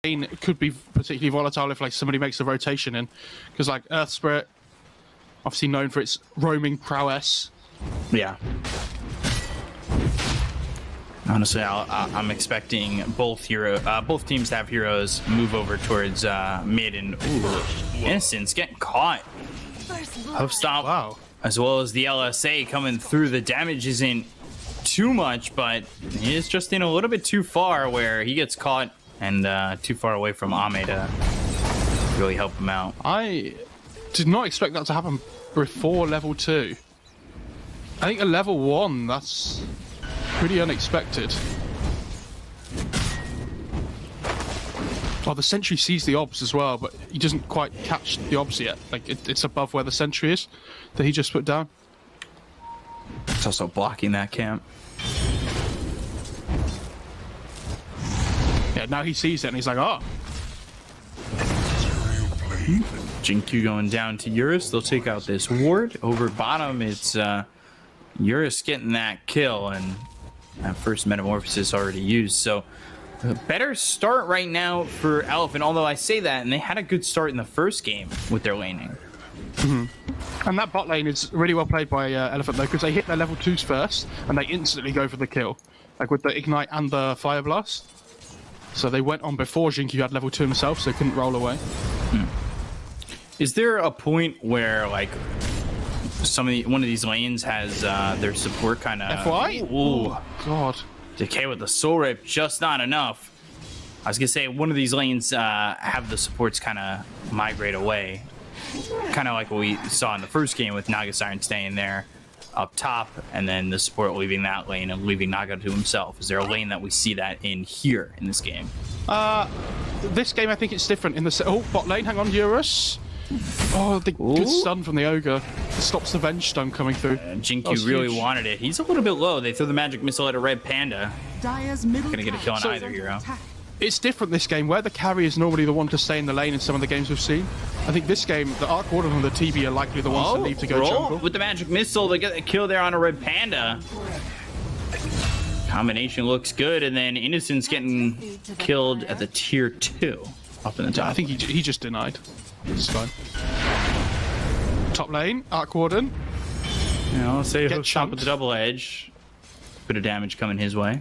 lane could be particularly volatile if like somebody makes a rotation in, because like Earth Spirit, obviously known for its roaming prowess. Yeah. Honestly, I'm expecting both teams to have heroes move over towards mid, and Innocence getting caught. Hope stop. Wow. As well as the LSA coming through. The damage isn't too much, but he is just in a little bit too far where he gets caught and too far away from Ame to really help him out. I did not expect that to happen before level 2. I think a level 1, that's pretty unexpected. Oh, the sentry sees the obs as well, but he doesn't quite catch the obs yet. Like, it's above where the sentry is that he just put down. It's also blocking that camp. Yeah, now he sees it and he's like, oh. Jinku going down to Eurus. They'll take out this ward. Over bottom, it's Eurus getting that kill, and that first metamorphosis already used. So a better start right now for Elephant, although I say that, and they had a good start in the first game with their laning. And that bot lane is really well played by Elephant though, because they hit their level 2s first and they instantly go for the kill, like with the Ignite and the Fire Blast. So they went on before Jinku had level 2 himself, so they couldn't roll away. Is there a point where like one of these lanes has their support kind of FY? Oh god. Decay with the soul rip, just not enough. I was gonna say one of these lanes have the supports kind of migrate away, kind of like what we saw in the first game with Naga Siren staying there up top, and then the support leaving that lane and leaving Naga to himself. Is there a lane that we see that in here in this game? This game I think it's different in the bot lane. Hang on, Eurus. Oh, the good stun from the Ogre. It stops the Venge stun coming through. Jinku really wanted it. He's a little bit low. They throw the magic missile at a red panda. Gonna get a kill on either hero. It's different this game, where the carry is normally the one to stay in the lane in some of the games we've seen. I think this game, the Arc Warden and the TB are likely the ones to leave to go jungle. With the magic missile, they get a kill there on a red panda. Combination looks good, and then Innocence getting killed at the tier 2 up in the top. I think he just denied. It's fine. Top lane, Arc Warden. You know, say Get hook shot with the double edge. Bit of damage coming his way.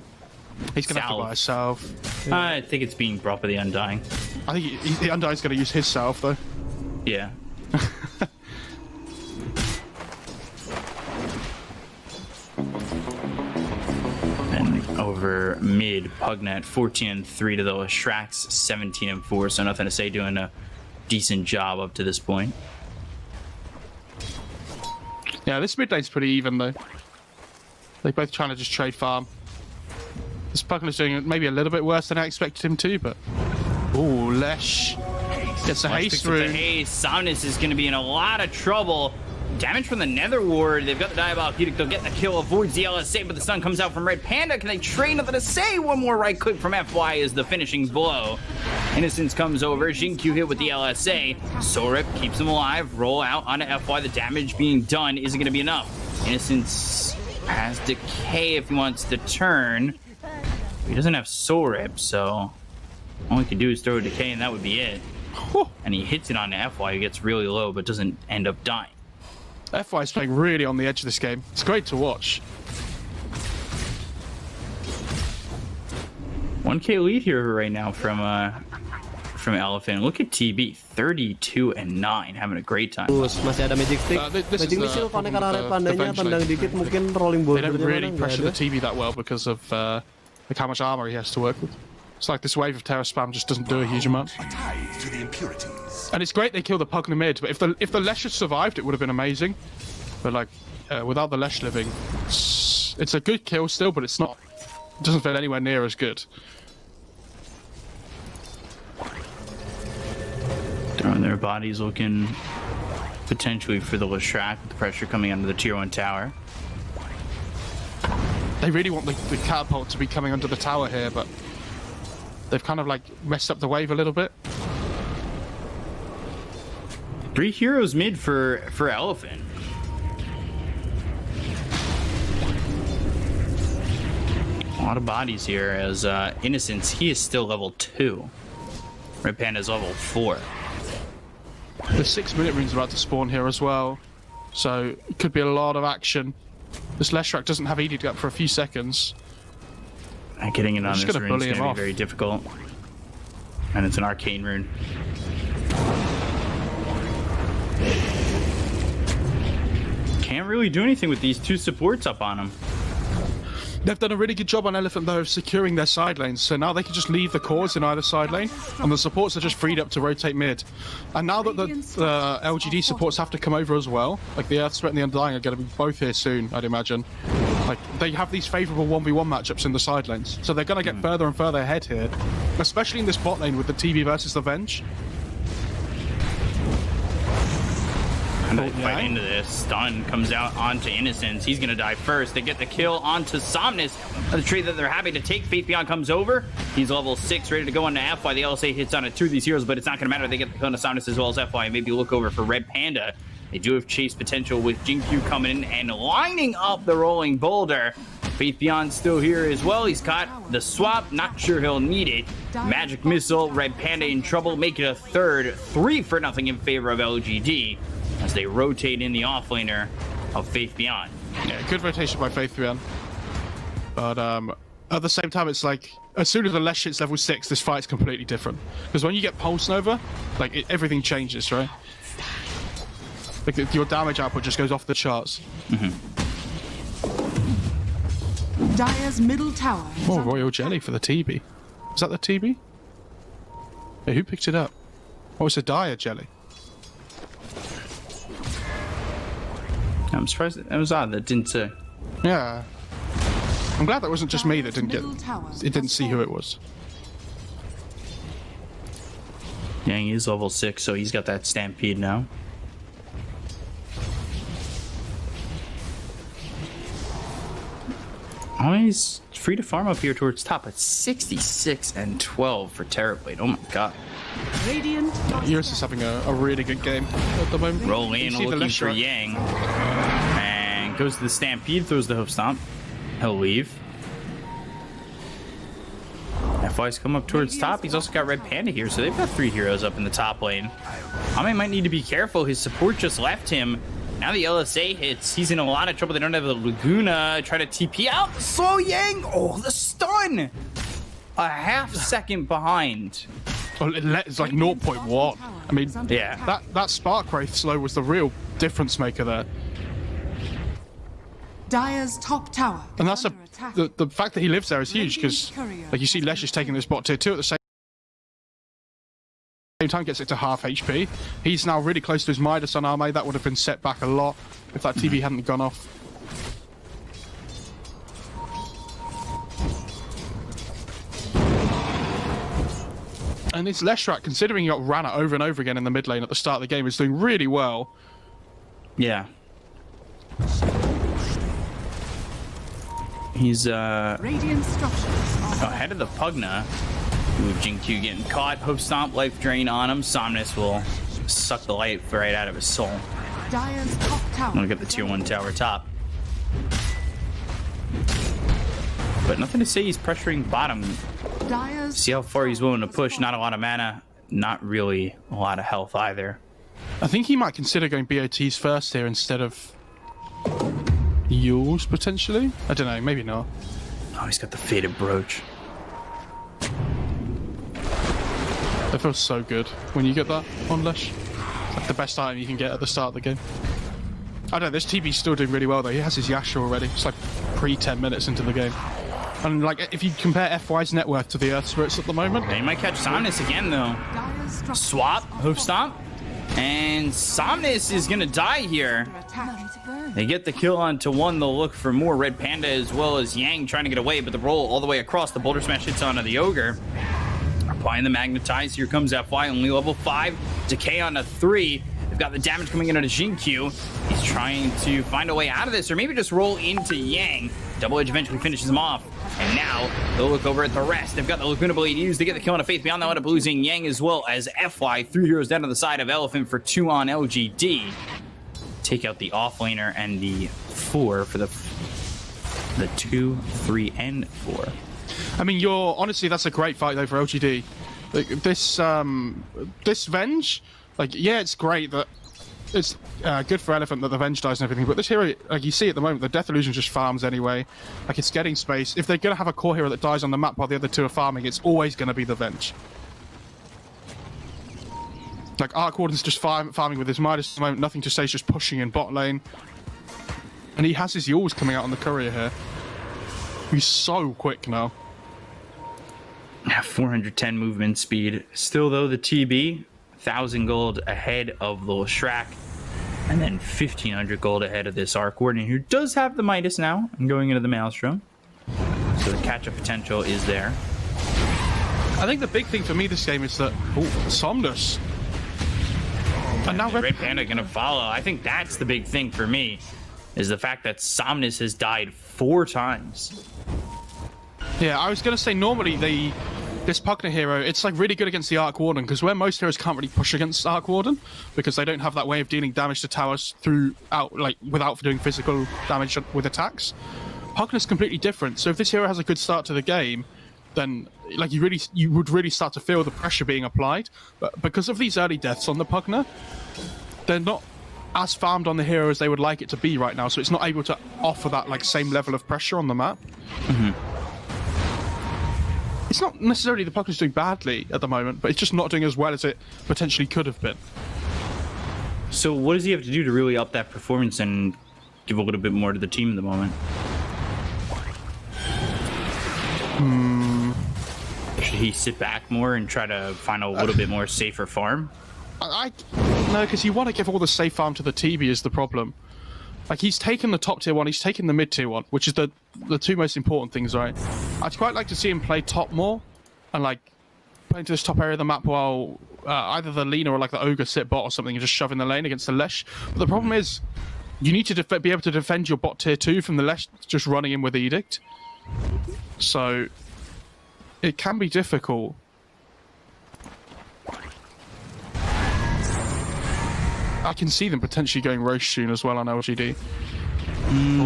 He's gonna have to buy a salve. Yeah. I think it's being brought by the Undying. I think the Undying's gonna use his salve though. Yeah. And over mid, Pugnet 14-3 to the Shrax 17-4. So nothing to say, doing a decent job up to this point. Yeah, this mid lane's pretty even though. They're both trying to just trade farm. This Pugnet's doing maybe a little bit worse than I expected him to, but... Ooh, Lesh gets a haste rune. Somnus is going to be in a lot of trouble. Damage from the Nether Ward. They've got the Diabolic Edict. They'll get the kill, avoids the LSA, but the stun comes out from Red Panda. Can they trade? Nothing to say. One more right click from FY is the finishing blow. Innocence comes over. Jinku hit with the LSA. Sorip keeps him alive. Roll out onto FY. The damage being done isn't going to be enough. Innocence has Decay if he wants to turn. He doesn't have Soul Rip, so all he can do is throw a Decay, and that would be it. And he hits it on FY, who gets really low, but doesn't end up dying. FY is playing really on the edge of this game. It's great to watch. 1K lead here right now from Elephant. Look at TB, 32-9, having a great time. Masih ada magic stick. Magic missile panik karena pandanya pandang dikit mungkin rolling ball. They don't really pressure the TB that well because of like how much armor he has to work with. It's like this wave of terror spam just doesn't do a huge amount. And it's great they kill the Pug in the mid, but if the Lesh had survived, it would have been amazing. But like without the Lesh living, it's a good kill still, but it's not. It doesn't feel anywhere near as good. Throwing their bodies, looking potentially for the Leshrac with the pressure coming under the tier 1 tower. They really want the catapult to be coming under the tower here, but they've kind of like messed up the wave a little bit. 3 heroes mid for Elephant. A lot of bodies here as Innocence, he is still level 2. Red Panda's level 4. The 6-minute rune's about to spawn here as well, so it could be a lot of action. This Leshrac doesn't have ED up for a few seconds. And getting it on this rune is going to be off. very difficult. And it's an arcane rune. Can't really do anything with these two supports up on him. They've done a really good job on Elephant, though, of securing their side lanes, so now they can just leave the cores in either side lane, and the supports are just freed up to rotate mid. And now that the LGD supports have to come over as well, like the Earth Sweat and the Undying are going to be both here soon, I'd imagine. Like, they have these favourable 1v1 matchups in the side lanes, so they're going to get further and further ahead here, especially in this bot lane with the TB versus the Venge. And they fight into this. Stun comes out onto Innocence. He's going to die first. They get the kill onto Somnus. The trade that they're happy to take. Faith Beyond comes over. He's level 6, ready to go into FY. The LSA hits on 2 of these heroes, but it's not going to matter. They get the kill onto Somnus as well as FY. And maybe look over for Red Panda. They do have chase potential with Jinkyu coming in and lining up the rolling boulder. Faith Beyond still here as well. He's caught the swap. Not sure he'll need it. Magic Missile. Red Panda in trouble. Make it a third. 3-0 in favor of LGD. As they rotate in the offlaner of Faith Beyond. Yeah, good rotation by Faith Beyond. But at the same time, it's like, as soon as the Lesh hits level 6, this fight's completely different. Because when you get Pulse Nova, like, everything changes, right? Like, your damage output just goes off the charts. Dire's middle tower. Oh, Royal Jelly for the TB. Is that the TB? Hey, who picked it up? Oh, it's a Dire Jelly. I'm surprised it was odd that didn't say. Yeah. I'm glad that wasn't just me that didn't get... It didn't see who it was. Yang is level 6, so he's got that Stampede now. Oh, he's free to farm up here towards top at 66 and 12 for Terrorblade. Oh my god. Radiant. Eurus is having a really good game at the moment. Roll in, looking for Yang. And goes to the Stampede, throws the Hoof Stomp. He'll leave. FY's come up towards top. He's also got Red Panda here, so they've got 3 heroes up in the top lane. Ame might need to be careful. His support just left him. Now the LSA hits. He's in a lot of trouble. They don't have the Laguna. Try to TP out. Slow Yang. Oh, the stun. A half second behind. Well, it's like 0.1. I mean, yeah. That Spark Wraith slow was the real difference maker there. Dire's top tower. And that's the fact that he lives there is huge, because like you see Lesh is taking this bot tier 2 at the same time, gets it to half HP. He's now really close to his Midas on Arme. That would have been set back a lot if that TV hadn't gone off. And this Leshrac, considering he got ran at over and over again in the mid lane at the start of the game, is doing really well. Yeah. He's Radiant structures ahead of the Pugna. Ooh, Jinkyu getting caught. Hope Stomp, life drain on him. Somnus will suck the life right out of his soul. Dire's top tower. I'm gonna get the tier 1 tower top. But nothing to say he's pressuring bottom. Dire's See how far he's willing to push. Not a lot of mana. Not really a lot of health either. I think he might consider going BOTs first here instead of Yules, potentially? I don't know, maybe not. Oh, he's got the Faded Brooch. That feels so good when you get that on Lesh. It's like the best item you can get at the start of the game. I don't know, this TB's still doing really well though. He has his Yasha already. It's like pre-10 minutes into the game. And like, if you compare FY's net worth to the Earth Spirits at the moment... They might catch Somnus again though. Swap, Hoof Stomp. And Somnus is gonna die here. They get the kill onto 1. They'll look for more. Red Panda as well as Yang trying to get away, but the roll all the way across. The Boulder Smash hits onto the Ogre. Applying the Magnetize. Here comes FY, only level 5. Decay onto 3. They've got the damage coming in onto Jinkyu. He's trying to find a way out of this, or maybe just roll into Yang. Double Edge eventually finishes him off. And now they'll look over at the rest. They've got the Laguna Blade used to get the kill on a Faith Beyond. They'll end up losing Yang as well as FY. 3 heroes down to the side of Elephant for 2 on LGD. Take out the offlaner and the 4 for the 2, 3, and 4. I mean, honestly, that's a great fight though for LGD. Like, this Venge, like, yeah, it's great that it's good for Elephant that the Venge dies and everything, but this hero, like you see at the moment, the Death Illusion just farms anyway. Like, it's getting space. If they're going to have a core hero that dies on the map while the other two are farming, it's always going to be the Venge. Like, Arc Warden's just farming with his Midas at the moment, nothing to say, he's just pushing in bot lane. And he has his Yules coming out on the courier here. He's so quick now. 410 movement speed. Still, though, the TB, 1,000 gold ahead of the Shrek, and then 1,500 gold ahead of this Arc Warden, who does have the Midas now and going into the Maelstrom. So the catch-up potential is there. I think the big thing for me this game is that Somnus. And now Red Panda gonna follow. I think that's the big thing for me, is the fact that Somnus has died 4 times. Yeah, I was gonna say normally this Pugna hero, it's like really good against the Arc Warden, because where most heroes can't really push against Arc Warden because they don't have that way of dealing damage to towers without doing physical damage with attacks. Pugna's completely different. So if this hero has a good start to the game, then like you would really start to feel the pressure being applied. But because of these early deaths on the Pugna, they're not as farmed on the hero as they would like it to be right now, so it's not able to offer that like same level of pressure on the map. It's not necessarily the Pugna's doing badly at the moment, but it's just not doing as well as it potentially could have been. So what does he have to do to really up that performance and give a little bit more to the team at the moment? Should he sit back more and try to find a little bit more safer farm? No, because you want to give all the safe farm to the TB is the problem. Like, he's taken the top tier one, he's taken the mid tier one, which is the two most important things, right? I'd quite like to see him play top more, and like play into this top area of the map while either the Lina or like the Ogre sit bot or something and just shove in the lane against the Lesh. But the problem is, you need to be able to defend your bot tier 2 from the Lesh just running in with Edict. So it can be difficult. I can see them potentially going Roche soon as well on LGD.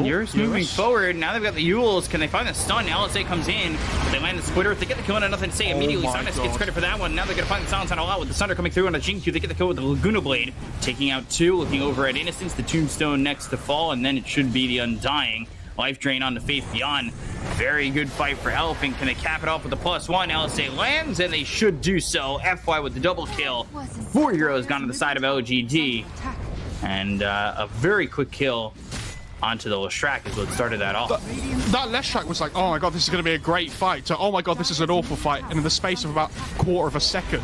Yours moving forward. Now they've got the Yules. Can they find the stun? LSA comes in. They land the splitter. If they get the kill and nothing to say immediately, Silence gets credit for that one. Now they're going to find the silence on a lot with the Sunder coming through on a Jinkyu. They get the kill with the Laguna Blade. Taking out 2. Looking over at Innocence. The Tombstone next to fall. And then it should be the Undying. Life drain on the Faith Beyond. Very good fight for Elephant. Can they cap it off with the +1? LSA lands, and they should do so. FY with the double kill. 4 heroes gone to the side of LGD. And a very quick kill onto the Leshrac is what started that off. That Leshrac was like, oh my god, this is going to be a great fight, to, oh my god, this is an awful fight. And in the space of about a quarter of a second,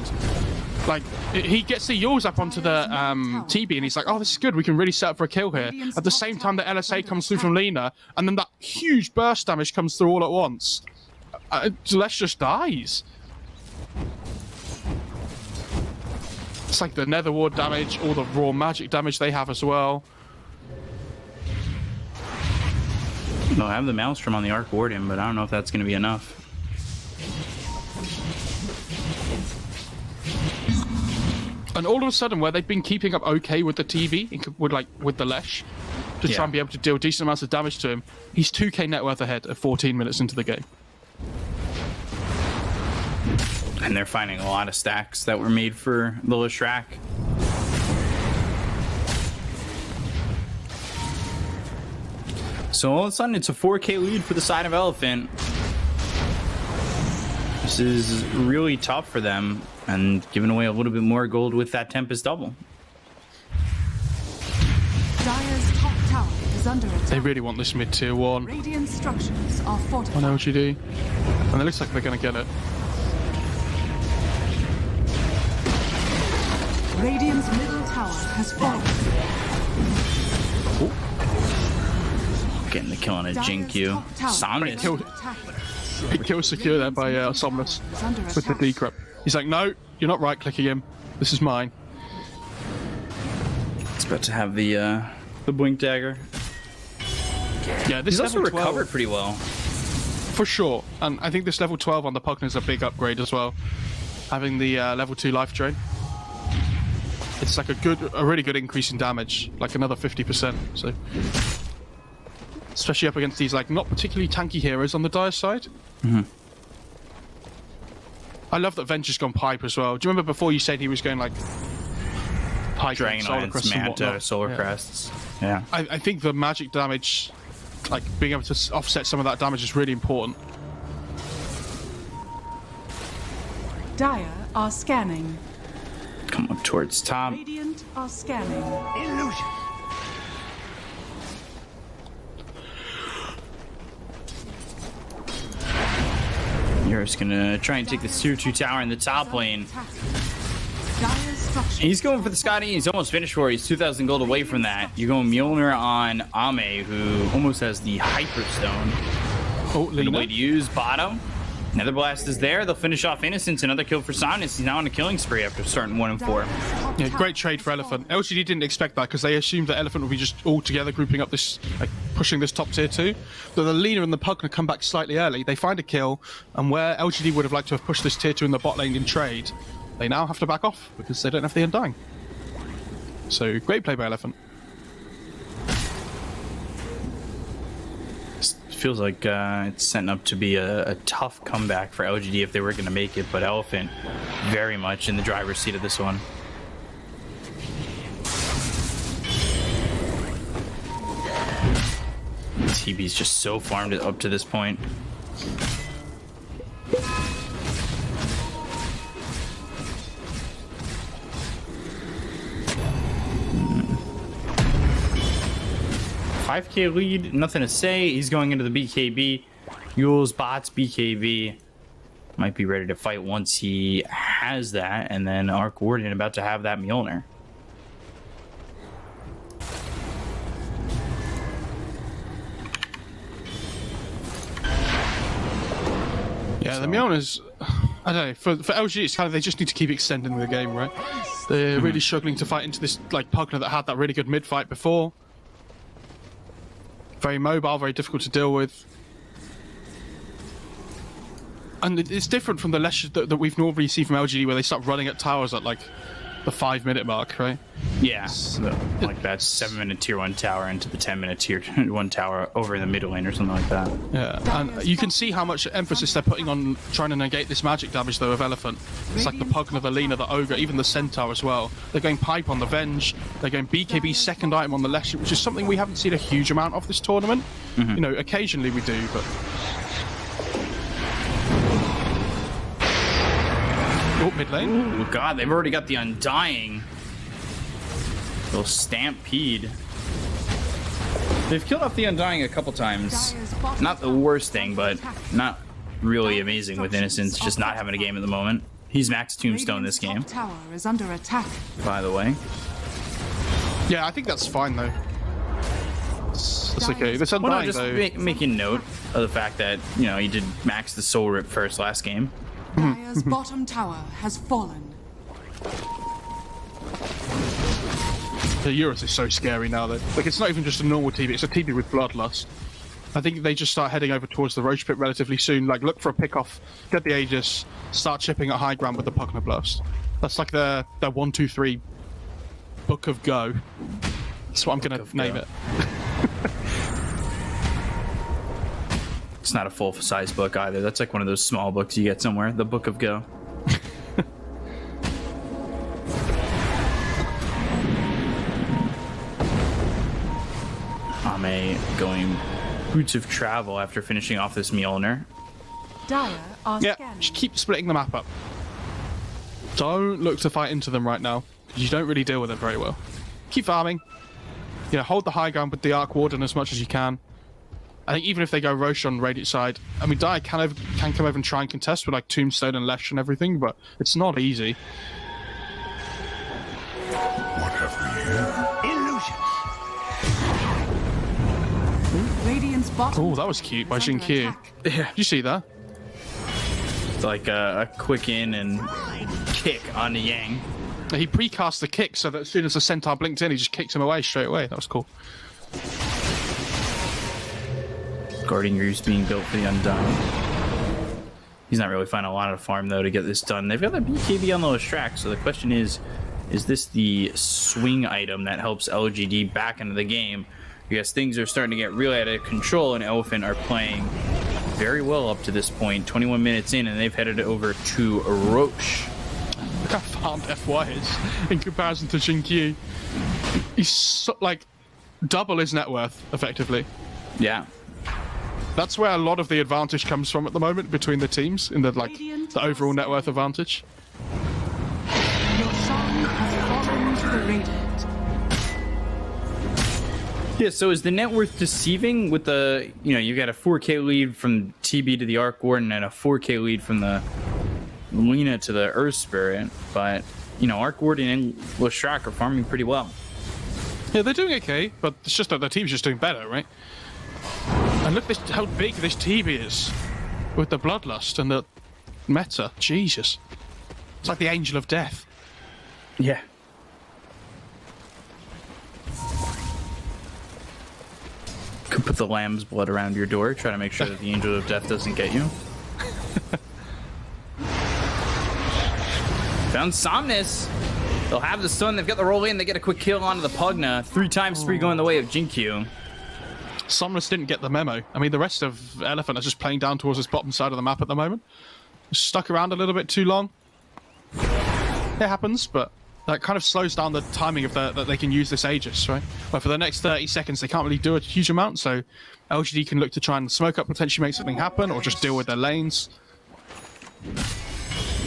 like, he gets the Yules up onto the TB, and he's like, oh, this is good, we can really set up for a kill here. At the same time, the LSA comes through from Lina, and then that huge burst damage comes through all at once. Lesh just dies. It's like the Nether Ward damage, all the raw magic damage they have as well. They'll have the Maelstrom on the Arc Warden, but I don't know if that's going to be enough. And all of a sudden, where they've been keeping up okay with the TV, with the Lesh, to try and be able to deal decent amounts of damage to him, he's 2k net worth ahead at 14 minutes into the game. And they're finding a lot of stacks that were made for the Leshrac. So all of a sudden, it's a 4k lead for the side of Elephant. This is really tough for them, and giving away a little bit more gold with that Tempest double. Dire's top tower is under attack. They really want this mid-tier 1 Radiant structures are fortified. on LGD. And it looks like they're going to get it. Radiant's middle tower has fallen. Getting the kill on a Jinkyu. Somnus. Kill secure there by Somnus with the decrypt. He's like, no, you're not right-clicking him. This is mine. It's about to have the Blink Dagger. Yeah, this He's also level 12, recovered pretty well. for sure. And I think this level 12 on the Pugna is a big upgrade as well. Having the level 2 life drain. It's like a really good increase in damage, like another 50%. So, especially up against these like not particularly tanky heroes on the Dire side. I love that Venture's gone pipe as well. Do you remember before you said he was going like pipe, solar crests and whatnot? Solar crests. Yeah. I think the magic damage, like being able to offset some of that damage, is really important. Dire are scanning. Come up towards top. Radiant are scanning. Illusion. You're just gonna try and take this tier 2 tower in the top lane. Dire structures. He's going for the Scotty. He's almost finished for it. He's 2,000 gold away from that. You're going Mjolnir on Ame, who almost has the Hyperstone. Oh, Good way to use bottom. Nether Blast is there. They'll finish off Innocence. Another kill for Sinus. He's now on a killing spree after starting 1 and 4. Yeah, great trade for Elephant. LGD didn't expect that because they assumed that Elephant would be just all together grouping up this, like pushing this top tier 2. So the Lina and the Pugna come back slightly early. They find a kill, and where LGD would have liked to have pushed this tier 2 in the bot lane in trade, they now have to back off because they don't have the Undying. So great play by Elephant. Feels like it's setting up to be a tough comeback for LGD if they were going to make it, but Elephant very much in the driver's seat of this one. TB's just so farmed it up to this point. $5K lead, nothing to say. He's going into the BKB. Yule's bots BKB. Might be ready to fight once he has that, and then Arc Warden about to have that Mjolnir. Yeah, the Mjolnir's, I don't know, for LG it's kind of, they just need to keep extending the game, right? They're really struggling to fight into this like Pugna that had that really good mid fight before. Very mobile, very difficult to deal with. And it's different from the Leshes that we've normally seen from LGD, where they start running at towers at like the 5-minute mark, right? Yeah, like that 7-minute tier 1 tower into the 10-minute tier 1 tower over in the middle lane or something like that. Yeah, and you can see how much emphasis they're putting on trying to negate this magic damage though of Elephant. It's like the Pugna, the Lina, the Ogre, even the Centaur as well. They're going pipe on the Venge, they're going BKB second item on the Lesh, which is something we haven't seen a huge amount of this tournament. You know, occasionally we do, but... Oh, mid lane. Oh god, they've already got the Undying. Little Stampede. They've killed off the Undying a couple times. Not the worst thing, but not really amazing with Innocence, just not having a game at the moment. He's max Tombstone this game, Tower is under attack. by the way. Yeah, I think that's fine though. It's okay. This Undying Well, no, just though... making note of the fact that, you know, he did max the Soul Rip first last game. Dire's bottom tower has fallen. The Eurus is so scary now though. Like, it's not even just a normal TB, it's a TB with Bloodlust. I think they just start heading over towards the Roach Pit relatively soon. Like, look for a pick-off, get the Aegis, start chipping at high ground with the Pugna Blast. That's like their 1, 2, 3 Book of Go. That's what I'm gonna name it. It's not a full-size book either. That's like one of those small books you get somewhere. The Book of Go. Ame going Boots of Travel after finishing off this Mjolnir. Dire are Yeah, scanning. just keep splitting the map up. Don't look to fight into them right now, because you don't really deal with them very well. Keep farming. You know, hold the high ground with the Arc Warden as much as you can. I think even if they go Roche on Radiant side, I mean, Dire can come over and try and contest with like Tombstone and Lesh and everything, but it's not easy. What have we here? Illusion. Radiant's bottom. Oh, that was cute by is under Xingqiu. attack. Yeah, did you see that? It's like a quick in and kick on the Yang. He precast the kick so that as soon as the Centaur blinked in, he just kicked him away straight away. That was cool. Guardian Greaves being built for the Undying. He's not really finding a lot of farm though to get this done. They've got the BKB on the Lestrak, so the question is this the swing item that helps LGD back into the game? Because things are starting to get really out of control and Elephant are playing very well up to this point. 21 minutes in, and they've headed over to Roche. Look how farmed FY is in comparison to Jinkyu. He's so, like double his net worth, effectively. Yeah. That's where a lot of the advantage comes from at the moment between the teams, in the the overall net worth advantage. Your song has fallen to the radiant. Yeah, so is the net worth deceiving with the, you got a 4K lead from TB to the Arc Warden and a 4K lead from the Lena to the Earth Spirit, but, Arc Warden and Leshrac are farming pretty well. Yeah, they're doing okay, but it's just that the team's just doing better, right? And look how big this TB is with the Bloodlust and the meta. Jesus. It's like the Angel of Death. Yeah. Could put the lamb's blood around your door, try to make sure that the Angel of Death doesn't get you. Found Somnus. They'll have the stun. They've got the roll in. They get a quick kill onto the Pugna. 3x3 going the way of Jinkyu. Somnus didn't get the memo. I mean, the rest of Elephant are just playing down towards this bottom side of the map at the moment. Stuck around a little bit too long. It happens, but that kind of slows down the timing of that they can use this Aegis, right? But for the next 30 seconds, they can't really do a huge amount, so LGD can look to try and smoke up, potentially make something happen, or just deal with their lanes.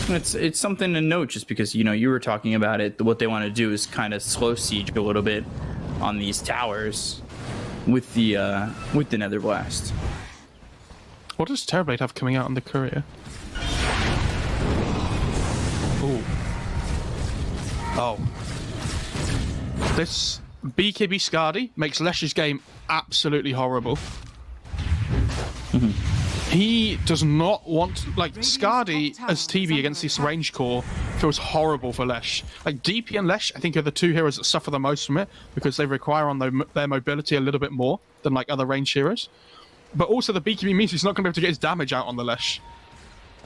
It's something to note, just because, you were talking about it. What they want to do is kind of slow siege a little bit on these towers with the Nether Blast. What does Terrorblade have coming out on the courier? Ooh. Oh. This BKB Skadi makes Lesh's game absolutely horrible. He does not want... Like, Skadi as TV against this range core feels horrible for Lesh. Like, DP and Lesh, I think, are the two heroes that suffer the most from it, because they require on their mobility a little bit more than, like, other range heroes. But also, the BKB means he's not going to be able to get his damage out on the Lesh.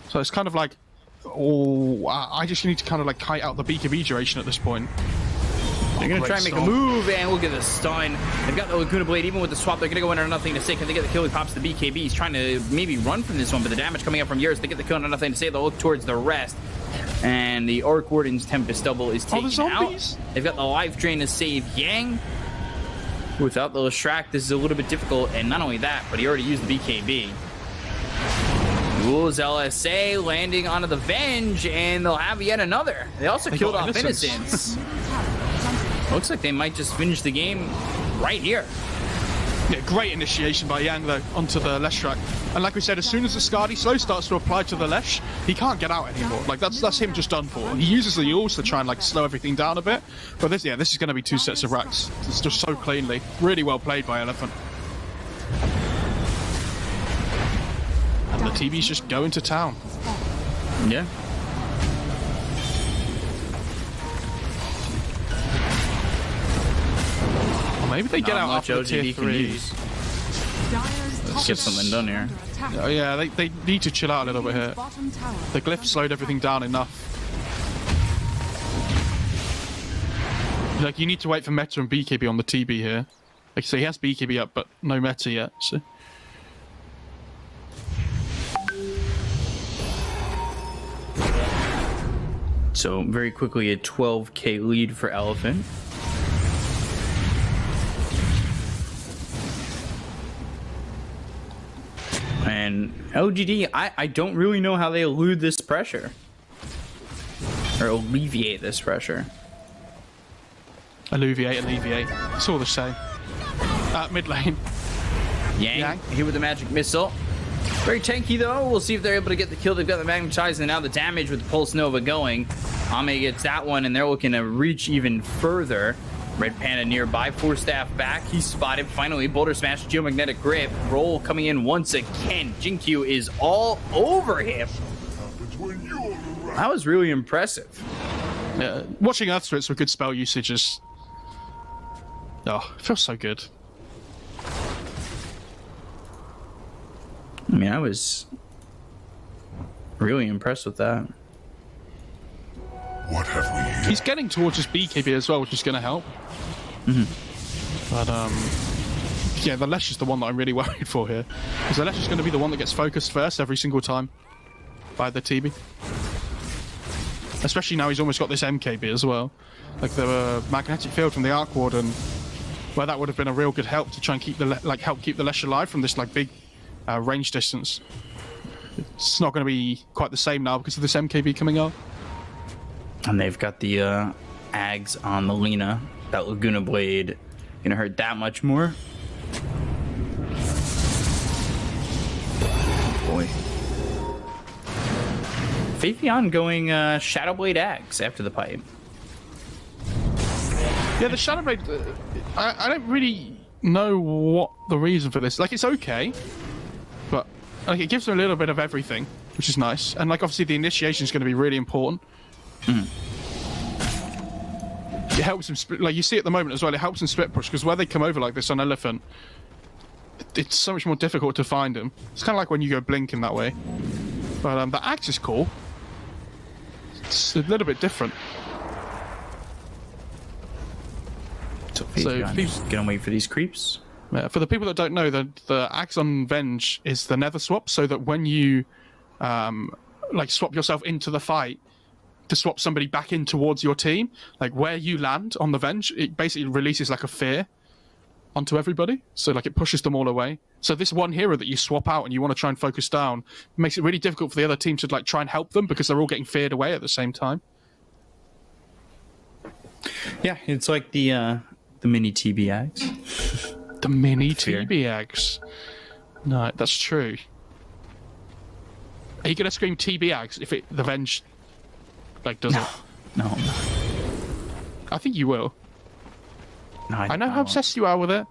So it's kind of like... Oh, I just need to kind of like kite out the BKB duration at this point. They're going to try and make a move, and look at the stun. They've got the Laguna Blade. Even with the swap, they're going to go in on nothing to say. Can they get the kill? He pops the BKB. He's trying to maybe run from this one, but the damage coming up from yours. They get the kill on nothing to say. They'll look towards the rest. And the Arc Warden's Tempest Double is taken out. They've got the Life Drain to save Yang. Without the Leshrac, this is a little bit difficult. And not only that, but he already used the BKB. Rules LSA landing onto the Venge, and they'll have yet another. They also killed off Innocence. Looks like they might just finish the game right here. Yeah, great initiation by Yang, though, onto the Leshrac. And like we said, as soon as the Skadi slow starts to apply to the Lesh, he can't get out anymore. Like, that's him just done for. He uses the Yules to try and, like, slow everything down a bit. But this is going to be 2 sets of racks. It's just so cleanly. Really well played by Elephant. And the TV's just going to town. Yeah. Or maybe they get out after the tier 3. Let's get something done here. Oh yeah, they need to chill out a little bit here. The glyph slowed everything down enough. Like, you need to wait for meta and BKB on the TB here. Like I say, he has BKB up, but no meta yet, so... So very quickly, a 12k lead for Elephant. And LGD, I don't really know how they elude this pressure. Or alleviate this pressure. Alleviate. It's all the same. Mid lane. Yang here with the magic missile. Very tanky though. We'll see if they're able to get the kill. They've got the magnetize, and now the damage with the Pulse Nova going. Ame gets that one, and they're looking to reach even further. Red Panda nearby, 4-staff back. He's spotted finally. Boulder Smash, Geomagnetic Grip. Roll coming in once again. Jinkyu is all over him. That was really impressive. Yeah, watching Earth Spirits with good spell usage is... Oh, it feels so good. I mean, I was really impressed with that. What have we here? He's getting towards his BKB as well, which is going to help. But Yeah, the Lesh is the one that I'm really worried for here. Because the Lesh is going to be the one that gets focused first every single time by the TB. Especially now he's almost got this MKB as well. Like the magnetic field from the Arc Warden, where that would have been a real good help to try and keep the help keep the Lesh alive from this like big range distance. It's not going to be quite the same now because of this MKB coming up. And they've got the Ags on the Lena. That Laguna Blade gonna hurt that much more. Boy. Faithion going Shadow Blade Ags after the pipe. Yeah, the Shadow Blade, I don't really know what the reason for this. Like, it's okay, but like it gives them a little bit of everything, which is nice. And like obviously the initiation is going to be really important. It helps them split, like you see at the moment as well, it helps them split push, because where they come over like this on Elephant, it's so much more difficult to find them. It's kind of like when you go Blink in that way. But the Axe is cool. It's a little bit different. So people gonna wait for these creeps. Yeah, for the people that don't know, the Axe on Venge is the nether swap, so that when you like swap yourself into the fight to swap somebody back in towards your team, like where you land on the Venge, it basically releases like a fear onto everybody, so like it pushes them all away. So this one hero that you swap out and you want to try and focus down makes it really difficult for the other team to like try and help them, because they're all getting feared away at the same time. Yeah, it's like the mini TBX. The mini TBX. No, that's true. Are you gonna scream TBX if the Venge like does it? No. I think you will. No, I know how obsessed you are with it.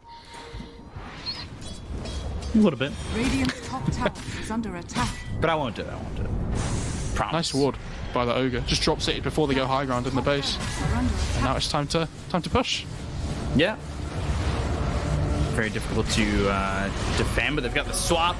A little bit. Radiant's top tower is under attack. But I won't do it. Promise. Nice ward by the Ogre. Just drops it before they go high ground in the base. And now it's time to push. Yeah. Very difficult to defend, but they've got the swap.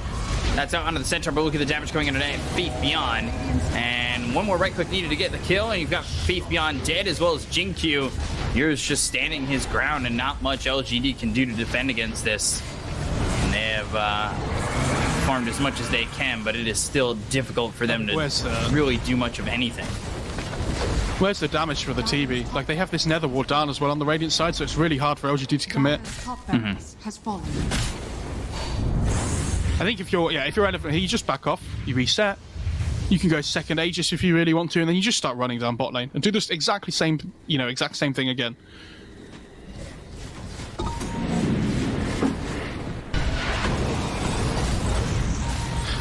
That's out onto the center, but look at the damage coming in today. Faith Beyond. And one more right click needed to get the kill, and you've got Faith Beyond dead, as well as Jinkyu. Here's just standing his ground, and not much LGD can do to defend against this. And they have farmed as much as they can, but it is still difficult for them to really do much of anything. Where's the damage for the TB? Like, they have this nether ward down as well on the Radiant side, so it's really hard for LGD to commit. Has fallen. I think if you're Elephant here, you just back off, you reset. You can go second Aegis if you really want to, and then you just start running down bot lane and do this exact same thing again.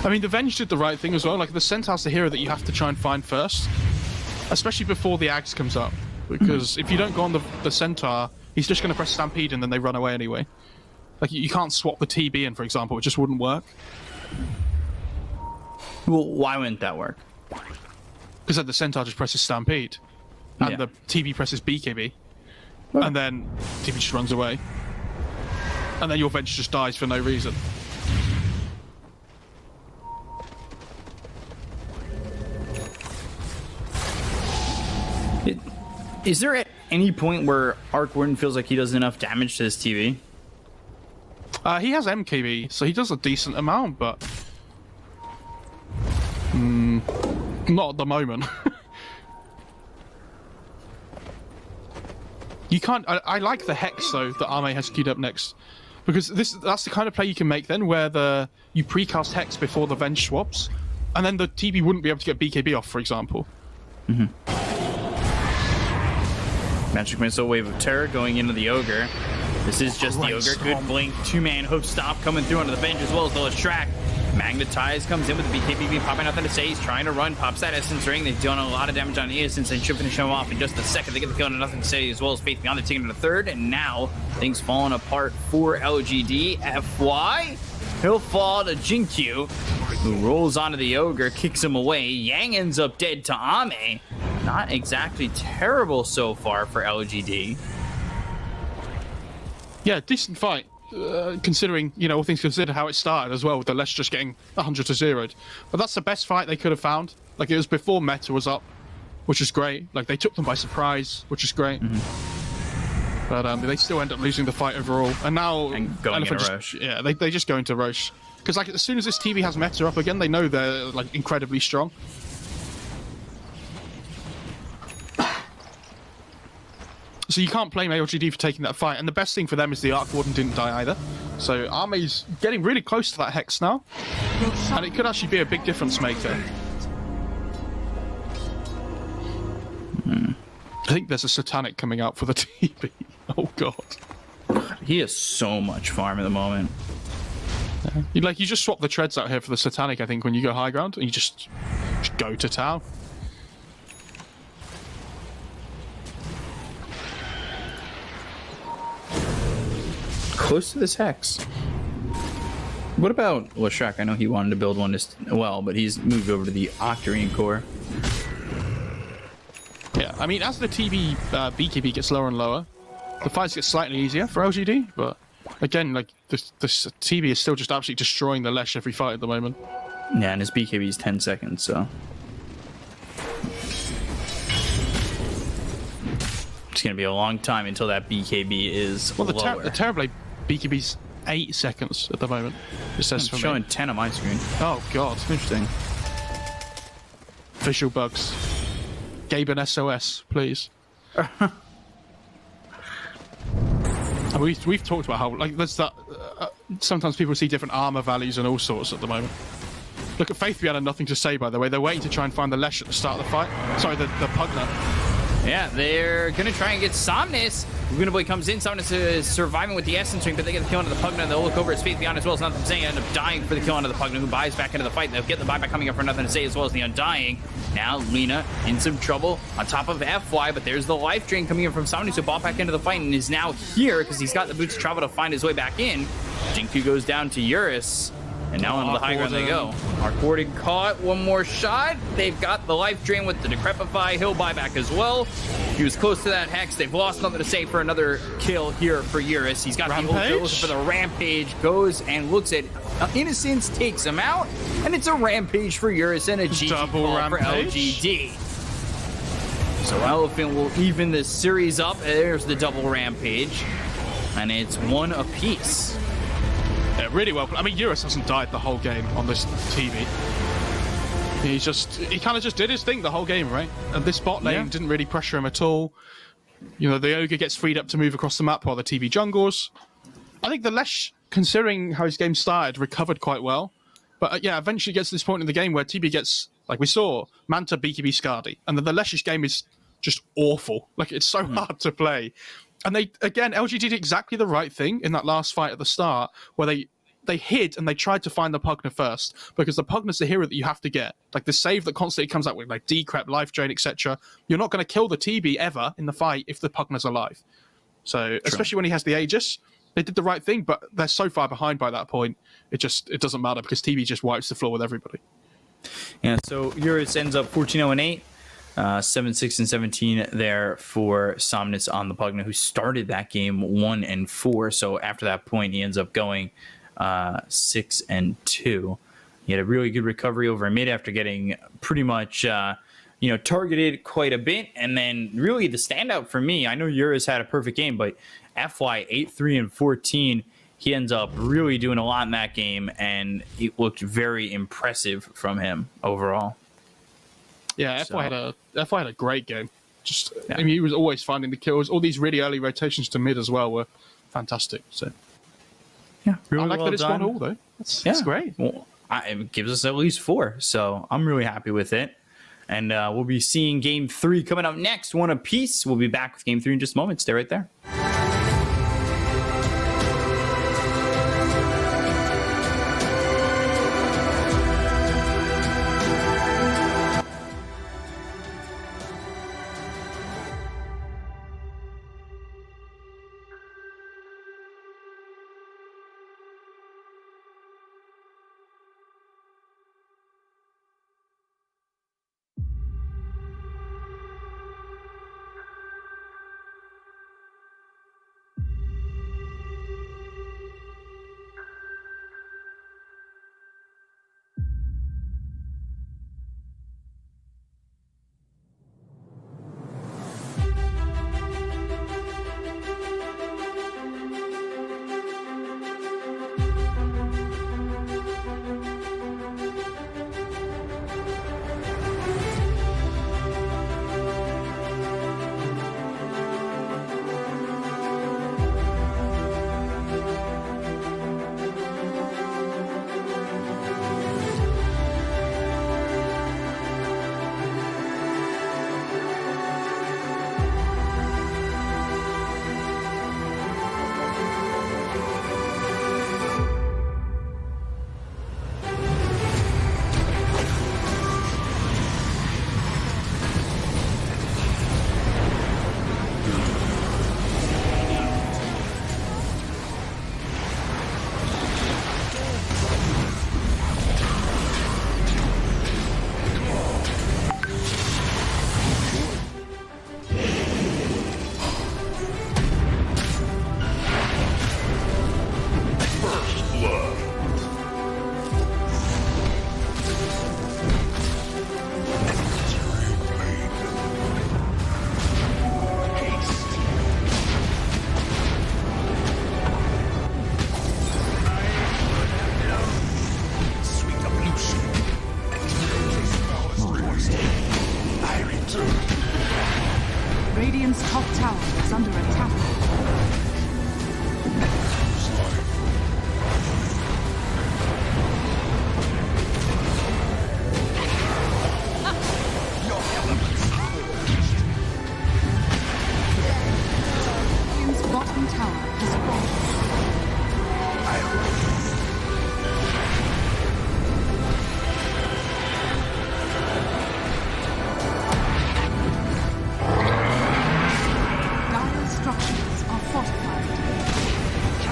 I mean, the Venge did the right thing as well. Like, the Centaur's the hero that you have to try and find first, especially before the Axe comes up, because if you don't go on the Centaur, he's just going to press Stampede and then they run away anyway. Like, you can't swap the TB in, for example. It just wouldn't work. Well, why wouldn't that work? Because then the Centaur just presses Stampede, and the TB presses BKB, and then TB just runs away. And then your Venge just dies for no reason. Is there at any point where Arc Warden feels like he does enough damage to his TV? He has MKB, so he does a decent amount, but not at the moment. You can't. I like the Hex though that Arme has queued up next, because that's the kind of play you can make then, where you precast Hex before the Venge swaps, and then the TB wouldn't be able to get BKB off, for example. Magic Missile, Wave of Terror going into the Ogre. This is just the Ogre. Good blink. Two-man hook stop coming through onto the bench, as well as the Leshrac. Magnetize comes in with the BKB popping nothing to say. He's trying to run, pops that Essence Ring. They've done a lot of damage on the Essence and should finish him off in just a second. They get the kill and nothing to say, as well as Faith Beyond. They're taking to the third, and now things falling apart for LGD. FY, he'll fall to Jinkyu, who rolls onto the Ogre, kicks him away. Yang ends up dead to Ame. Not exactly terrible so far for LGD. Yeah, decent fight. Considering, all things considered, how it started as well, with the Lesh just getting 100 to 0'd. But that's the best fight they could have found. Like, it was before meta was up, which is great. Like, they took them by surprise, which is great. But they still end up losing the fight overall. And now going Elephant into Roche. Yeah, they just go into Roche. Because like as soon as this TV has meta up again, they know they're like incredibly strong. So you can't blame LGD for taking that fight. And the best thing for them is the Arc Warden didn't die either. So Army's getting really close to that Hex now. And it could actually be a big difference maker. I think there's a Satanic coming out for the TV. Oh god. He has so much farm at the moment. You just swap the treads out here for the Satanic, I think, when you go high ground, and you just go to town. Close to this Hex. What about Lashrak? I know he wanted to build one as well, but he's moved over to the Octarine core. Yeah, I mean, as the TV BKB gets lower and lower, the fights get slightly easier for LGD, but again, like, this TV is still just absolutely destroying the Lesh every fight at the moment. Yeah, and his BKB is 10 seconds, so... It's going to be a long time until that BKB is lower. the The Terrorblade BKB's 8 seconds at the moment. It says for showing me. 10 on my screen. Oh, God. Interesting. Visual bugs. Gaben SOS, please. We've talked about how, like, there's that... sometimes people see different armor values and all sorts at the moment. Look at Faith, we had nothing to say, by the way. They're waiting to try and find the Lesh at the start of the fight. Sorry, the Pugner. Yeah, they're going to try and get Somnus. Luna Boy comes in. Somnus is surviving with the Essence Ring, but they get the kill onto the Pugner. They'll look over his Faith Beyond as well as Nothing to Say. End up dying for the kill onto the Pugner, who buys back into the fight. They'll get the buyback coming up for Nothing to Say as well as the Undying. Now Lena in some trouble on top of FY, but there's the life drain coming in from Somnus, who bought back into the fight and is now here because he's got the boots of travel to find his way back in. Jinku goes down to Eurus. And now onto the high ground they go. Arc Warden caught one more shot. They've got the life drain with the Decrepify. He'll buy back as well. He was close to that Hex. They've lost Nothing to Say for another kill here for Eurus. He's got the old kills for the Rampage. Goes and looks at Innocence, takes him out. And it's a Rampage for Eurus and a GG call for LGD. So Elephant will even this series up. There's the double Rampage. And it's one apiece. Yeah, really well. I mean, Eurus hasn't died the whole game on this TV. He kind of just did his thing the whole game, right? And this bot lane didn't really pressure him at all. You know, the Ogre gets freed up to move across the map while the TV jungles. I think the Lesh, considering how his game started, recovered quite well. But yeah, eventually gets to this point in the game where TB gets, like we saw, Manta, BKB, Scardy. And then the Lesh's game is just awful. Like, it's so hard to play. And they, again, LG did exactly the right thing in that last fight at the start, where they hid and they tried to find the Pugner first, because the Pugner's the hero that you have to get. Like, the save that constantly comes out with, like, Decrep, Life Drain, etc. You're not going to kill the TB ever in the fight if the Pugner's alive. So, especially when he has the Aegis, they did the right thing, but they're so far behind by that point, it doesn't matter, because TB just wipes the floor with everybody. Yeah, so Eurus ends up 14-0-8. 7-6 and 17 there for Somnus on the Pugner, who started that game 1-4. So after that point, he ends up going 6-2. He had a really good recovery over mid after getting pretty much targeted quite a bit. And then really the standout for me, I know Eurus had a perfect game, but FY 8-3 and 14. He ends up really doing a lot in that game, and it looked very impressive from him overall. Yeah, FY had a great game. I mean, he was always finding the kills. All these really early rotations to mid as well were fantastic. So yeah, really I like well that it's done. 1-1 though. That's great. Well, it gives us at least 4, so I'm really happy with it. And we'll be seeing Game 3 coming up next, one apiece. We'll be back with Game 3 in just a moment. Stay right there. Radiant's top tower is under attack. Radiant's bottom tower has fallen. Dire structures are fortified.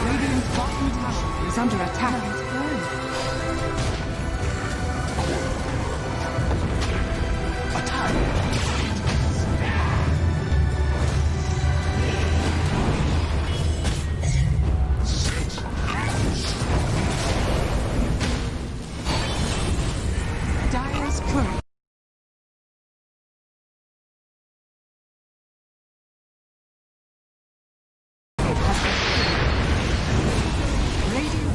Radiant's bottom tower is under attack. Dire's current. Radiant.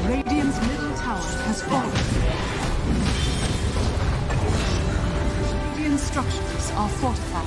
Radiant's middle tower has fallen. Radiant structures are fortified.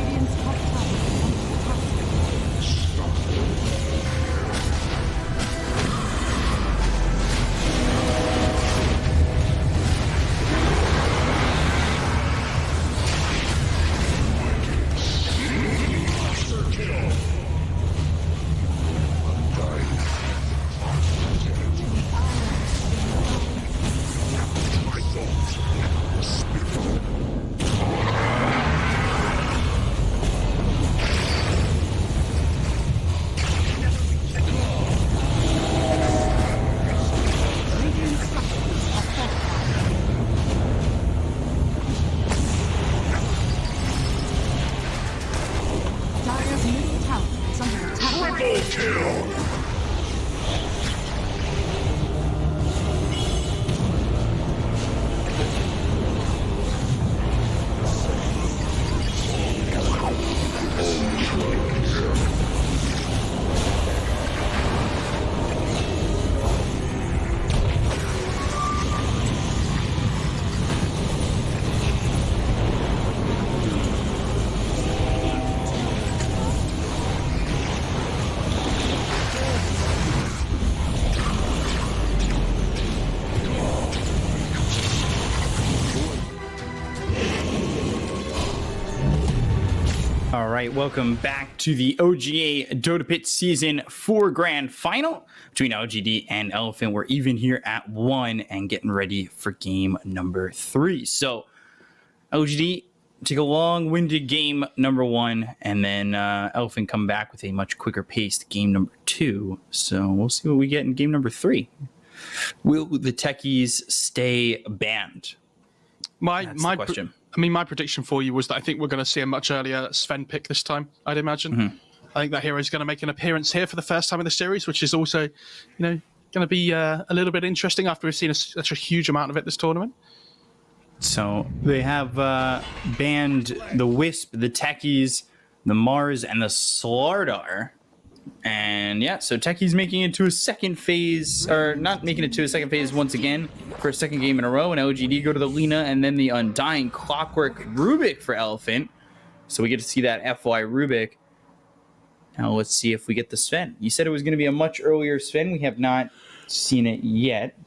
Radiant's top tower is under attack. Radiant structures are fortified. Dire's middle tower is under attack. All right, welcome back to the OGA Dota Pit Season 4 Grand Final between LGD and Elephant. We're even here at 1 and getting ready for game number 3. So, LGD take a long-winded game number 1, and then Elephant come back with a much quicker-paced game number 2. So, we'll see what we get in game number 3. Will the techies stay banned? That's the question. My prediction for you was that I think we're going to see a much earlier Sven pick this time, I'd imagine. Mm-hmm. I think that hero is going to make an appearance here for the first time in the series, which is also, going to be a little bit interesting after we've seen such a huge amount of it this tournament. So they have banned the Wisp, the Techies, the Mars, and the Slardar. And yeah, so Techie's making it to a second phase, or not making it to a second phase once again for a second game in a row. And LGD go to the Lena, and then the Undying Clockwork Rubik for Elephant. So we get to see that FY Rubik. Now let's see if we get the Sven. You said it was going to be a much earlier Sven. We have not seen it yet,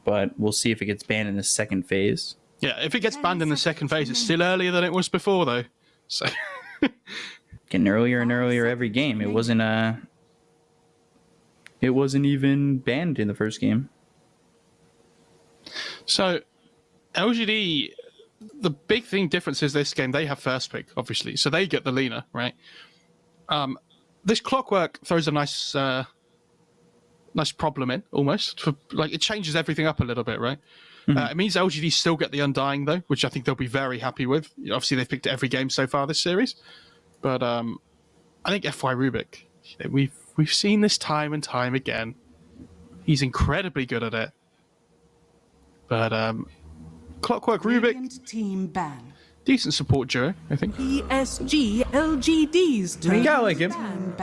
but we'll see if it gets banned in the second phase. Yeah, if it gets banned in the second phase, it's still earlier than it was before, though. So getting earlier and earlier every game. It wasn't even banned in the first game. So LGD, the big difference is this game, they have first pick, obviously. So they get the Lena, right? This Clockwork throws a nice problem in, almost. It changes everything up a little bit, right? It means LGD still get the Undying, though, which I think they'll be very happy with. Obviously, they've picked every game so far this series. But I think FY Rubik, we've seen this time and time again. He's incredibly good at it. But Clockwork Rubik, team ban. decent support duo, I think. PSG.LGD's turn. Yeah, I like it. Ban.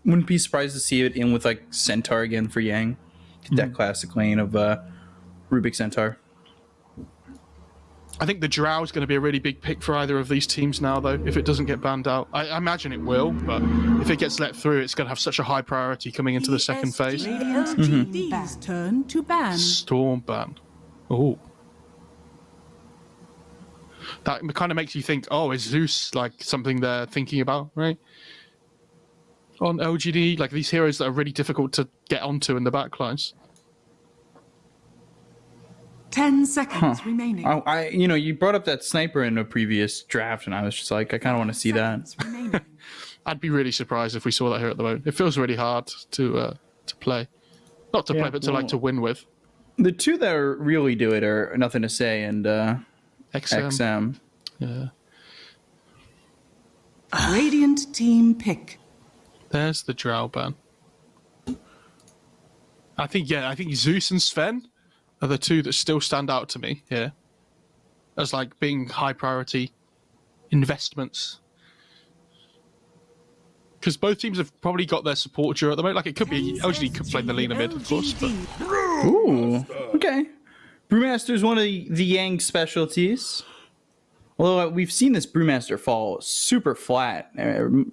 Wouldn't be surprised to see it in with like Centaur again for Yang. That classic lane of Rubik Centaur. I think the Drow is going to be a really big pick for either of these teams now, though, if it doesn't get banned out. I imagine it will, but if it gets let through, it's going to have such a high priority coming into the second phase. LGD's turn to ban. Storm ban. Oh. That kind of makes you think, oh, is Zeus like something they're thinking about, right? On LGD, like these heroes that are really difficult to get onto in the backlines. 10 seconds remaining. You brought up that sniper in a previous draft, and I was just like, I kind of want to see that. I'd be really surprised if we saw that here at the moment. It feels really hard to play, not to play, but to win with. The two that really do it are Nothing to Say and XM. Yeah. Radiant team pick. There's the Drow ban. I think Zeus and Sven are the two that still stand out to me here as like being high priority investments. Because both teams have probably got their support duo at the moment. Like it could be, LGD could play the Lena mid, of course. But... Ooh, okay. Brewmaster is one of the Yang specialties. Although we've seen this Brewmaster fall super flat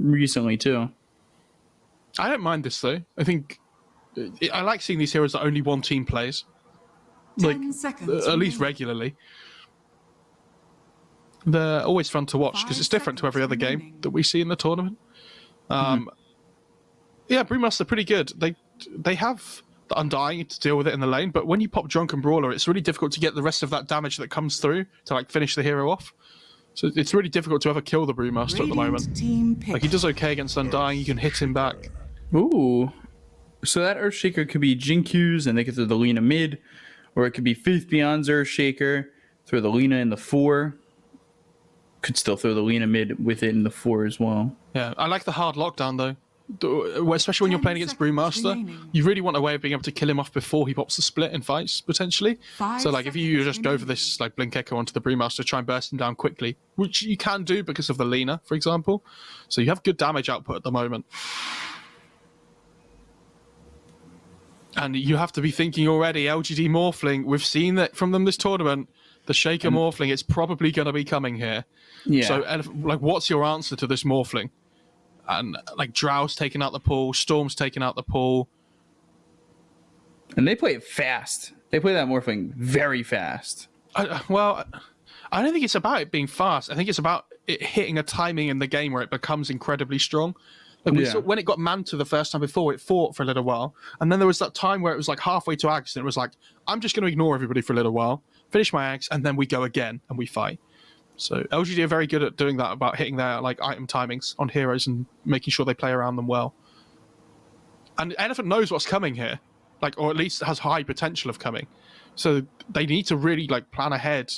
recently too. I don't mind this though. I think I like seeing these heroes that only one team plays. Like, at least regularly. They're always fun to watch because it's different to every other game that we see in the tournament. Yeah, Brewmaster pretty good. They have the Undying to deal with it in the lane, but when you pop Drunken Brawler, it's really difficult to get the rest of that damage that comes through to like finish the hero off. So it's really difficult to ever kill the Brewmaster at the moment. Like he does okay against Undying, you can hit him back. Ooh. So that Earthshaker could be Jinku's and they could throw the Lena mid, or it could be Faith Beyond's Earthshaker, throw the Lena in the 4. Could still throw the Lena mid with it in the 4 as well. Yeah, I like the hard lockdown though. Especially when you're playing against Brewmaster, you really want a way of being able to kill him off before he pops the split in fights, potentially. So like if you just go for this like Blink Echo onto the Brewmaster, try and burst him down quickly, which you can do because of the Lena, for example. So you have good damage output at the moment. And you have to be thinking already, LGD Morphling, we've seen that from them this tournament, the Shaker Morphling, it's probably going to be coming here. Yeah. So like what's your answer to this Morphling? And like Drow's taking out the pool, Storm's taking out the pool. And they play it fast. They play that Morphling very fast. I don't think it's about it being fast. I think it's about it hitting a timing in the game where it becomes incredibly strong. Like we saw when it got Manta the first time before, it fought for a little while. And then there was that time where it was like halfway to Ags and it was like, I'm just going to ignore everybody for a little while, finish my Ags, and then we go again and we fight. So LGD are very good at doing that, about hitting their like item timings on heroes and making sure they play around them well. And Elephant knows what's coming here, like, or at least has high potential of coming. So they need to really like plan ahead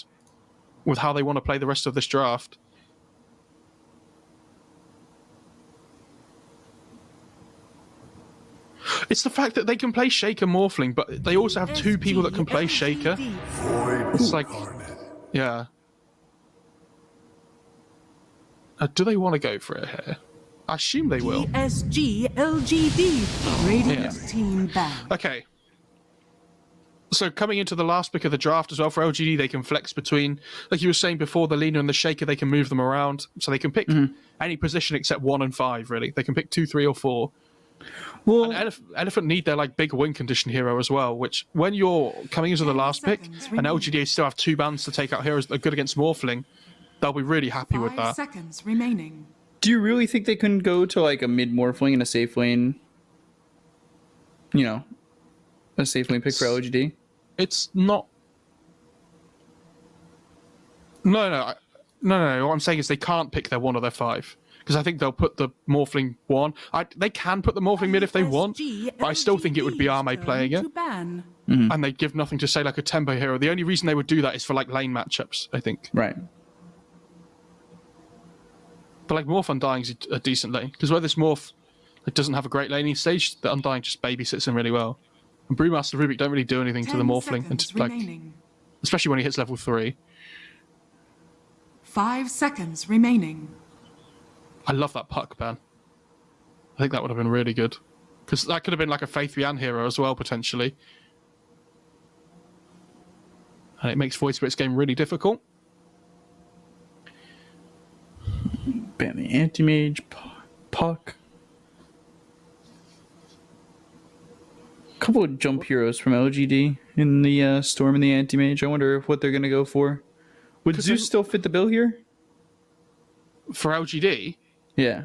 with how they want to play the rest of this draft. It's the fact that they can play Shaker Morphling, but they also have two people that can play Shaker. It's like, yeah. Do they want to go for it here? I assume they will. PSG.LGD. Radiant team ban. Okay. So coming into the last pick of the draft as well for LGD, they can flex between, like you were saying before, the leaner and the shaker. They can move them around, so they can pick any position except 1 and 5. Really, they can pick 2, 3, or 4. Well, and Elephant need their like big win condition hero as well. Which when you're coming into the last pick and LGD still have 2 bans to take out heroes that are good against Morphling, they'll be really happy with 5 that. seconds remaining. do you really think they couldn't go to like a mid morphling and a safe lane? You know, a safe lane pick for LGD. It's not. No. What I'm saying is they can't pick their 1 or their 5 because I think they'll put the Morphling 1. They can put the Morphling mid if they want, but I still think it would be Arme playing it, and they'd give nothing to say like a tempo hero. The only reason they would do that is for like lane matchups, I think. Right. But like Morph Undying's a decent lane because where this Morph like, doesn't have a great laning stage, the Undying just babysits him really well. And Brewmaster Rubik don't really do anything to the Morphling, and like, especially when he hits level 3. 5 seconds remaining. I love that puck ban. I think that would have been really good because that could have been like a Faith Yan hero as well potentially, and it makes Void Spirit's game really difficult. Ban the anti-mage puck. Couple of jump heroes from LGD in the Storm and the Anti-Mage. I wonder what they're going to go for. Would Zeus still fit the bill here? For LGD? Yeah.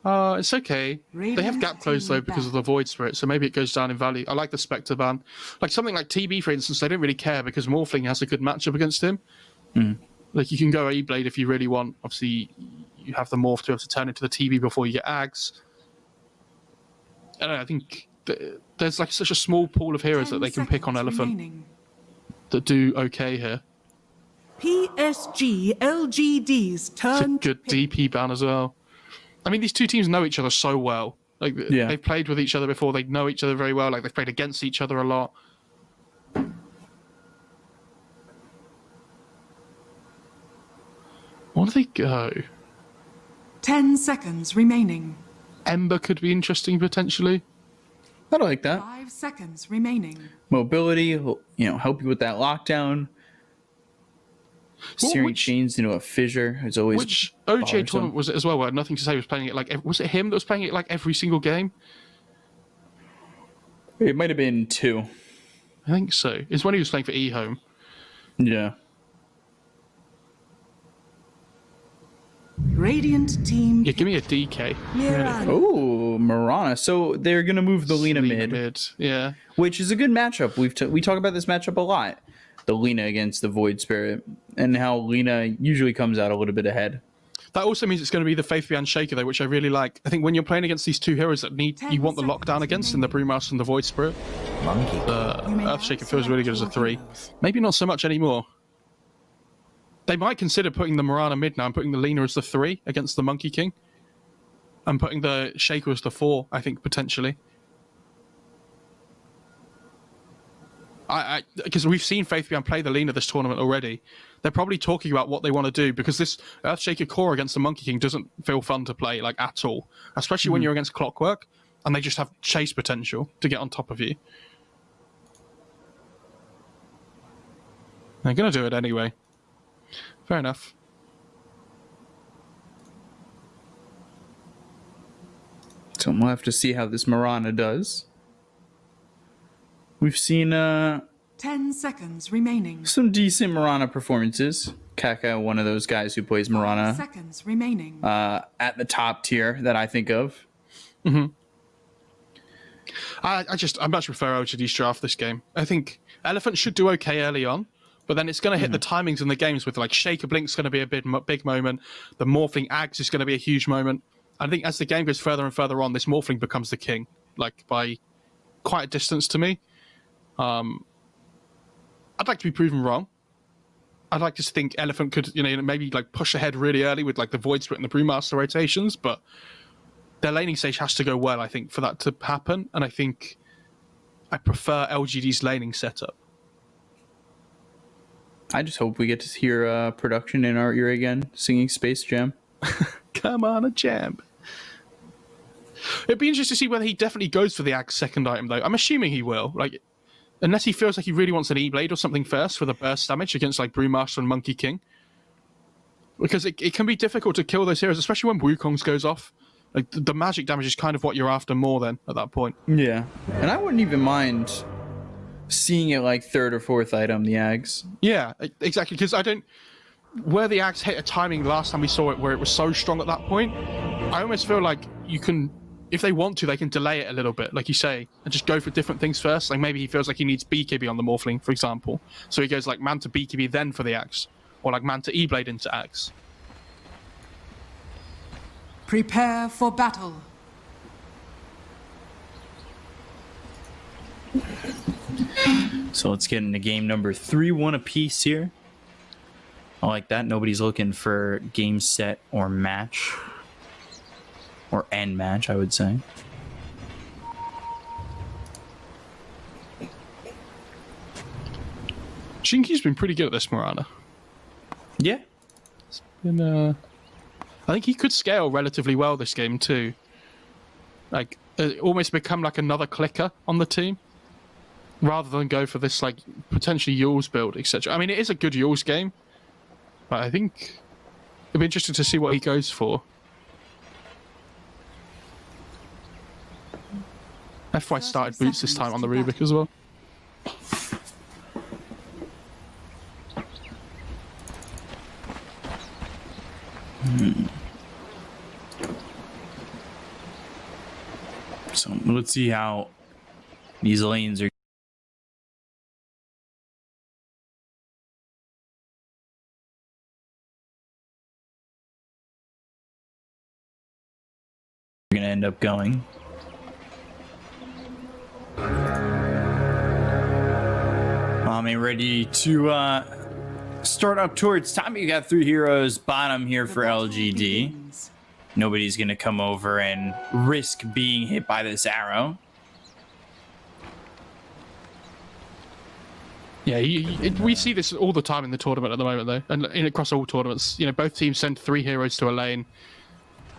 It's okay. They have gap close though because of the Void Spirit, so maybe it goes down in value. I like the Spectre ban. Like something like TB, for instance, they don't really care because Morphling has a good matchup against him. Like you can go E-Blade if you really want. Obviously, you have the Morph to be able to turn into the TB before you get Ags. I don't know, I think there's like such a small pool of heroes that they can pick on Elephant that do okay here. PSG.LGD's turn. It's a good DP ban as well. I mean, these two teams know each other so well. Like they've played with each other before. They know each other very well. Like they've played against each other a lot. What do they go? 10 seconds remaining. Ember could be interesting potentially. I don't like that. 5 seconds remaining. Mobility, you know, help you with that lockdown. Steering chains into a fissure is always. Which OGA tournament was it as well? Where Nothing to Say was playing it like. Was it him that was playing it like every single game? It might have been 2. I think so. It's when he was playing for eHome. Yeah. Radiant team. Yeah, give me a DK. Mirana. Oh, Mirana. So they're gonna move the Lena mid, yeah, which is a good matchup. We talk about this matchup a lot. The Lena against the Void Spirit, and how Lena usually comes out a little bit ahead. That also means it's going to be the Faith Beyond Shaker though, which I really like. I think when you're playing against these two heroes that you want the lockdown against in the Brewmaster and the Void Spirit, Earth Shaker feels really good as a 3. Maybe not so much anymore. They might consider putting the Mirana mid now and putting the Lena as the 3 against the Monkey King. And putting the Shaker as the 4, I think, potentially. Because we've seen Faith Beyond play the Lena this tournament already. They're probably talking about what they want to do because this Earthshaker core against the Monkey King doesn't feel fun to play, like, at all. Especially when you're against Clockwork and they just have chase potential to get on top of you. They're going to do it anyway. Fair enough. So we'll have to see how this Mirana does. We've seen 10 seconds remaining. some decent Mirana performances. Kaka, one of those guys who plays Mirana 5 seconds remaining. at the top tier that I think of. I much prefer OGD's draft this game. I think Elephant should do okay early on, but then it's going to hit the timings in the games with like Shaker Blink's going to be a big moment. The Morphling Ags is going to be a huge moment. I think as the game goes further and further on, this Morphling becomes the king, like by quite a distance to me. I'd like to be proven wrong. I'd like to think Elephant could, maybe like push ahead really early with like the Void Split and the Brewmaster rotations, but their laning stage has to go well, I think, for that to happen. And I think I prefer LGD's laning setup. I just hope we get to hear production in our ear again, singing Space Jam. Come on, a jam. It'd be interesting to see whether he definitely goes for the Ag's second item, though. I'm assuming he will. Like, unless he feels like he really wants an E-Blade or something first for the burst damage against, like, Brewmaster and Monkey King. Because it can be difficult to kill those heroes, especially when Wukong's goes off. Like, the magic damage is kind of what you're after more then, at that point. Yeah. And I wouldn't even mind seeing it like third or fourth item, the Ags. Yeah, exactly, because I don't... Where the Ags hit a timing last time we saw it, where it was so strong at that point, I almost feel like you can... If they want to, they can delay it a little bit, like you say, and just go for different things first. Like, maybe he feels like he needs BKB on the Morphling, for example. So he goes, like, man to BKB, then for the Ags. Or, like, man to E-Blade into Ags. Prepare for battle. So let's get into game number 3-1 apiece here. I like that. Nobody's looking for game, set, or match. Or end match, I would say. Shinky's been pretty good at this, Morana. Yeah. It's been, I think he could scale relatively well this game, too. Like, almost become like another clicker on the team. Rather than go for this, like, potentially Yule's build, etc. I mean, it is a good Yule's game. But I think it'd be interesting to see what he goes for. FY started boots this time on the Rubik as well. So let's see how these lanes are. Gonna end up going. I'm ready to start up towards top. You got 3 heroes bottom here for LGD. Nobody's gonna come over and risk being hit by this arrow. Yeah, we see this all the time in the tournament at the moment, though, and across all tournaments. You know, both teams send 3 heroes to a lane,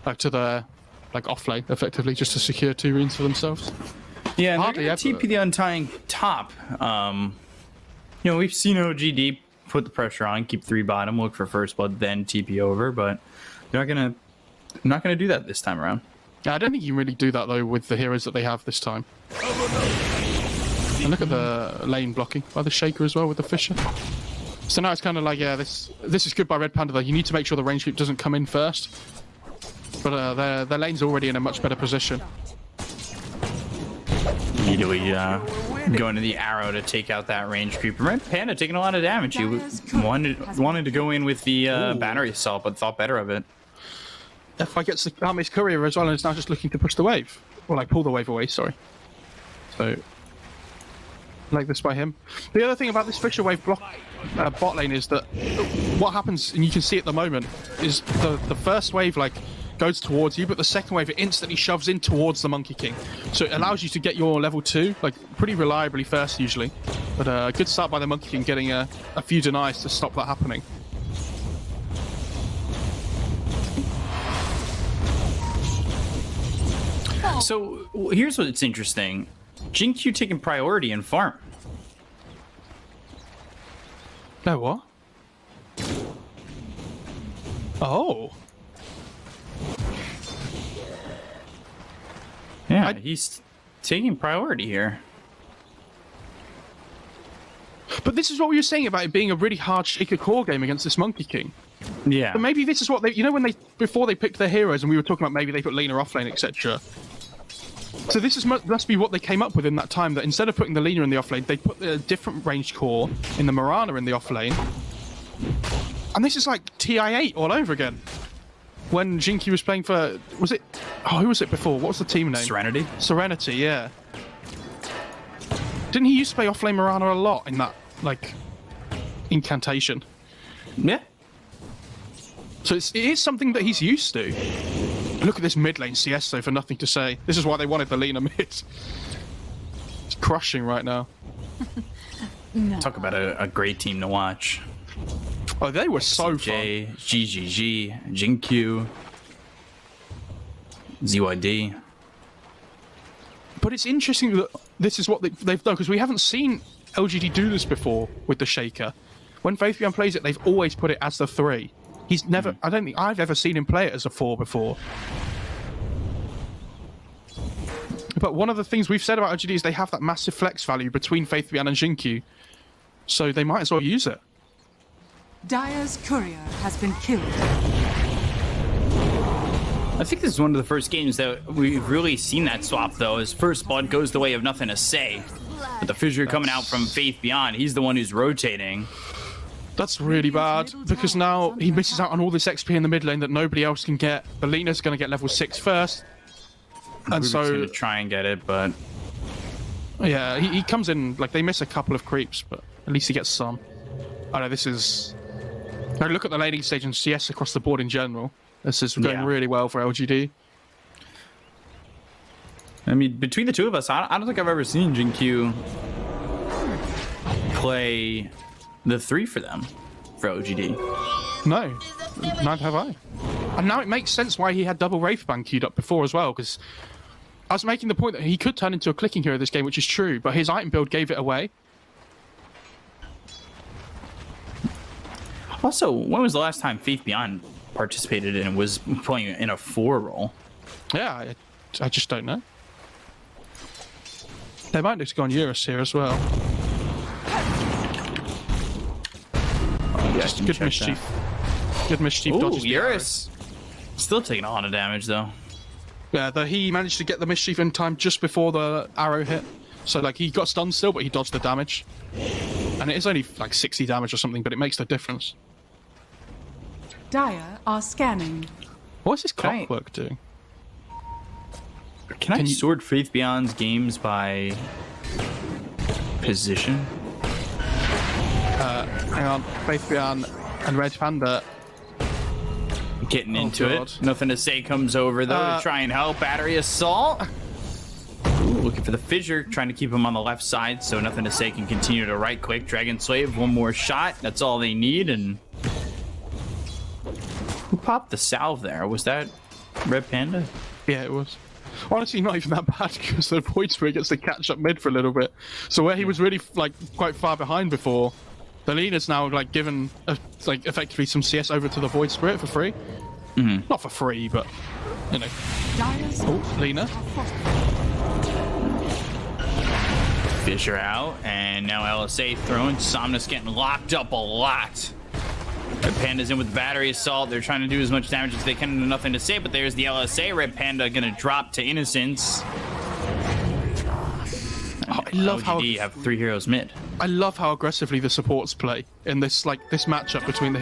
like to the off lane, effectively, just to secure 2 runes for themselves. Yeah, and hardly they're gonna TP the Untying top. You know, we've seen OGD put the pressure on, keep 3 bottom, look for first blood, then TP over, but they're not gonna do that this time around. Yeah, I don't think you can really do that though with the heroes that they have this time. And look at the lane blocking by the Shaker as well with the Fisher. So now it's kind of like, yeah, this is good by Red Panda though. You need to make sure the range creep doesn't come in first. But their lane's already in a much better position. Immediately going to the arrow to take out that range creep. Red Panda taking a lot of damage. He wanted to go in with the battery assault, but thought better of it. FI gets the army's courier as well, and it's now just looking to push the wave. Or like pull the wave away, sorry. So, like this by him. The other thing about this Fisher wave block bot lane is that what happens, and you can see at the moment, is the first wave like goes towards you, but the second wave it instantly shoves in towards the Monkey King. So it allows you to get your level 2 like pretty reliably first usually. But a good start by the Monkey King getting a few denies to stop that happening. So here's what's interesting. Jinq taking priority in farm. No, what? Oh. Yeah, he's taking priority here. But this is what we were saying about it being a really hard Shaker core game against this Monkey King. Yeah. But maybe this is what they... You know when before they picked their heroes and we were talking about maybe they put Lina offlane, etc. So this must be what they came up with in that time, that instead of putting the Lina in the offlane, they put a different ranged core in the Morana in the offlane. And this is like TI8 all over again. When Jinq was playing for... Was it... Oh, who was it before? What was the team name? Serenity? Serenity, yeah. Didn't he used to play offlane Morana a lot in that, like, incantation? Yeah. So it is something that he's used to. Look at this mid lane CS though, for nothing to say. This is why they wanted the Lina mid. It's crushing right now. No. Talk about a great team to watch. Oh, they were so J, fun. GGG, Jinq, ZYD. But it's interesting that this is what they've done, because we haven't seen LGD do this before with the shaker. When Faith Beyond plays it, they've always put it as the 3. He's never... I don't think I've ever seen him play it as a 4 before. But one of the things we've said about LGD is they have that massive flex value between Faith Beyond and Jinkyu. So they might as well use it. Dire's courier has been killed. I think this is one of the first games that we've really seen that swap, though, as First Blood goes the way of nothing to say. But the Fissure coming out from Faith Beyond, he's the one who's rotating. That's really bad, because now he misses out on all this XP in the mid lane that nobody else can get. The Lena's going to get level 6 first. And Rubik's so... going to try and get it, but... Yeah, he comes in, like, they miss a couple of creeps, but at least he gets some. Oh no, this is... Now look at the laning stage and CS across the board in general. This is going really well for LGD. I mean, between the two of us, I don't think I've ever seen Jinkyu play the 3 for them, for OGD. No, neither have I. And now it makes sense why he had double Wraithband queued up before as well, because I was making the point that he could turn into a clicking hero this game, which is true, but his item build gave it away. Also, when was the last time Faith Beyond participated and was playing in a 4 role? Yeah, I just don't know. They might just go on Eurus here as well. Yeah, Just good mischief. Good mischief dodges the Eurus. Still taking a lot of damage, though. Yeah, he managed to get the mischief in time just before the arrow hit. So, like, he got stunned still, but he dodged the damage. And it is only, like, 60 damage or something, but it makes the difference. Dire are scanning. What is this clockwork doing? Can I sort Faith Beyond's games by position? Hang on, Faith Beyond and Red Panda. Getting into it. Nothing to say comes over, though, to try and help. Battery Assault. Ooh, looking for the Fissure, trying to keep him on the left side, so Nothing to Say can continue to right click. Dragon Slave, one more shot. That's all they need, and... Who popped the salve there? Was that Red Panda? Yeah, it was. Honestly, not even that bad, because the Void Spirit gets to catch up mid for a little bit. So where he was really, like, quite far behind before, the Lena's now, like, given, like, effectively some CS over to the Void Spirit for free. Mm-hmm. Not for free, but, you know. Oh, Lena. Fissure out, and now LSA thrown. Somnus getting locked up a lot. Red Panda's in with Battery Assault. They're trying to do as much damage as they can to Nothing to Say, but there's the LSA. Red Panda gonna drop to Innocence. Oh, I love how have 3 heroes mid. I love how aggressively the supports play in this, like, this matchup between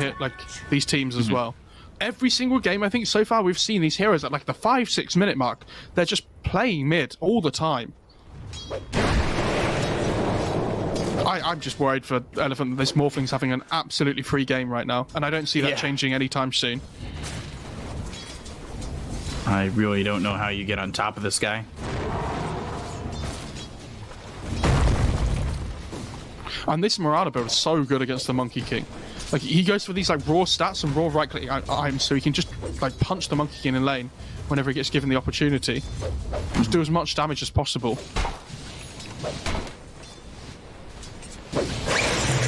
these teams as well. Every single game I think so far we've seen these heroes at like the 5-6 minute mark. They're just playing mid all the time. I'm just worried for Elephant that this Morphling's having an absolutely free game right now, and I don't see that changing anytime soon. I really don't know how you get on top of this guy. And this Marauder build is so good against the Monkey King. Like, he goes for these like raw stats and raw right-click items, so he can just like punch the Monkey King in lane whenever he gets given the opportunity. Just do as much damage as possible.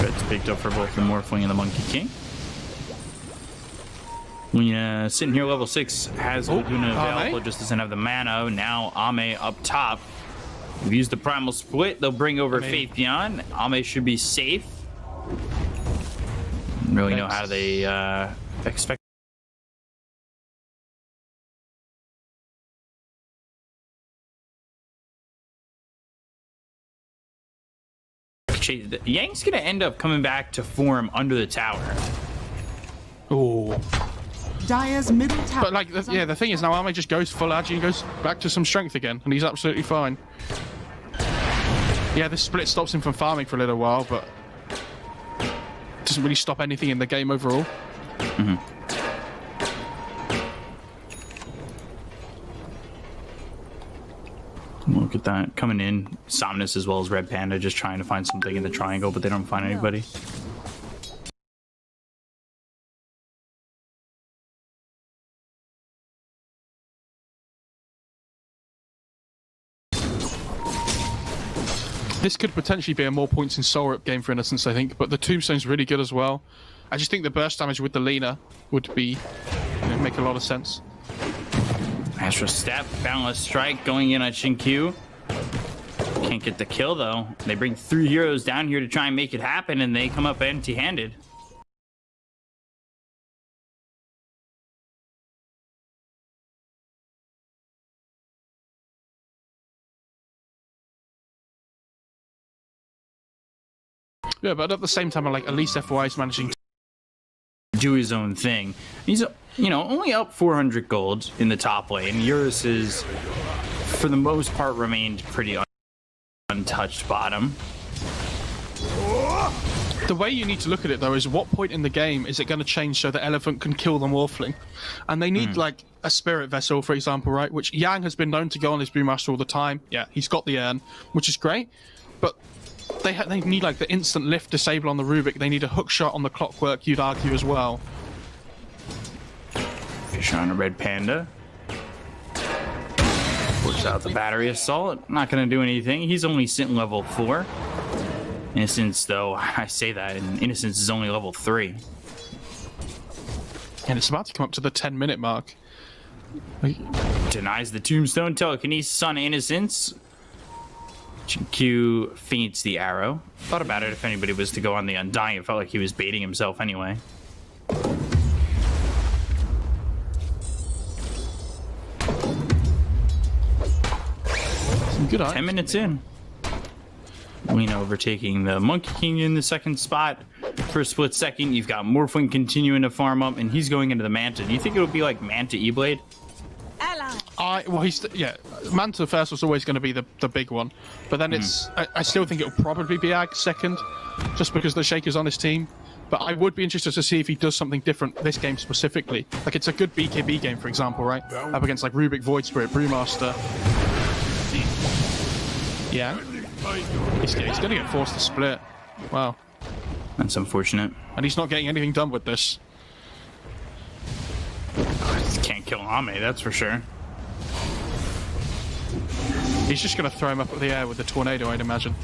It's picked up for both the Morphling and the Monkey King. Lena sitting here level 6 has Laguna available, just doesn't have the mana. Now Ame up top. We've used the Primal Split. They'll bring over Faith Beyond. Ame should be safe. Don't really know how they expect. Yang's gonna end up coming back to form under the tower. Oh. Dire's middle tower. But like, the thing is now Ame just goes full agi and goes back to some strength again, and he's absolutely fine. Yeah, this split stops him from farming for a little while, but doesn't really stop anything in the game overall. Mm-hmm. Look at that. Coming in, Somnus as well as Red Panda just trying to find something in the triangle, but they don't find anybody. This could potentially be a more points in soul rip game for Innocence, I think, but the Tombstone's really good as well. I just think the burst damage with the Lena would be make a lot of sense. Astral Step, Boundless Strike going in on Shinkyu. Can't get the kill though. They bring 3 heroes down here to try and make it happen, and they come up empty-handed. Yeah, but at the same time, like at least FY is managing to do his own thing. He's, you know, only up 400 gold in the top lane. Eurus is, for the most part, remained pretty untouched bottom. The way you need to look at it, though, is what point in the game is it going to change so the Elephant can kill the Morphling? And they need, like, a Spirit Vessel, for example, right? Which Yang has been known to go on his Brewmaster all the time. Yeah, he's got the urn, which is great. But they need, like, the instant lift disable on the Rubik. They need a hook shot on the Clockwork, you'd argue, as well. Fish on a Red Panda. Puts out the Battery Assault. Not going to do anything. He's only sitting level 4. Innocence, though, I say that, and Innocence is only level 3. And it's about to come up to the 10-minute mark. Denies the Tombstone Telekinesis on Innocence. Q feints the arrow. Thought about it if anybody was to go on the Undying. It felt like he was baiting himself anyway. Some good eyes. 10 minutes in. Lena overtaking the Monkey King in the second spot. For a split second, you've got Morphling continuing to farm up, and he's going into the Manta. Do you think it'll be like Manta E-Blade? Yeah, Manta first was always going to be the big one, but then it's I still think it'll probably be Ag second, just because the Shaker's on his team. But I would be interested to see if he does something different this game specifically. Like, it's a good BKB game, for example, right? Up against like Rubik, Void Spirit, Brewmaster. Yeah. He's going to get forced to split. Wow. That's unfortunate. And he's not getting anything done with this. Can't kill Ame, that's for sure. He's just going to throw him up in the air with the tornado, I'd imagine.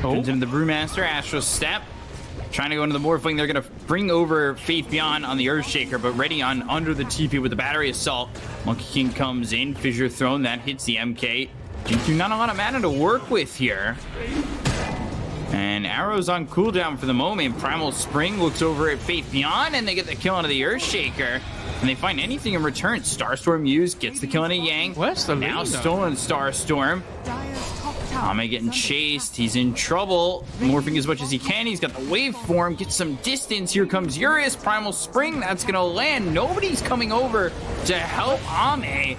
Turns into the Brewmaster, Astral Step. Trying to go into the Morphling. They're going to bring over Faith Beyond on the Earthshaker, but ready on under the TP with the Battery Assault. Monkey King comes in, Fissure Throne, that hits the MK. G2 not a lot of mana to work with here. And Arrow's on cooldown for the moment. Primal Spring looks over at Faith Beyond, and they get the kill onto the Earthshaker. And they find anything in return. Starstorm used, gets the kill on a Yang. Where's the now leader? Stolen Starstorm. Ame getting chased. He's in trouble. Morphing as much as he can. He's got the waveform. Gets some distance. Here comes Eurus. Primal Spring. That's going to land. Nobody's coming over to help Ame.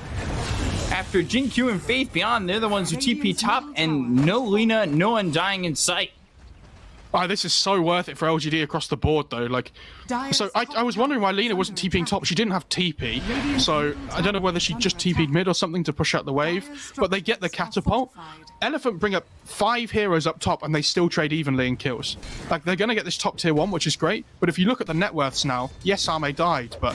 After Jin-Q and Faith Beyond, they're the ones who TP top, and no Lena, no Undying in sight. Oh, this is so worth it for LGD across the board, though. Like, so I was wondering why Lena wasn't TPing top. She didn't have TP, so I don't know whether she just TP'd mid or something to push out the wave. But they get the catapult. Elephant bring up 5 heroes up top, and they still trade evenly in kills. Like, they're going to get this top tier 1, which is great. But if you look at the net worths now, yes, Ame died, but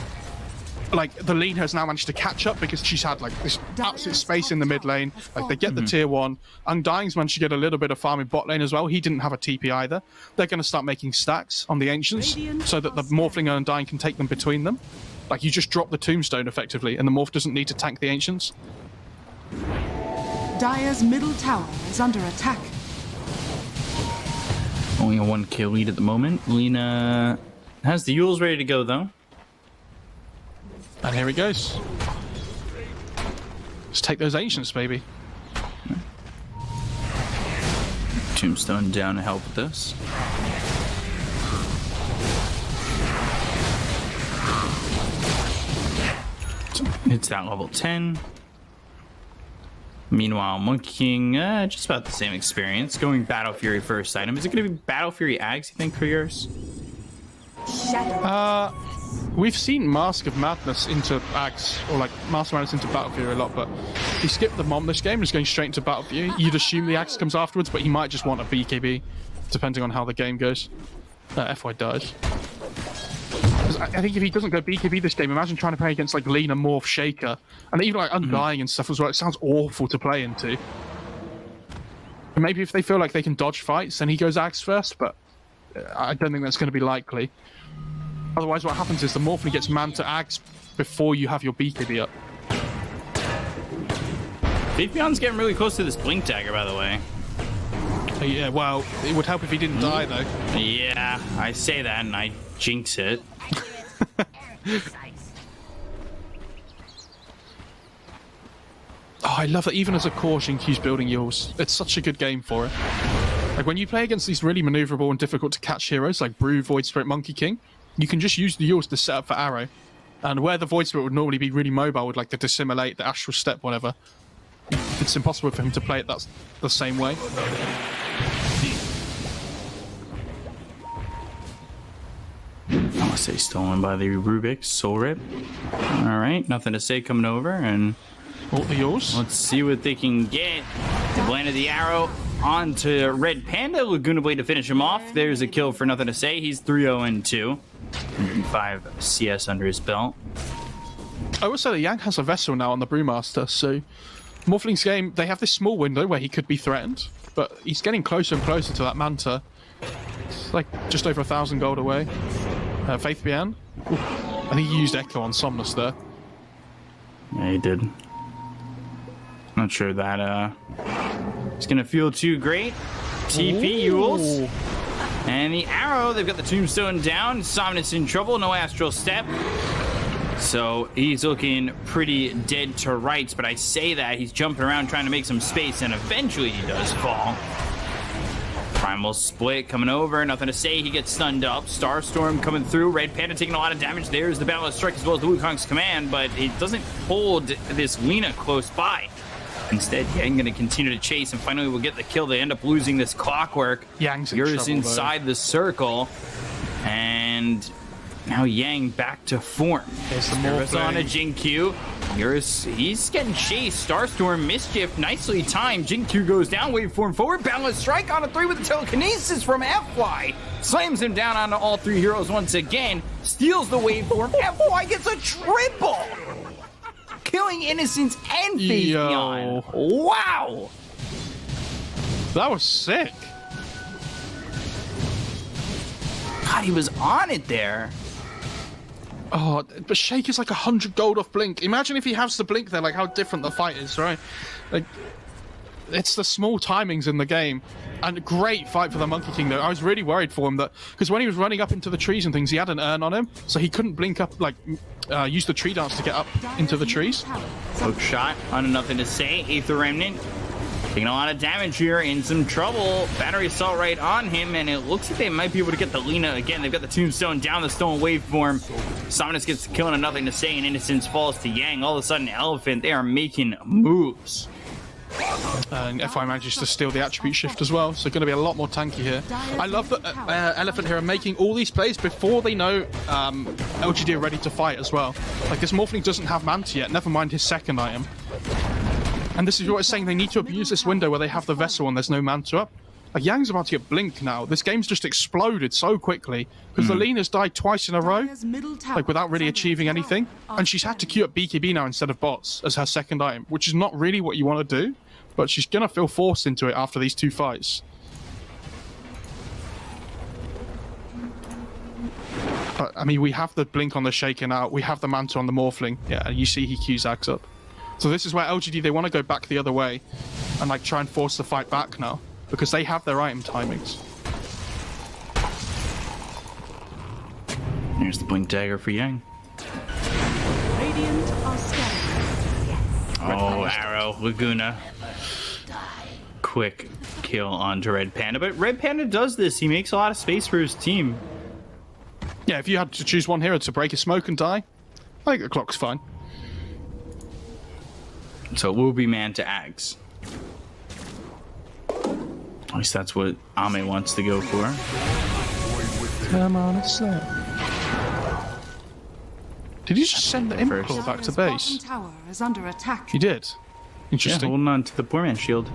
like, the Lena has now managed to catch up because she's had like this absolute space in the mid lane. Like, they get the tier 1. Undying's managed to get a little bit of farm in bot lane as well. He didn't have a TP either. They're going to start making stacks on the Ancients so that the Morphling and Undying can take them between them. Like, you just drop the Tombstone effectively, and the Morph doesn't need to tank the Ancients. Dire's middle tower is under attack. Only a 1 kill lead at the moment. Lena has the Yules ready to go, though. And here he goes. Let's take those Ancients, baby. Tombstone down to help with this. It's that level 10. Meanwhile, Monkey King, just about the same experience. Going Battle Fury first item. Is it going to be Battle Fury Ags, you think, for yours? We've seen Mask of Madness into Axe, or like Mask of Madness into Battle Fury a lot, but he skipped the Mom this game, just going straight into Battle Fury. You'd assume the Axe comes afterwards, but he might just want a BKB, depending on how the game goes. FY dies. I think if he doesn't go BKB this game, imagine trying to play against like Lena, Morph, Shaker, and even like Undying and stuff as well. It sounds awful to play into. Maybe if they feel like they can dodge fights, then he goes Ags first, but I don't think that's going to be likely. Otherwise, what happens is the Morphling gets man to Ags before you have your BKB up. Faithbeyond's getting really close to this blink dagger, by the way. Yeah, well, it would help if he didn't die, though. Yeah, I say that and I jinx it. Oh, I love that even as a core, Xinqiu's building yours. It's such a good game for it. Like, when you play against these really maneuverable and difficult to catch heroes, like Brew, Void Spirit, Monkey King, you can just use the yours to set up for arrow. And where the Void Spirit would normally be really mobile with, like, the Dissimulate, the Astral Step, whatever, it's impossible for him to play it the same way. I'll say stolen by the Rubik. Soul Rip. Alright, nothing to say coming over, and All the yours. let's see what they can get. They landed the arrow onto Red Panda. Laguna Blade to finish him off. There's a kill for nothing to say. He's 3-0-2. 105 CS under his belt. I will say that Yang has a vessel now on the Brewmaster, so Morphling's game, they have this small window where he could be threatened, but he's getting closer and closer to that Manta. It's like just over 1,000 gold away. Faith Bian. I think he used Echo on Somnus there. Yeah, he did. Not sure that it's gonna feel too great. TP Yules. And the arrow, they've got the tombstone down. Somnus in trouble, no astral step. So he's looking pretty dead to rights, but I say that he's jumping around trying to make some space, and eventually he does fall. Primal Split coming over, nothing to say. He gets stunned up. Starstorm coming through. Red Panda taking a lot of damage. There's the Balance Strike as well as the Wukong's command, but it doesn't hold this Lina close by. Instead, Yang going to continue to chase, and finally we'll get the kill. They end up losing this Clockwork. Yang's in Yours trouble, inside the circle, and now Yang back to form. There's the Nervous on a Morphling. Jingqiu. He's getting chased. Starstorm Mischief nicely timed. Jingqiu goes down. Waveform forward. Balance Strike on a 3 with the telekinesis from FY. Slams him down onto all 3 heroes once again. Steals the Waveform. FY gets a triple. Killing Innocence and Faithbeyond. Wow. That was sick. God, he was on it there. Oh, but Shake is like 100 gold off Blink. Imagine if he has the Blink there, like how different the fight is, right? Like, it's the small timings in the game. And a great fight for the Monkey King, though. I was really worried for him that, because when he was running up into the trees and things, he had an urn on him, so he couldn't blink up, like, use the tree dance to get up into the trees. Hook shot on a nothing to say. Aether Remnant taking a lot of damage here, in some trouble. Battery assault right on him, and it looks like they might be able to get the Lina again. They've got the Tombstone down the Stone Waveform. Somnus gets the kill on a nothing to say, and Innocence falls to Yang. All of a sudden, Elephant, they are making moves. And FI manages to steal the attribute shift as well, so going to be a lot more tanky here. I love that Elephant here are making all these plays before they know LGD are ready to fight as well. Like, this Morphling doesn't have Manta yet, never mind his second item. And this is what it's saying, they need to abuse this window where they have the vessel and there's no Manta up. Like, Yang's about to get Blink now. This game's just exploded so quickly because the Lina's died twice in a row, like, without really achieving anything. And she's had to queue up BKB now instead of bots as her second item, which is not really what you want to do, but she's going to feel forced into it after these 2 fights. But, I mean, we have the Blink on the Shaken out, we have the Manta on the Morphling. Yeah, and you see he queues Axe up. So this is where LGD, they want to go back the other way and, like, try and force the fight back now, because they have their item timings. Here's the Blink Dagger for Yang. Radiant are scared. Oh, Arrow, Laguna. Quick kill onto Red Panda, but Red Panda does this. He makes a lot of space for his team. Yeah, if you had to choose one hero to break a smoke and die, I think the clock's fine. So it will be man to Ags. At least that's what Ame wants to go for. Come on, it's there. Did you just send the Implore back to base? Tower is under attack. He did. Yeah, Interesting. holding on to the poor man's shield.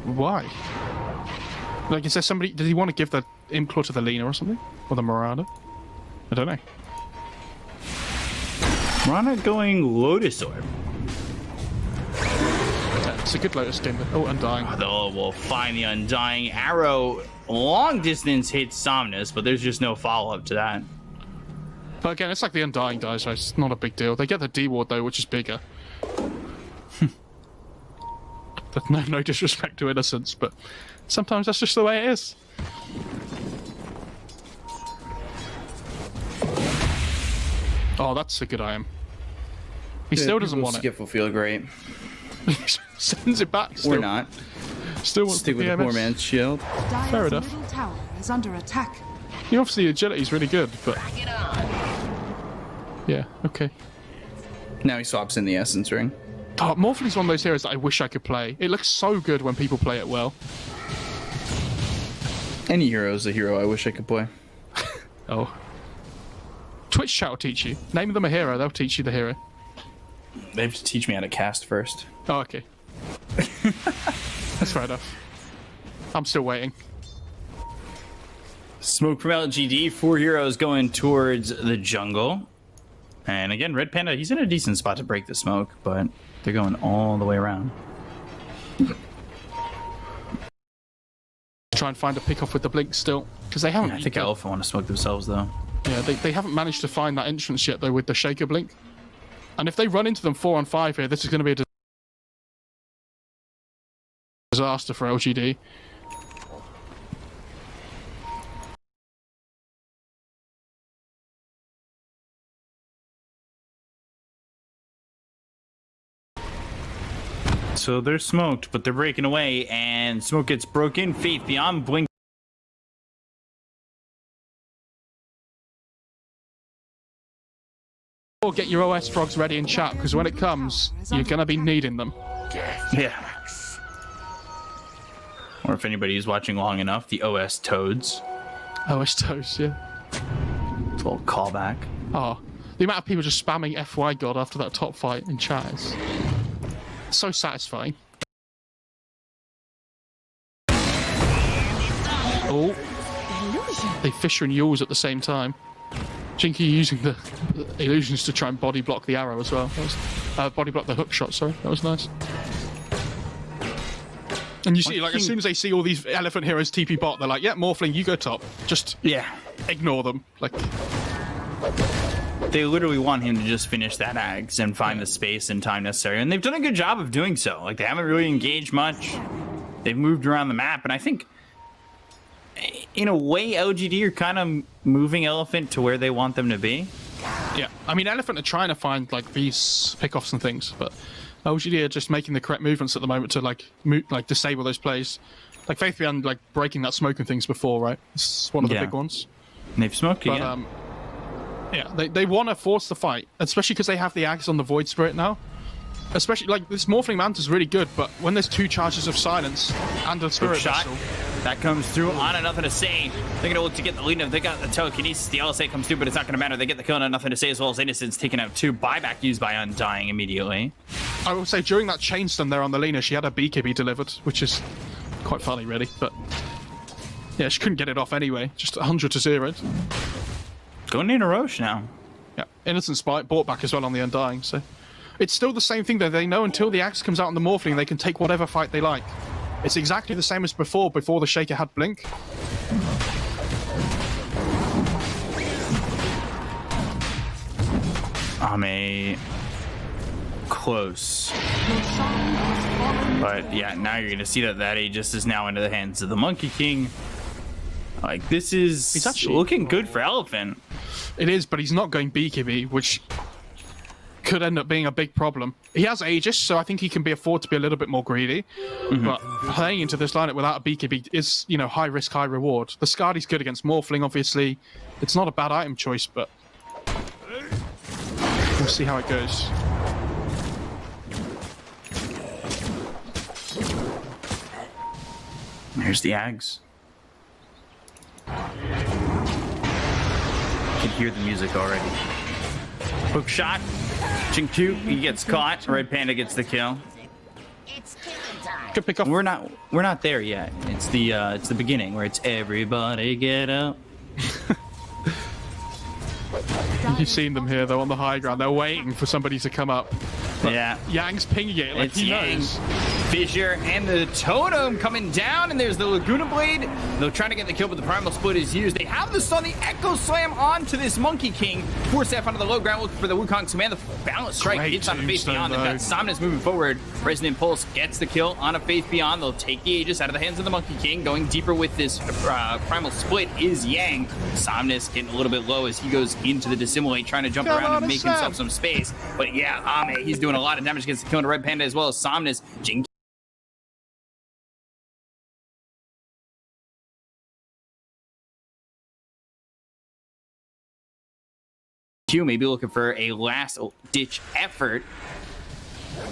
Why? Like, is there somebody... Did he want to give the Implore to the Lina or something? Or the Marauder? I don't know. We're on it going Lotus Orb. It's a good Lotus skin. Oh, Undying. Though we'll find the Undying arrow. Long distance hits Somnus, but there's just no follow-up to that. But again, it's like the Undying dies, so it's not a big deal. They get the D ward though, which is bigger. no disrespect to innocence, but sometimes that's just the way it is. Oh, that's a good item. He still doesn't want it. Skip will feel great. Sends it back. Still. Or not. Still wants Stick with the poor man's shield. Fair enough. Middle tower is under attack. Obviously, agility's really good, but yeah, okay. Now he swaps in the Essence Ring. Oh, Morphling's one of those heroes that I wish I could play. It looks so good when people play it well. Any hero is a hero I wish I could play. Oh. Twitch chat will teach you. Name them a hero, they'll teach you the hero. They have to teach me how to cast first. Oh, okay. That's fair enough. I'm still waiting. Smoke from LGD, 4 heroes going towards the jungle. And again, Red Panda, he's in a decent spot to break the smoke, but they're going all the way around. Try and find a pick off with the blink still, because they haven't. I think Elephant want to smoke themselves though. Yeah, they haven't managed to find that entrance yet though with the Shaker blink. And if they run into them 4 on 5 here, this is going to be a disaster for LGD. So they're smoked, but they're breaking away, and smoke gets broken. Faith beyond blink. Get your OS frogs ready in chat, because when it comes, you're going to be needing them. Yeah. Or if anybody is watching long enough, the OS Toads. OS toes, yeah. It's a little callback. Oh, the amount of people just spamming FY God after that top fight in chat is so satisfying. Oh, they Fisher and Yules at the same time. Jinky using the illusions to try and body block the arrow as well. That was, body block the hook shot, sorry. That was nice. And you see, like, as soon as they see all these elephant heroes TP bot, they're like, yeah, Morphling, you go top. Just ignore them. Like, they literally want him to just finish that axe and find the space and time necessary. And they've done a good job of doing so. Like, they haven't really engaged much. They've moved around the map, and I think in a way, LGD are kind of moving Elephant to where they want them to be. Yeah, I mean, Elephant are trying to find like these pickoffs and things, but LGD are just making the correct movements at the moment to like disable those plays. Like Faith Beyond like breaking that smoke and things before, right? It's one of the big ones. And they've smoked again. Yeah, they want to force the fight, especially because they have the axe on the Void Spirit now. Especially like this Morphling Manta is really good, but when there's 2 charges of silence and a Spirit Vessel, that comes through on a Nothing to Say. They're gonna look to get the lead. They got the telekinesis. The LSA comes through, but it's not gonna matter. They get the kill on a Nothing to Say as well as Innocence taking out 2. Buyback used by Undying immediately. I will say during that chain stun there on the Lena, she had a BKB delivered, which is quite funny, really. But yeah, she couldn't get it off anyway. Just 100 to 0. Going in a Roche now. Yeah, Innocent Spite bought back as well on the Undying, so it's still the same thing though. They know until the axe comes out on the Morphling, they can take whatever fight they like. It's exactly the same as before the Shaker had Blink. Close. But yeah, now you're gonna see that Aegis is now into the hands of the Monkey King. Like, this is he's actually looking good for Elephant. It is, but he's not going BKB, which could end up being a big problem. He has Aegis, so I think he can afford to be a little bit more greedy. But playing into this lineup without a BKB is, you know, high risk, high reward. The Scardy's good against Morphling, obviously. It's not a bad item choice, but we'll see how it goes. Here's the Ags. Can hear the music already. Hook shot. Chinku, he gets caught. Red Panda gets the kill. Good pick off. We're not there yet. It's the beginning where it's everybody get up. You've seen them here, though, on the high ground. They're waiting for somebody to come up. But yeah. Yang's pinging it like It's he Yang, knows. Fissure, and the totem coming down, and there's the Laguna Blade. They're trying to get the kill, but the Primal Split is used. They have the stun, the Echo Slam onto this Monkey King. Force F onto the low ground, looking for the Wukong command. The Balance Strike Great hits on the Faith tombstone, Beyond. They've got Somnus moving forward. Resonant Pulse gets the kill on a Faith Beyond. They'll take the Aegis out of the hands of the Monkey King. Going deeper with this Primal Split is Yang. Somnus getting a little bit low as he goes into the Dissimulate, trying to jump around and make himself some space. But yeah, Ame, he's doing a lot of damage against the kill into Red Panda as well as Somnus. Jing Q may be looking for a last-ditch effort,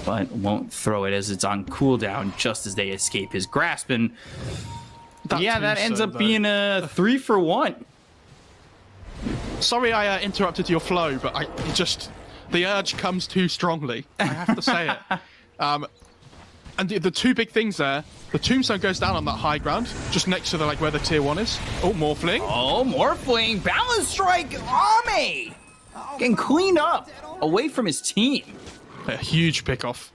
but won't throw it as it's on cooldown just as they escape his grasp. And yeah, that ends up being a 3-for-1. Sorry I interrupted your flow, but the urge comes too strongly. I have to say it. And the two big things there, the tombstone goes down on that high ground, just next to where the tier 1 is. Oh, Morphling. Oh, Morphling. Balance Strike. Ame getting cleaned up away from his team. A huge pick-off.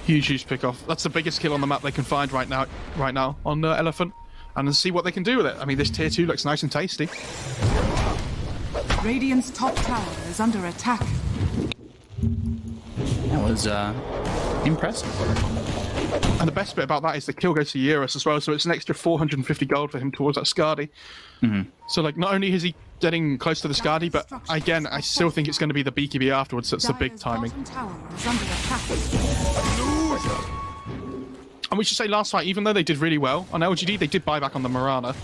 Huge pick-off. That's the biggest kill on the map they can find right now on Elephant. And then see what they can do with it. I mean, this tier 2 looks nice and tasty. Radiant's top tower is under attack. That was impressive. And the best bit about that is the kill goes to Eurus as well, so it's an extra 450 gold for him towards that Skadi. So, not only is he getting close to the Skadi, but again, I still think it's going to be the BKB afterwards that's the big timing. And we should say last fight, even though they did really well on LGD, they did buy back on the Mirana.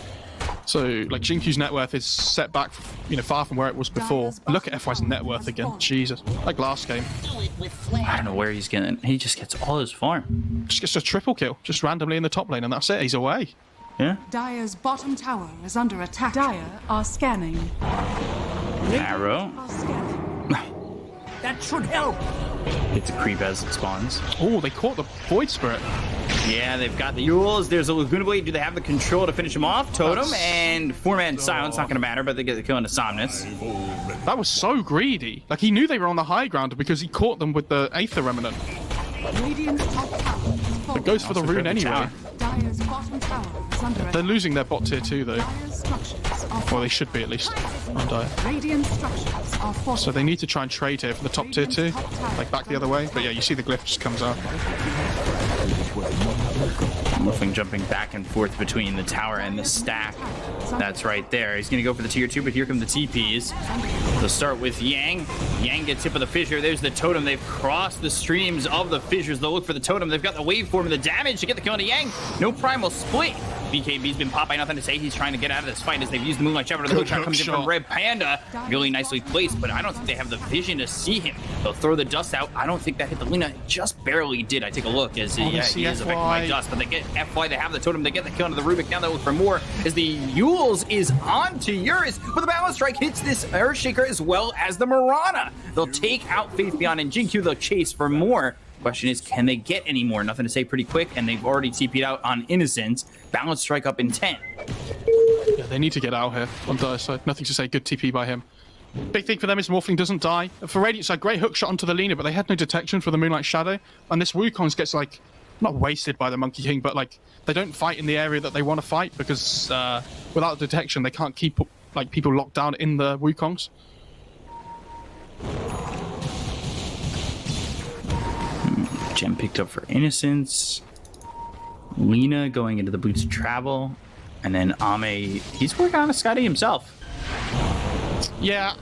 So, Jinkyu's net worth is set back, far from where it was before. Look at FY's net worth again. Jesus. Like last game. I don't know where he's getting. He just gets all his farm. Just gets a triple kill, just randomly in the top lane, and that's it. He's away. Yeah. Dire's bottom tower is under attack. Dire are scanning. Arrow. Are scanning. That should help. It's a creep as it spawns. Oh, they caught the Void Spirit. Yeah, they've got the Yules. There's a Laguna Blade. Do they have the control to finish him off? Totem and 4-man silence. Not going to matter, but they get the kill into Somnus. That was so greedy. He knew they were on the high ground because he caught them with the Aether Remnant. Radiant's top tower is falling. It goes for the rune anyway. Dire's bottom tower is under attack. They're losing their bot tier 2 though. Dire's structures are Well, they should be at least on Dire. Radiant structures are fortified. So they need to try and trade here for the top tier 2. Back the other way. But yeah, you see the glyph just comes out. Morphling jumping back and forth between the tower and the stack. That's right there. He's going to go for the tier 2, but here come the TPs. They'll start with Yang. Yang gets hit with the fissure. There's the totem. They've crossed the streams of the fissures. They'll look for the totem. They've got the waveform and the damage to get the kill into Yang. No primal split. BKB's been popped by nothing to say. He's trying to get out of this fight as they've used the Moonlight Shepherd. The hook shot comes in from Red Panda. Really nicely placed, but I don't think they have the vision to see him. They'll throw the dust out. I don't think that hit the Lina. It just barely did. I take a look as he is affected by dust, but they get FY. They have the totem. They get the kill into the Rubik. Now they look for more as the Yules is on to Eurus, but the Balance Strike hits this Earthshaker as well as the Mirana. They'll take out Faith Beyond and Jinq. They'll chase for more. Question is, can they get any more? Nothing to say pretty quick, and they've already TP'd out on Innocence. Balance Strike up in 10. Yeah, they need to get out here on Dire side. Nothing to say. Good TP by him. Big thing for them is Morphling doesn't die. For Radiant side, great hook shot onto the Lina, but they had no detection for the Moonlight Shadow. And this Wukong gets, not wasted by the Monkey King, but, they don't fight in the area that they want to fight because without detection, they can't keep, people locked down in the Wukongs. Gem picked up for Innocence. Lina going into the Boots of Travel. And then Ame, he's working on a Skadi himself. Yeah,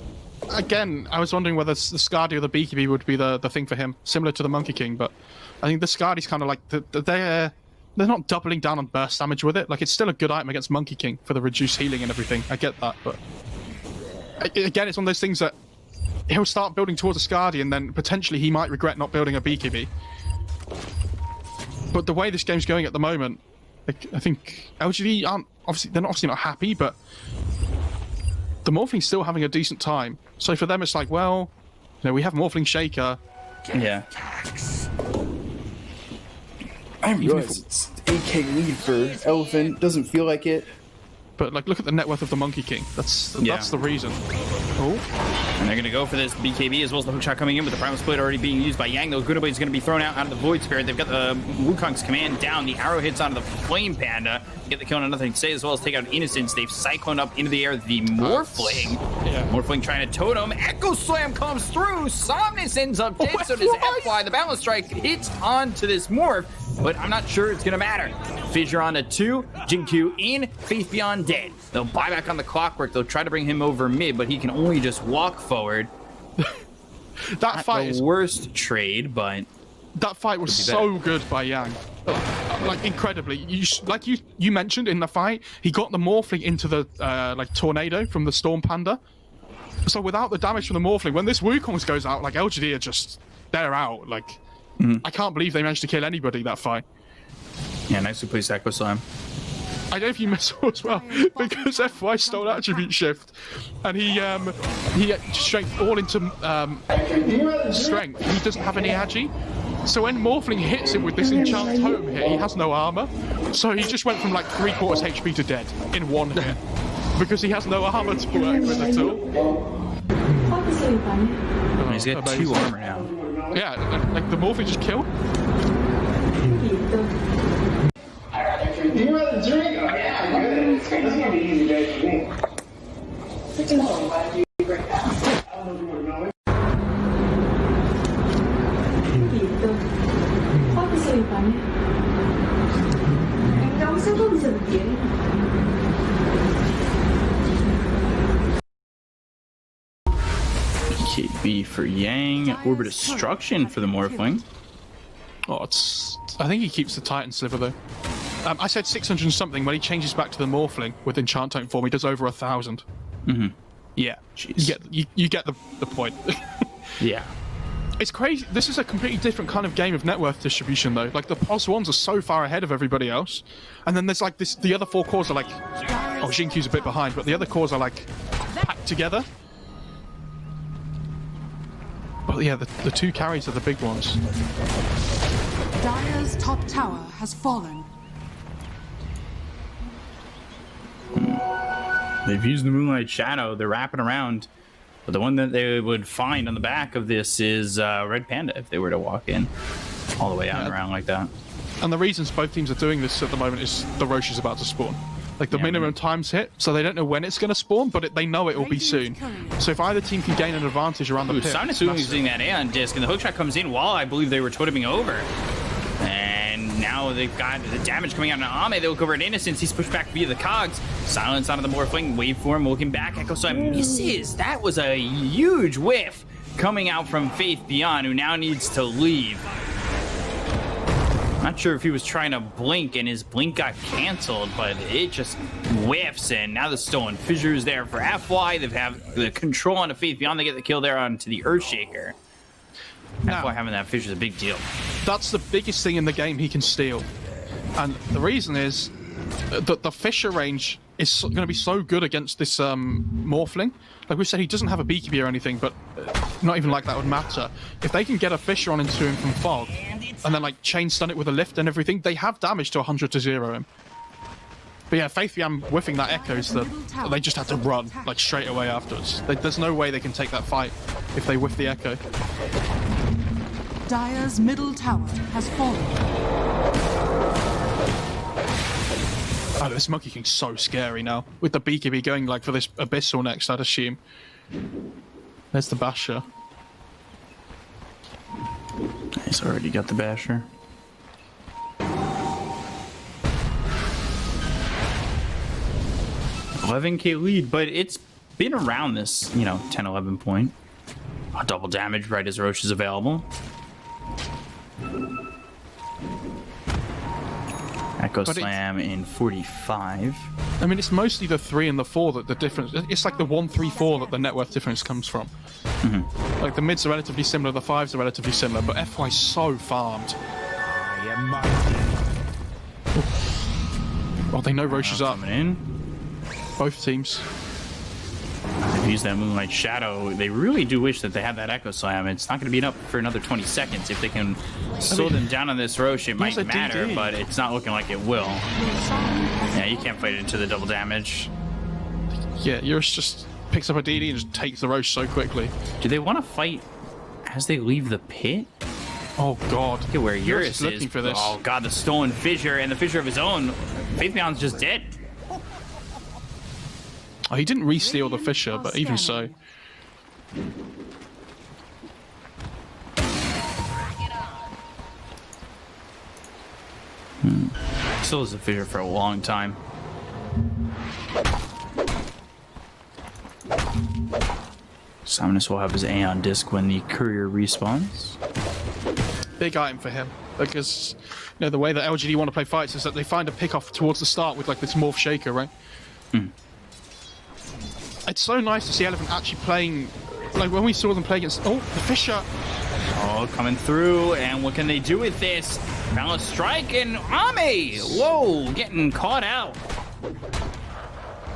again, I was wondering whether the Skadi or the BKB would be the thing for him, similar to the Monkey King, but I think the Skadi's kind of they're not doubling down on burst damage with it. It's still a good item against Monkey King for the reduced healing and everything. I get that, but again, it's one of those things that he'll start building towards a Skadi and then potentially he might regret not building a BKB. But the way this game's going at the moment, I think LGD aren't they're obviously not happy, but the Morphling's still having a decent time. So for them, it's we have Morphling Shaker. Yeah. I realize it's 8k lead for Elephant. Doesn't feel like it. But like, look at the net worth of the Monkey King. That's the reason. Oh, and they're gonna go for this BKB as well as the hookshot coming in with the primal split already being used by Yang. Though Gigabyte is gonna be thrown out of the Void Spirit. They've got the Wukong's command down. The arrow hits onto the Flame Panda. Get the kill on Nothing to Say as well as take out Innocence. They've cycloned up into the air the Morphling. Morphling trying to totem. Echo Slam comes through. Somnus ends up dead. So does FY. The Balance Strike hits onto this Morph, but I'm not sure it's gonna matter. Fissure on to 2. Jinkyu in. Faith Beyond dead. They'll buy back on the Clockwork. They'll try to bring him over mid, but he can only just walk forward. That fight is the worst trade, but that fight was so good by Yang. Like incredibly. You mentioned in the fight, he got the Morphling into the like tornado from the Storm Panda. So without the damage from the Morphling, when this Wukong goes out, like LGD are just they're out. Like I can't believe they managed to kill anybody that fight. Yeah, nicely placed Echo Slam. I don't know if you missed as well, because FY stole attribute shift, and he strength all into strength. He doesn't have any agi, so when Morphling hits him with this enchant totem hit, he has no armor. So he just went from like 3/4 HP to dead in one hit, because he has no armor to work with at all. He's got 2 armor now. Yeah, like the Morphling just killed. Do you rather drink? Oh, yeah, good. This is gonna be easy day for me. BKB for Yang. Orbit Destruction for the Morphling. Oh, I think he keeps the Titan Sliver though. I said 600 and something. When he changes back to the Morphling with Enchant Totem form, he does over 1,000. Yeah, you get the point. Yeah. It's crazy. This is a completely different kind of game of net worth distribution, though. Like, the POS ones are so far ahead of everybody else. And then there's, like, the other 4 cores are, like... Oh, Jinkyu's a bit behind, but the other cores are, like, packed together. But, yeah, the 2 carries are the big ones. Dire's top tower has fallen. They've used the Moonlight Shadow. They're wrapping around. But the one that they would find on the back of this is Red Panda if they were to walk in all the way out and around like that. And the reasons both teams are doing this at the moment is the Roche is about to spawn. Like, the minimum time's hit, so they don't know when it's going to spawn, but they know it will be soon. So if either team can gain an advantage around the pit... Somnus using that Aeon Disc, and the hookshot comes in while I believe they were toteming over. And now they've got the damage coming out on Ame. They look over at Innocence. He's pushed back via the cogs. Silence onto the Morphling. Waveform looking back. Echo Slam misses. That was a huge whiff coming out from Faith Beyond, who now needs to leave. Not sure if he was trying to blink and his blink got canceled, but it just whiffs. And now the stolen fissure is there for FY. They have the control on the Faith Beyond. They get the kill there onto the Earthshaker. FY having that fissure is a big deal. That's the biggest thing in the game he can steal. And the reason is that the fissure range is going to be so good against this Morphling. Like we said, he doesn't have a BKB or anything, but not even like that would matter. If they can get a fissure on into him from fog, and then like chain stun it with a lift and everything, they have damage to 100 to 0 him. But yeah, Faith Yam whiffing that echoes that they just had to run like straight away afterwards. There's no way they can take that fight if they whiff the echo. Dire's middle tower has fallen. Oh, this Monkey King's so scary now. With the BKB going like for this Abyssal next, I'd assume. There's the Basher. He's already got the Basher. $11K lead, but it's been around this, 10-11 point. Double damage right as Roche is available. Echo Slam in 45. I mean, it's mostly the 3 and the 4 that the difference... It's like the 1, 3, 4 that the net worth difference comes from. Like, the mids are relatively similar, the 5s are relatively similar, but FY's so farmed. Oh, they know Roche is up. In. Both teams. use that Moonlight Shadow. They really do wish that they had that Echo Slam. It's not going to be enough for another 20 seconds. If they can slow them down on this Roche, it might matter, but it's not looking like it will. Yeah, you can't fight it into the double damage. Yeah, Eurus just picks up a DD and just takes the Roche so quickly. Do they want to fight as they leave the pit? Oh god. Look at where Eurus is. Looking for this. Oh god, the stolen fissure and the fissure of his own. Faith Beyond's just dead. Oh, he didn't re-steal the fissure, but even so. Still is a fissure for a long time. Samus will have his Aeon disc when the courier respawns. Big item for him, because you know the way that LGD want to play fights is that they find a pick off towards the start with like this morph shaker, right? It's so nice to see Elephant actually playing, like when we saw them play against, the fissure. Oh, coming through, and what can they do with this? Balance Strike and Ame! Whoa, getting caught out.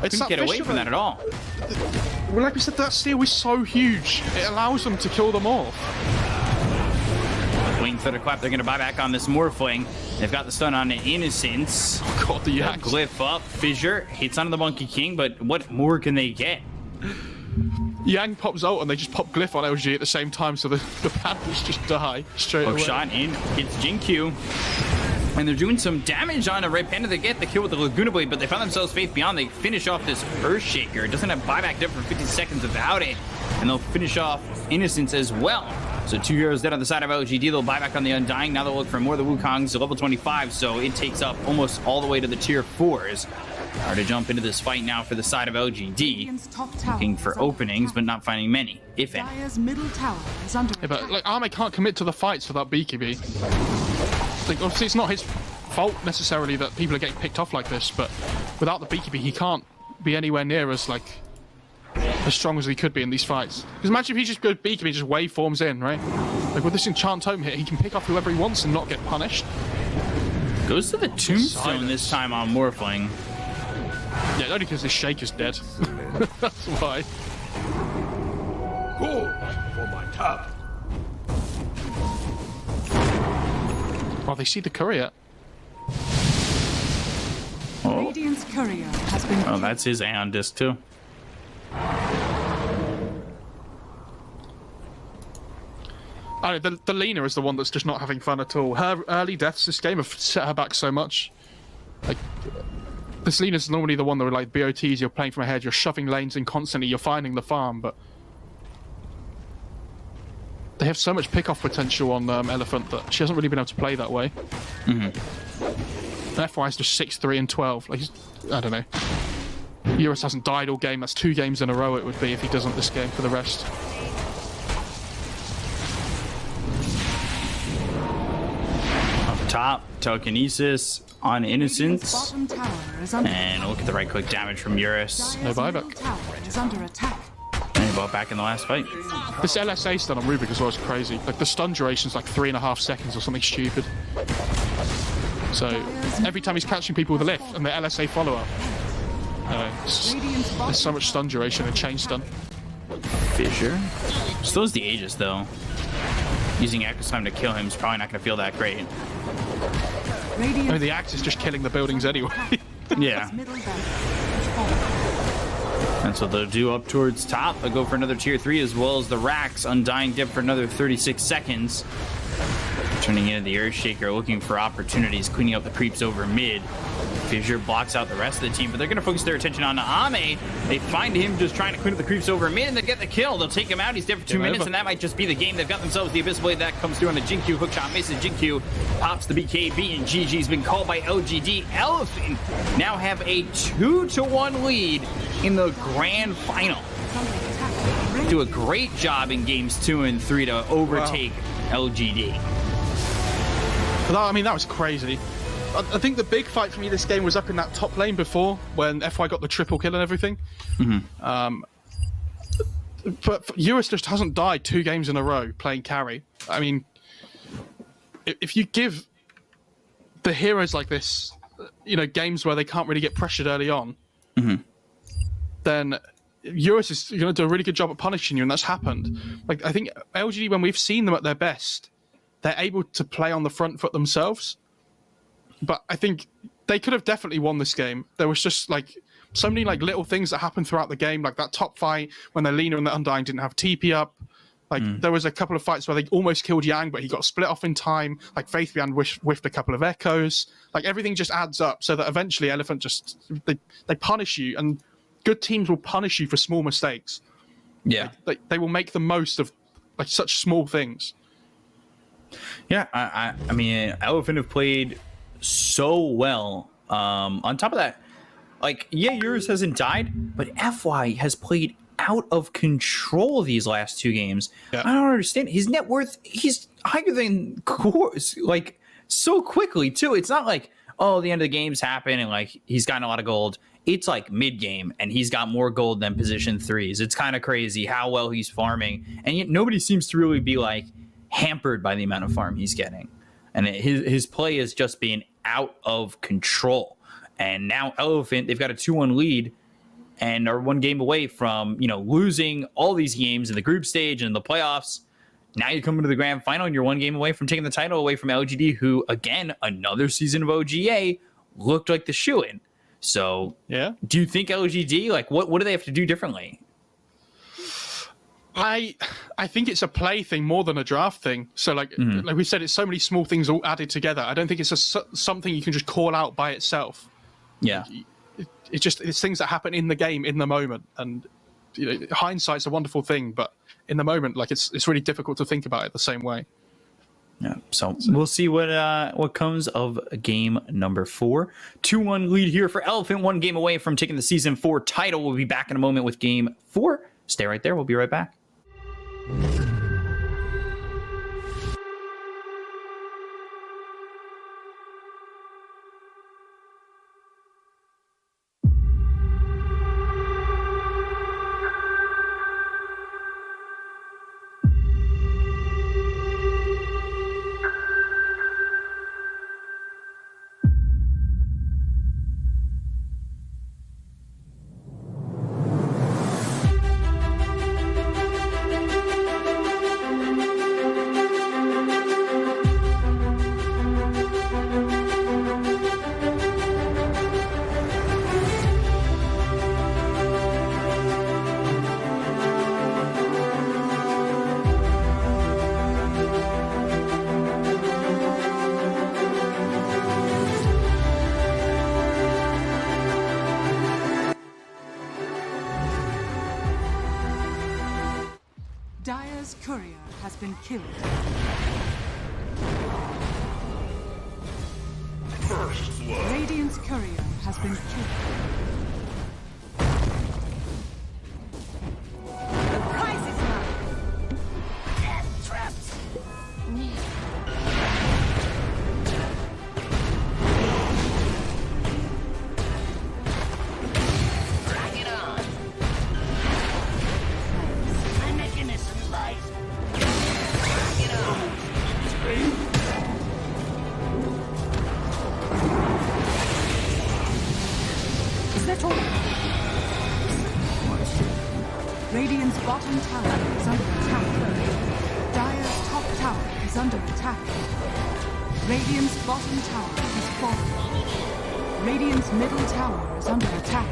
Couldn't get away from that at all. Well, like we said, that steal is so huge. It allows them to kill them off. Waiting for the clap, they're going to buy back on this Morphling. They've got the stun on Innocence. Oh god, the Yak. Glyph up, Fissure, hits onto the Monkey King, but what more can they get? Yang pops out and they just pop Glyph on LG at the same time, so the Panthers just die straight away. Shot in, hits Jinkyu. And they're doing some damage on a Red Panda. They get the kill with the Laguna Blade, but they found themselves Faith Beyond. They finish off this Earthshaker. It doesn't have buyback there for 50 seconds without it. And they'll finish off Innocence as well. So 2 heroes dead on the side of LGD. They'll buy back on the Undying. Now they'll look for more of the Wukongs to level 25. So it takes up almost all the way to the tier 4s. Hard to jump into this fight now for the side of LGD. Looking for openings, but not finding many, if any. Yeah, but like Arme can't commit to the fights without BKB. Like, obviously it's not his fault necessarily that people are getting picked off like this, but without the BKB he can't be anywhere near as strong as he could be in these fights. Because imagine if he just goes BKB, just waveforms in, right? Like with this Enchant Tome hit, he can pick off whoever he wants and not get punished. Goes to the Tombstone this time on Morphling. Yeah, only because this Shaker's dead. That's why. For my tub. Oh, they see the courier. Radiant's courier has been. Oh, that's his Aeon disc too. Oh, the Lena is the one that's just not having fun at all. Her early deaths this game have set her back so much. Like, this Lena's normally the one that, like, BOTs, you're playing from ahead, you're shoving lanes in constantly, you're finding the farm, but they have so much pick-off potential on Elephant that she hasn't really been able to play that way. FY is just 6-3 and 12. Like, I don't know. Eurus hasn't died all game. That's 2 games in a row it would be if he doesn't this game for the rest. Up top, Telekinesis on Innocence. And look at the right-click damage from Eurus. No buyback. And he bought back in the last fight. This LSA stun on Rubik as well is crazy. Like, the stun duration's like 3.5 seconds or something stupid. So, every time he's catching people with a lift and the LSA follow-up. There's so much stun duration and chain stun. Fissure. Still has the Aegis, though. Using Echo Time to kill him is probably not going to feel that great. I mean, the axe is just killing the buildings anyway. Yeah. And so they'll do up towards top. They'll go for another tier 3 as well as the racks. Undying dip for another 36 seconds. Turning into the Earthshaker, looking for opportunities, cleaning up the creeps over mid. Fissure blocks out the rest of the team, but they're going to focus their attention on Ame. They find him just trying to clean up the creeps over mid, and they get the kill. They'll take him out. He's dead for 2 minutes, and that might just be the game. They've got themselves the Abyss Blade. That comes through on the Jinkyu. Hookshot misses Jinkyu. Pops the BKB, and GG's been called by LGD. Elephant now have a 2-1 lead in the grand final. Do a great job in games 2 and 3 to overtake LGD. I mean, that was crazy. I think the big fight for me this game was up in that top lane before, when FY got the triple kill and everything. But Eurus just hasn't died 2 games in a row playing carry. I mean, if you give the heroes like this, you know, games where they can't really get pressured early on, then Eurus is going to do a really good job at punishing you, and that's happened. Like, I think LGD, when we've seen them at their best, they're able to play on the front foot themselves. But I think they could have definitely won this game. There was just like so many like little things that happened throughout the game, like that top fight when their Lina and the Undying didn't have TP up. Like there was a couple of fights where they almost killed Yang, but he got split off in time. Like Faith Beyond whiffed a couple of echoes. Like everything just adds up, so that eventually Elephant just they punish you, and good teams will punish you for small mistakes. Yeah, like, they will make the most of like such small things. Yeah, I mean, Elephant have played so well. On top of that, like, yeah, yours hasn't died, but FY has played out of control these last 2 games. Yeah. I don't understand. His net worth, he's higher than Core's, like, so quickly, too. It's not like, oh, the end of the game's happened and, like, he's gotten a lot of gold. It's, like, mid-game, and he's got more gold than position 3s. It's kind of crazy how well he's farming, and yet nobody seems to really be, like, hampered by the amount of farm he's getting. And his play is just being out of control. And now Elephant, they've got a 2-1 lead and are 1 game away from, you know, losing all these games in the group stage and in the playoffs. Now you come into the grand final and you're 1 game away from taking the title away from LGD, who, again, another season of OGA, looked like the shoo-in. So, yeah, do you think LGD, like, what do they have to do differently? I think it's a play thing more than a draft thing. So, like we said, it's so many small things all added together. I don't think it's something you can just call out by itself. Yeah. It's things that happen in the game, in the moment. And, you know, hindsight's a wonderful thing, but in the moment, like, it's really difficult to think about it the same way. Yeah, so we'll see what comes of game number 4. 2-1 lead here for Elephant, 1 game away from taking the season 4 title. We'll be back in a moment with game 4. Stay right there. We'll be right back. Dire's courier has been killed. First blood. Radiant's courier has been killed. The prize is mine. Death traps. Drag it on. I'm making this light. Drag it on. Is that all? Radiant's bottom tower is under attack. Dire's top tower is under attack. Radiant's bottom tower has fallen. Radiant's middle tower is under attack.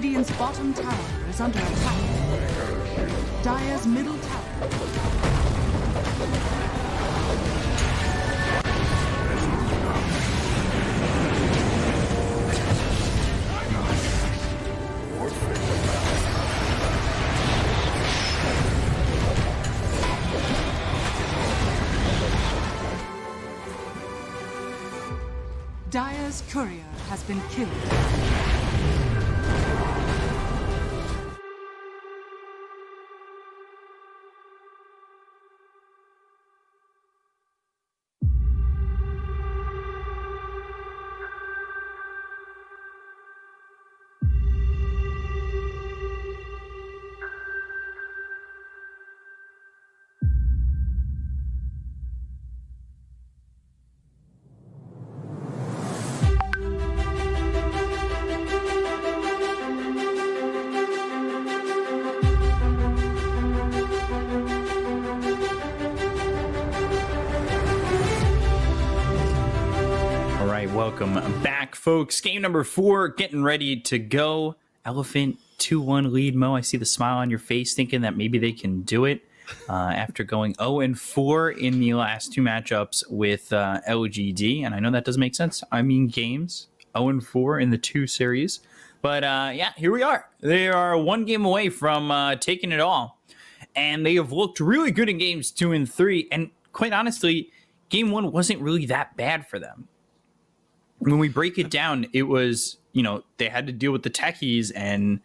Radiant's bottom tower is under attack. Dire's middle tower. Dire's courier has been killed. Welcome back, folks. Game number 4, getting ready to go. Elephant 2-1 lead. Mo, I see the smile on your face, thinking that maybe they can do it after going 0-4 in the last 2 matchups with LGD. And I know that doesn't make sense. I mean games. 0-4 in the 2 series. But yeah, here we are. They are 1 game away from taking it all. And they have looked really good in games 2 and 3. And quite honestly, game 1 wasn't really that bad for them. When we break it down, it was, you know, they had to deal with the techies and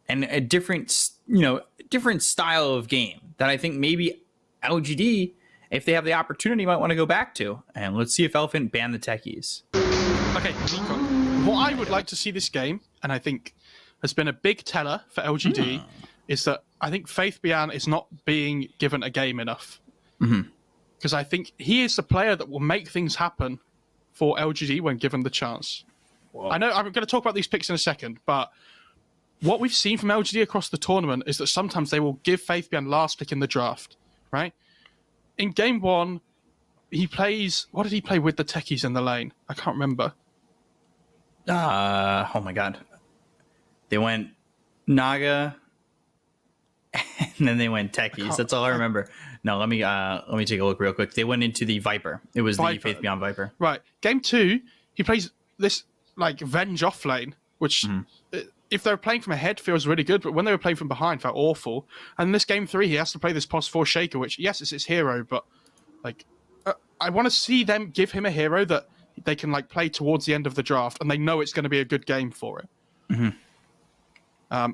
a different, you know, different style of game that I think maybe LGD, if they have the opportunity, might want to go back to. And let's see if Elephant ban the techies. Okay, Nico, what I would like to see this game, and I think has been a big teller for LGD, is that I think Faith Bian is not being given a game enough. Because I think he is the player that will make things happen for LGD when given the chance. Whoa. I know I'm going to talk about these picks in a second, but what we've seen from LGD across the tournament is that sometimes they will give Faith Bian last pick in the draft, right? In game 1, he plays... What did he play with the techies in the lane? I can't remember. Oh my god. They went Naga, and then they went techies. That's all I remember. No, let me take a look real quick. They went into the Viper. It was the Faith Beyond Viper. Right. Game 2, he plays this like Venge off lane, which if they were playing from ahead feels really good, but when they were playing from behind felt awful. And in this game 3, he has to play this +4 Shaker, which yes, it's his hero, but like I want to see them give him a hero that they can like play towards the end of the draft, and they know it's going to be a good game for it.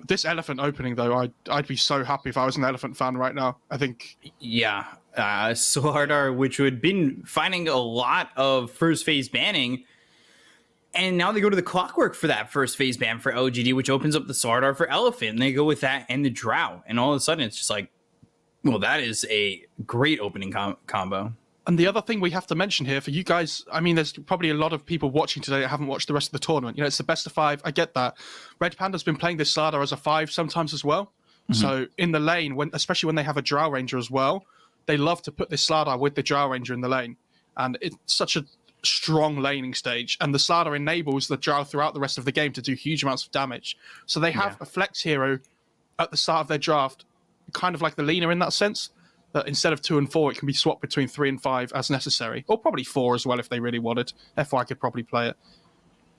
This Elephant opening, though, I'd be so happy if I was an Elephant fan right now. I think... Yeah. Solardar, which had been finding a lot of first phase banning, and now they go to the Clockwork for that first phase ban for LGD, which opens up the Solardar for Elephant, and they go with that and the Drow, and all of a sudden it's just like, well, that is a great opening combo. And the other thing we have to mention here for you guys, I mean, there's probably a lot of people watching today that haven't watched the rest of the tournament. You know, it's the best of 5. I get that. Red Panda's been playing this Slardar as a 5 sometimes as well. So in the lane, especially when they have a Drow Ranger as well, they love to put this Slardar with the Drow Ranger in the lane. And it's such a strong laning stage. And the Slardar enables the Drow throughout the rest of the game to do huge amounts of damage. So they have a flex hero at the start of their draft, kind of like the Lina in that sense. That instead of 2 and 4, it can be swapped between 3 and 5 as necessary. Or probably 4 as well if they really wanted. FY could probably play it.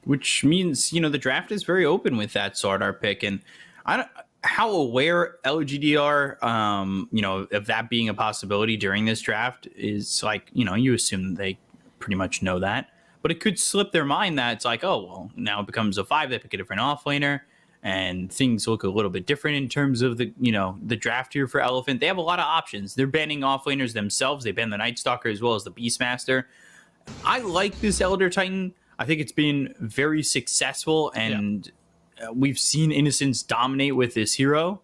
Which means, you know, the draft is very open with that Solardar pick. And I don't... How aware LGD are, you know, of that being a possibility during this draft is like, you know, you assume they pretty much know that. But it could slip their mind that it's like, oh, well, now it becomes a 5. They pick a different offlaner. And things look a little bit different in terms of the, you know, the draft here for Elephant. They have a lot of options. They're banning offlaners themselves. They ban the Night Stalker as well as the Beastmaster. I like this Elder Titan. I think it's been very successful, and we've seen Innocence dominate with this hero.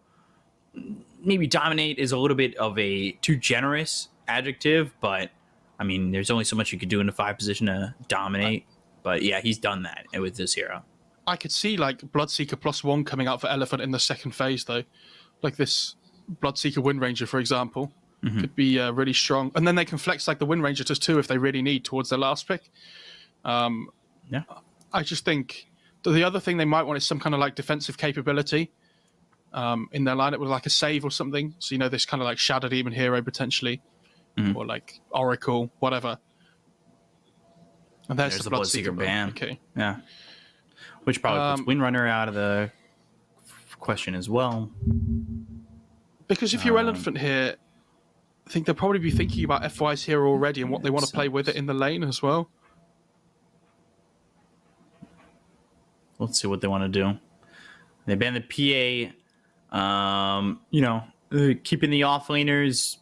Maybe dominate is a little bit of a too generous adjective, but I mean, there's only so much you could do in a 5 position to dominate. But yeah, he's done that with this hero. I could see like Bloodseeker +1 coming out for Elephant in the second phase, though. Like this Bloodseeker Wind Ranger, for example, could be really strong. And then they can flex like the Wind Ranger to 2 if they really need towards their last pick. I just think The other thing they might want is some kind of like defensive capability in their lineup with like a save or something. So, you know, this kind of like Shadow Demon hero potentially, or like Oracle, whatever. And there's the Bloodseeker ban. Okay. Yeah. Which probably puts Windrunner out of the question as well. Because if you're Elephant here, I think they'll probably be thinking about FY's hero already and what they want to play with it in the lane as well. Let's see what they want to do. They ban the PA. You know, keeping the offlaners,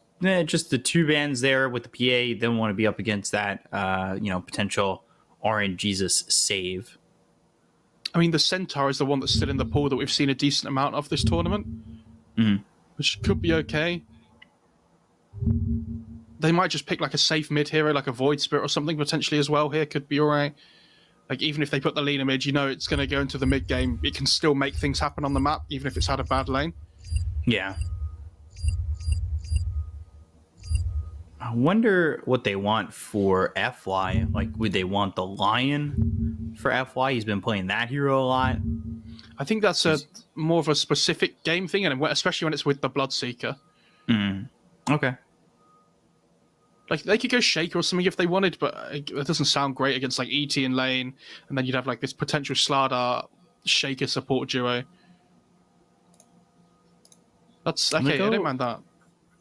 just the 2 bans there with the PA. They don't want to be up against that, you know, potential RNGesus save. I mean, the Centaur is the one that's still in the pool that we've seen a decent amount of this tournament, which could be okay. They might just pick like a safe mid hero, like a Void Spirit or something potentially as well here. Could be all right. Like, even if they put the leaner mid, you know it's going to go into the mid game. It can still make things happen on the map, even if it's had a bad lane. Yeah. I wonder what they want for FY. Like, would they want the Lion for FY? He's been playing that hero a lot. I think that's more of a specific game thing, and especially when it's with the Bloodseeker. Okay. Like, they could go Shaker or something if they wanted, but it doesn't sound great against, like, ET in lane, and then you'd have, like, this potential Slardar Shaker support duo. That's okay, I don't mind that.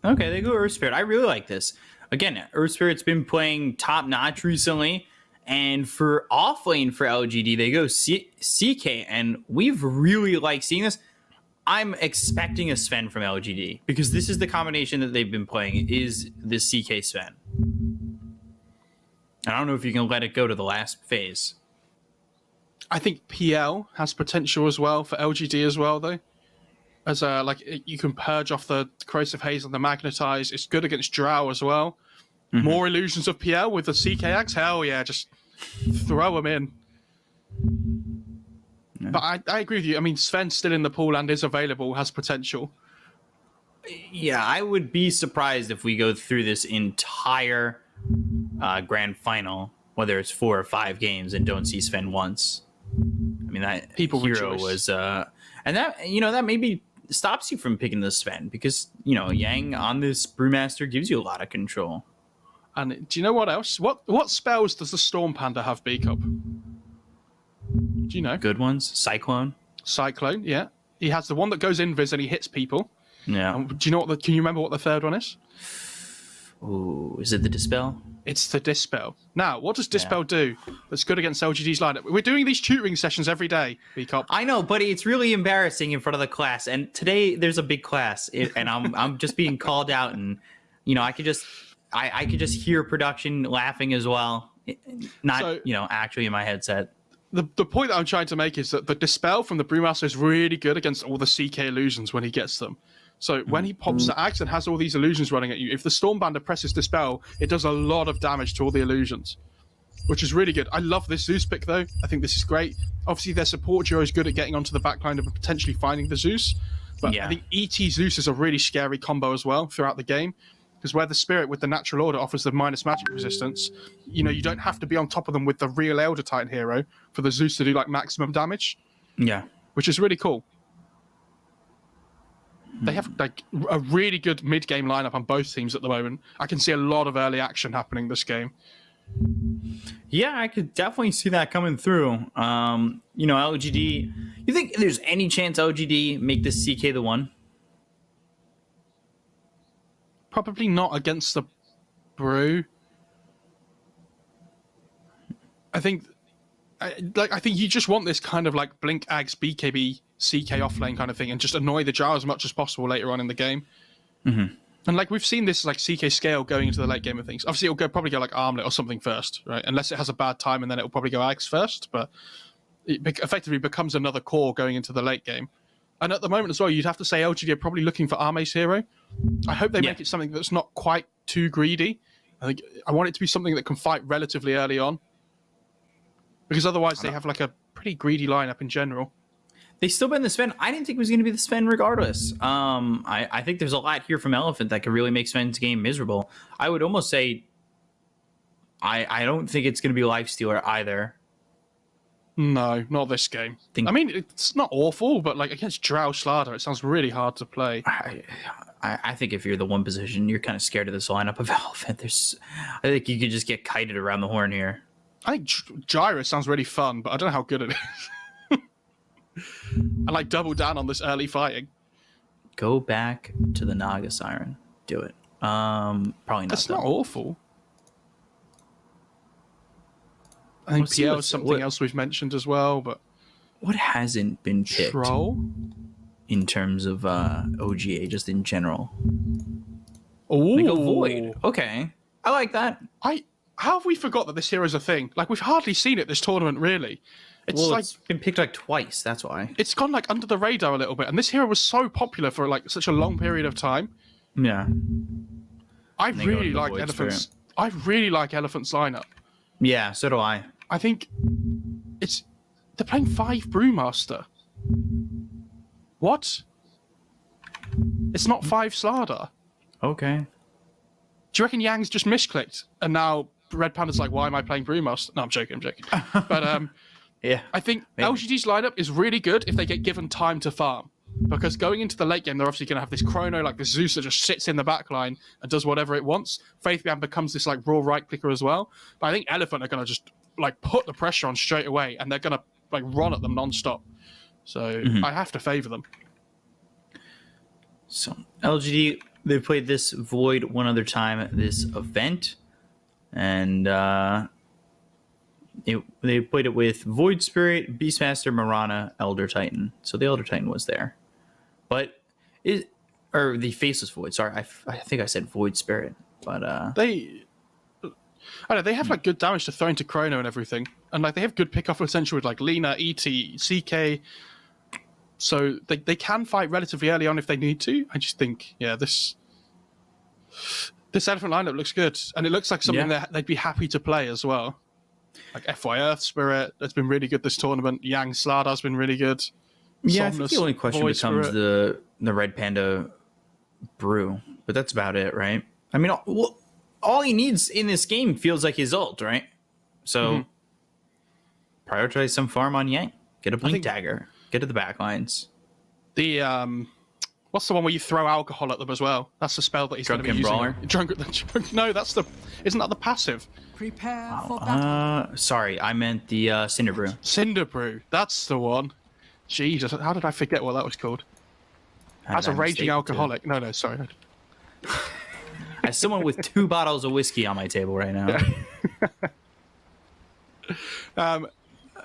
Okay, they go Earth Spirit. I really like this. Again, Earth Spirit's been playing top-notch recently, and for offlane for LGD, they go CK, and we've really liked seeing this. I'm expecting a Sven from LGD, because this is the combination that they've been playing, is the CK Sven. I don't know if you can let it go to the last phase. I think PL has potential as well for LGD as well, though. As like, you can purge off the Corrosive Haze and the Magnetize. It's good against Drow as well. More illusions of PL with the CK Axe? Hell yeah, just throw them in. Yeah. But I agree with you. I mean, Sven's still in the pool and is available, has potential. Yeah, I would be surprised if we go through this entire grand final, whether it's 4 or 5 games, and don't see Sven once. I mean, that People hero rejoice. was... and that, you know, that maybe stops you from picking the Sven, because, you know, Yang on this Brewmaster gives you a lot of control. And do you know what else? What spells does the Storm Panda have, B-Cup? Do you know? Good ones. Cyclone. Cyclone, yeah. He has the one that goes invis and he hits people. Yeah. And do you know what? Can you remember what the third one is? Ooh, is it the Dispel? It's the Dispel. Now, what does Dispel do that's good against LGD's lineup? We're doing these tutoring sessions every day, B-Cup. I know, but it's really embarrassing in front of the class. And today there's a big class, and I'm just being called out, and you know, I could just hear production laughing as well. Not you know, actually in my headset. The point that I'm trying to make is that the Dispel from the Brewmaster is really good against all the CK illusions when he gets them. So when he pops the axe and has all these illusions running at you, if the Stormbander presses Dispel, it does a lot of damage to all the illusions, which is really good. I love this Zeus pick, though. I think this is great. Obviously, their support duo is good at getting onto the backline and potentially finding the Zeus. But I think ET Zeus is a really scary combo as well throughout the game, because where the Spirit with the Natural Order offers the minus magic resistance, you know, you don't have to be on top of them with the real Elder Titan hero for the Zeus to do, like, maximum damage. Yeah. Which is really cool. They have like a really good mid-game lineup on both teams at the moment. I can see a lot of early action happening this game. Yeah, I could definitely see that coming through. You know, LGD. You think there's any chance LGD make this CK the one? Probably not against the Brew. I think you just want this kind of like Blink Ags BKB CK offlane kind of thing, and just annoy the Jar as much as possible later on in the game. And like we've seen this like CK scale going into the late game of things. Obviously, it'll probably go like Armlet or something first, right? Unless it has a bad time, and then it'll probably go Ags first. But it effectively becomes another core going into the late game. And at the moment as well, you'd have to say LGD are probably looking for Arme's hero. I hope they make it something that's not quite too greedy. I want it to be something that can fight relatively early on, because otherwise they have like a pretty greedy lineup in general. They still been the Sven. I didn't think it was going to be the Sven regardless. I think there's a lot here from Elephant that could really make Sven's game miserable. I would almost say I don't think it's going to be Lifestealer either. No, not this game. I mean, it's not awful, but like against Drow Slardar, it sounds really hard to play. I think if you're the one position, you're kind of scared of this lineup of Elephant. I think you could just get kited around the horn here. I think Gyro sounds really fun, but I don't know how good it is. I like double down on this early fighting. Go back to the Naga Siren. Do it. Probably not. That's not awful. I think PL is something else we've mentioned as well, but what hasn't been picked in terms of OGA, just in general? Oh, they go Void. Okay, I like that. How have we forgot that this hero is a thing? Like, we've hardly seen it this tournament, really. It's been picked like twice. That's why it's gone like under the radar a little bit. And this hero was so popular for like such a long period of time. Yeah, I really like Elephant's. I really like Elephant's lineup. Yeah, so do I. I think they're playing 5 Brewmaster. What? It's not 5 Slardar. Okay. Do you reckon Yang's just misclicked and now Red Panda's like, why am I playing Brewmaster? No, I'm joking. But yeah, I think LGD's lineup is really good if they get given time to farm. Because going into the late game, they're obviously going to have this Chrono, like this Zeus that just sits in the back line and does whatever it wants. Faithbian becomes this like raw right clicker as well. But I think Elephant are going to just like put the pressure on straight away and they're going to like run at them non-stop. So I have to favor them. So LGD, they've played this Void one other time at this event. And they played it with Void Spirit, Beastmaster, Marana, Elder Titan. So the Elder Titan was there. But or the Faceless Void. Sorry, I think I said Void Spirit. But they have like good damage to throw into Chrono and everything. And like they have good pick-off potential with like Lina, ET, CK. So they can fight relatively early on if they need to. I just think, yeah, this Elephant lineup looks good. And it looks like something that they'd be happy to play as well. Like FY Earth Spirit, that's been really good this tournament. Yang Slardar's been really good. Yeah, I think the only question becomes the Red Panda Brew. But that's about it, right? I mean, all he needs in this game feels like his ult, right? So prioritize some farm on Yang. Get a Blink Dagger. Get to the back lines. The what's the one where you throw alcohol at them as well? That's the spell that he's going to be using. Brawler? No, isn't that the passive? Prepare for battle. Sorry, I meant the Cinder Brew. Cinder Brew, that's the one. Jesus, how did I forget what that was called? As a raging alcoholic. No, sorry. As someone with 2 bottles of whiskey on my table right now.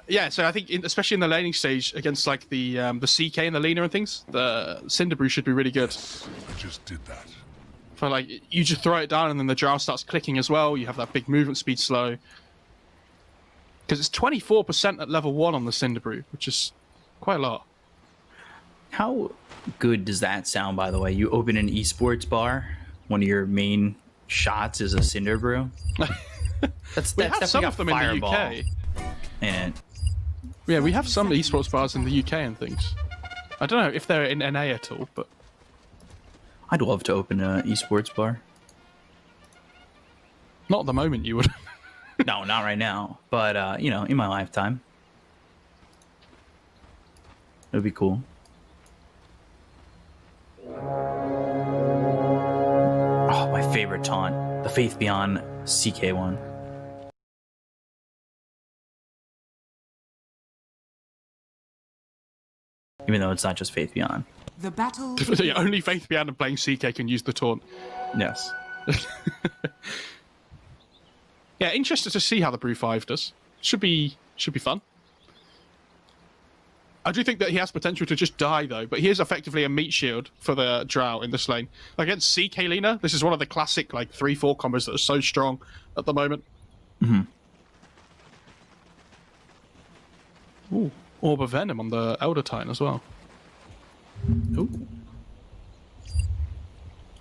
Yeah, so I think, especially in the laning stage against like the CK and the Lina and things, the Cinder Brew should be really good. I just did that. For like, you just throw it down and then the Drow starts clicking as well. You have that big movement speed slow. Because it's 24% at level 1 on the Cinder Brew, which is quite a lot. How good does that sound, by the way? You open an esports bar, one of your main shots is a Cinder Brew. We have some of them in the UK. And yeah, we have some esports bars in the UK and things. I don't know if they're in NA at all, but I'd love to open an esports bar. Not at the moment, you would. No, not right now. But, you know, in my lifetime. It would be cool. Oh, my favorite taunt. The Faith Beyond CK one. Even though it's not just Faith Beyond. The battle. Yeah, only Faith Beyond and playing CK can use the taunt. Yes. Yeah, interested to see how the Brew 5 does. Should be fun. I do think that he has potential to just die, though, but he is effectively a meat shield for the Drow in this lane. Against CK Lina, this is one of the classic, like, 3-4 combos that are so strong at the moment. Ooh, Orb of Venom on the Elder Titan as well. Ooh.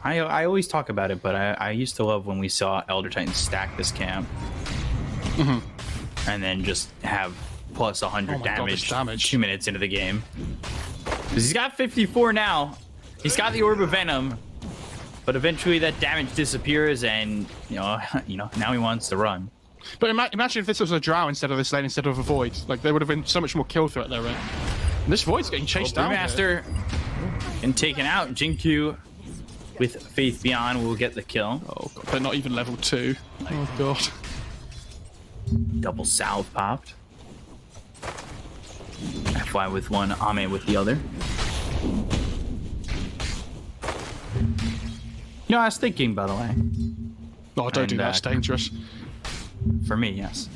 I always talk about it, but I used to love when we saw Elder Titan stack this camp. And then just have plus 100 damage 2 minutes into the game. Because he's got 54 now. He's got the Orb of Venom. But eventually that damage disappears and, you know, now he wants to run. But imagine if this was a drow instead of this lane, instead of a void. Like, there would have been so much more kill threat there, right? And this void's getting chased down. Brewmaster and taken out. Jinkyu with Faith Beyond will get the kill. Oh god, they're not even level 2. Oh god. Double salve popped. FY with one, Ame with the other. You know, I was thinking, by the way. No, don't do that. It's dangerous. For me, yes.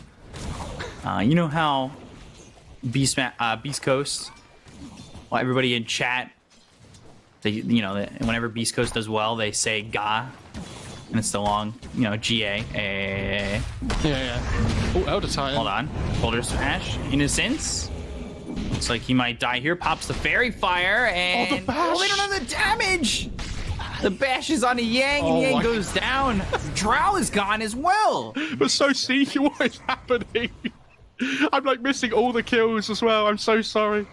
You know how Beast Coast, well, everybody in chat, whenever Beast Coast does well, they say "ga," and it's the long, GA. Yeah. Oh, Elder Titan. Hold on. Boulder Smash. Innocence. Looks like he might die here. Pops the Fairy Fire, and the bash. they don't have the damage. The bash is on a Yang, and Yang goes down. Drow is gone as well. But so sneaky, what is happening? I'm like missing all the kills as well. I'm so sorry.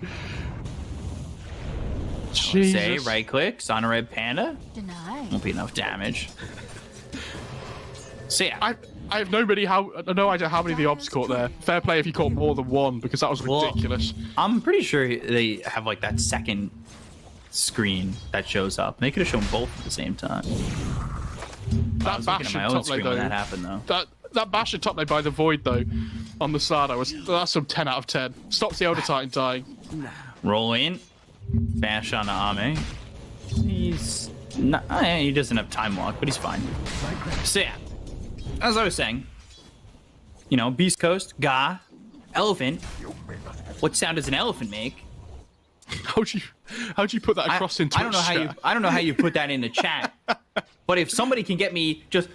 Jesus. Say right click, on a red panda. Deny. Won't be enough damage. So yeah, I have no idea how many the obs caught there. Fair play if you caught more than one, because that was ridiculous. I'm pretty sure they have like that second screen that shows up. They could have shown both at the same time. I was looking at my own screen when that happened, though. That bash at top lane by the void though, on the Sada that's some 10 out of 10. Stops the Elder Titan dying. Roll in, bash on Ame. He's not. He doesn't have time walk, but he's fine. So yeah, as I was saying, Beast Coast, Ga, elephant. What sound does an elephant make? How'd you put that across into? I don't know how you put that in the chat. But if somebody can get me just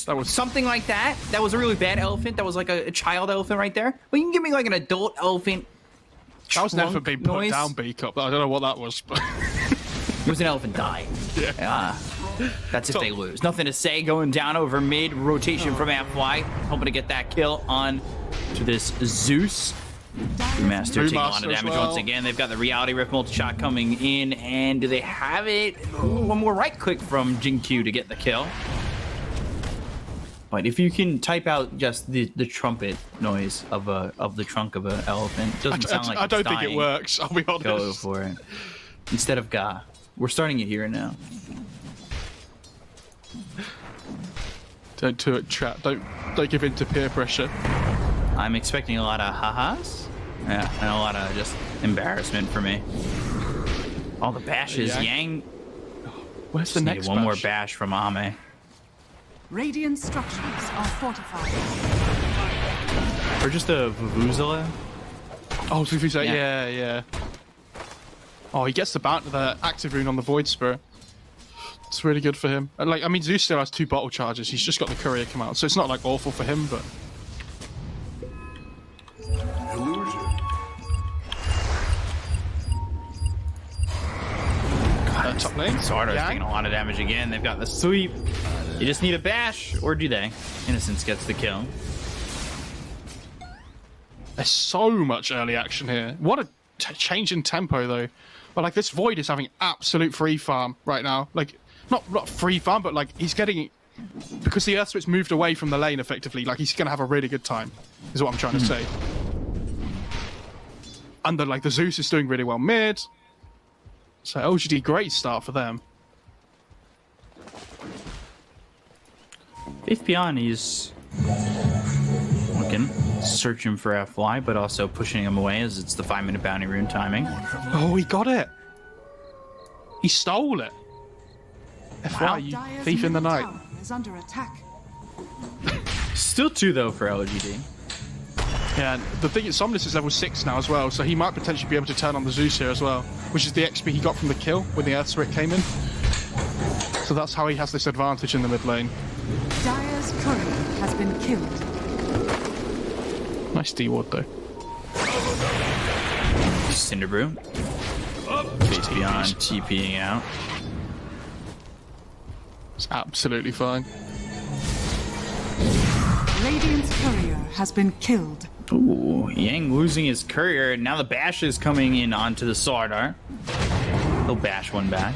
that was something like that. That was a really bad elephant. That was like a child elephant right there. But you can give me like an adult elephant. That was never been put noise. down, B Cup. I don't know what that was, but it was an elephant dying. Yeah. That's if they lose. Nothing to say. Going down over mid rotation from FY. Hoping to get that kill on to this Zeus. Master taking a lot of damage once again. They've got the Reality Rift multi-shot coming in, and do they have it? Ooh, one more right click from Jinkyu to get the kill. But if you can type out just the trumpet noise of the trunk of an elephant, it doesn't sound like it's dying. I don't think it works. I'll be honest. Go for it. Instead of Ga, we're starting it here now. Don't do it, chat. Don't give in to peer pressure. I'm expecting a lot of ha-has. Yeah, and a lot of just embarrassment for me. All the bashes. Yeah. Yang. Where's the next one bash? more bash from Ame. Radiant structures are fortified. Or just a Vuvuzela. Oh, Vuvuzela. Yeah. Oh, he gets the active rune on the Void Spirit. It's really good for him. And Zeus still has 2 bottle charges. He's just got the courier come out, so it's not like awful for him, but. Top lane. Sardar's taking a lot of damage again. They've got the sweep. You just need a bash, or do they? Innocence gets the kill. There's so much early action here. What a change in tempo, though. But this Void is having absolute free farm right now. Not free farm, but he's getting, because the Earth Switch moved away from the lane effectively. He's gonna have a really good time, is what I'm trying to say. And the Zeus is doing really well mid. So OGD, great start for them. Faith Beyond, he's looking, searching for FY, but also pushing him away as it's the 5-minute bounty rune timing. Oh, he got it. He stole it. FY, you thief in the night. Is under attack. Still 2 though for LGD. Yeah, and the thing is, Somnus is level 6 now as well, so he might potentially be able to turn on the Zeus here as well, which is the XP he got from the kill when the Earth Spirit came in. So that's how he has this advantage in the mid lane. Dire's courier has been killed. Nice D-ward though. Cinderbrew. Faith Beyond TPing out. It's absolutely fine. Radiant's courier has been killed. Ooh, Yang losing his courier, and now the bash is coming in onto the Sardar. He'll bash one back.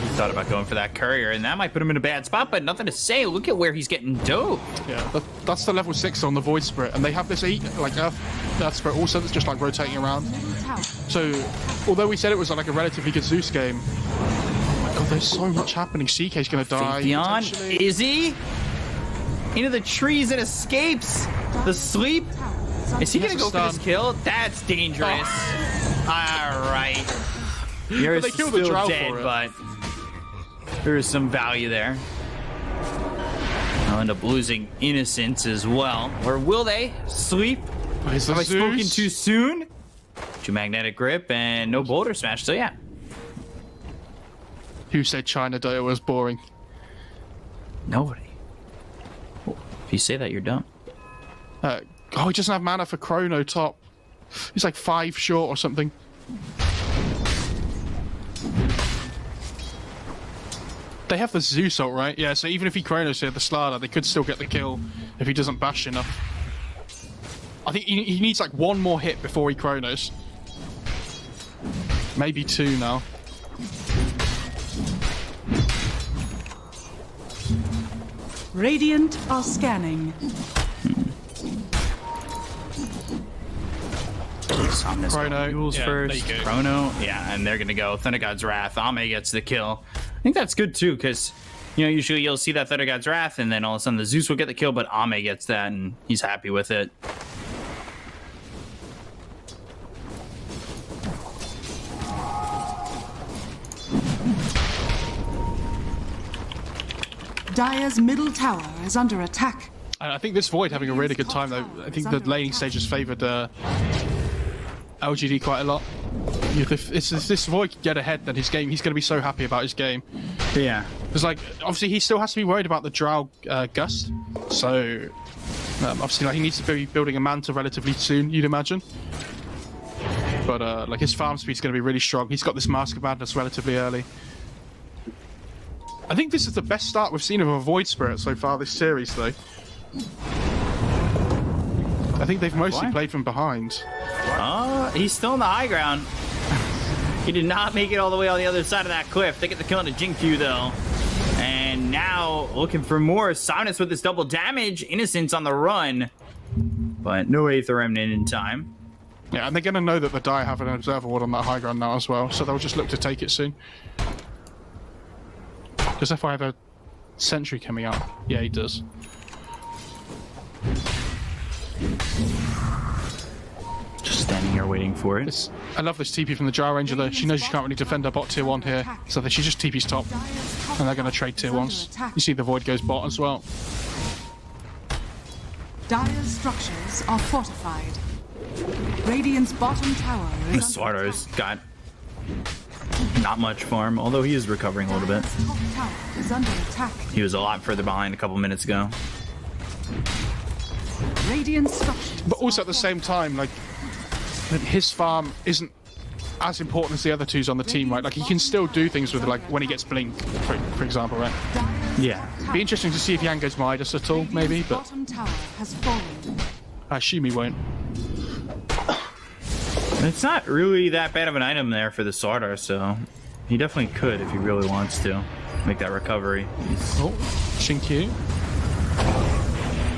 He thought about going for that courier, and that might put him in a bad spot, but nothing to say. Look at where he's getting doped. Yeah, that's the level 6 on the Void Spirit, and they have this Earth Spirit also that's just like rotating around. So, although we said it was like a relatively good Zeus game, oh my god, there's so much happening. CK's gonna die. Beyond, is he? Into the trees and escapes. The sleep. Is he gonna go for this kill? That's dangerous. All right. You're they killed the still drow dead, for it. but there is some value there. I'll end up losing innocence as well. Or will they? Sleep? Where's Have the I spoken Zeus? too soon? Too magnetic grip and no boulder smash, so yeah. Who said China Dota was boring? Nobody. If you say that, you're dumb. Oh, he doesn't have mana for Chrono top. He's like 5 short or something. They have the Zeus ult, right? Yeah, so even if he Chronos here, the Slardar, they could still get the kill if he doesn't bash enough. I think he needs like 1 more hit before he Chronos. Maybe 2 now. Radiant are scanning. Chrono rules Yeah, first. there you go. Chrono, yeah, and they're gonna go Thunder God's Wrath. Ame gets the kill. I think that's good too, because usually you'll see that Thunder God's Wrath, and then all of a sudden the Zeus will get the kill, but Ame gets that, and he's happy with it. Dire's middle tower is under attack. And I think this Void having a really good time though. I think the laning stage has favoured LGD quite a lot. If this Void can get ahead, then he's going to be so happy about his game. Yeah. Because like obviously he still has to be worried about the Drow Gust, so obviously like he needs to be building a Manta relatively soon, you'd imagine. But like his farm speed's going to be really strong. He's got this Mask of Madness relatively early. I think this is the best start we've seen of a Void Spirit so far this series, though. I think they've mostly played from behind. Oh, he's still in the high ground. He did not make it all the way on the other side of that cliff. They get the kill on a Jinkyu, though. And now looking for more. Somnus with this double damage. Innocence on the run. But no Aether Remnant in time. Yeah, and they're going to know that the Dire have an Observer Ward on that high ground now as well, so they'll just look to take it soon. Does FI have a Sentry coming out? Yeah, he does. Just standing here waiting for it. I love this TP from the Jar Ranger though. She knows she can't really defend her bot tier 1 here, so that she just TP's top, and they're going to trade tier 1s. You see the Void goes bot as well. Dire's structures are fortified. Radiant's bottom tower is Slardar's got not much farm, although he is recovering a little bit. Dire's top tower is under attack. He was a lot further behind a couple minutes ago. Radiant structures. But also at the same time, like his farm isn't as important as the other twos on the team, right? Like he can still do things with it, like when he gets Blink, for example, right? Yeah. Be interesting to see if Yang goes Midas at all, maybe, but Bottom tower has fallen. I assume he won't. It's not really that bad of an item there for the Slardar, so he definitely could if he really wants to make that recovery. Oh, Shinkyu.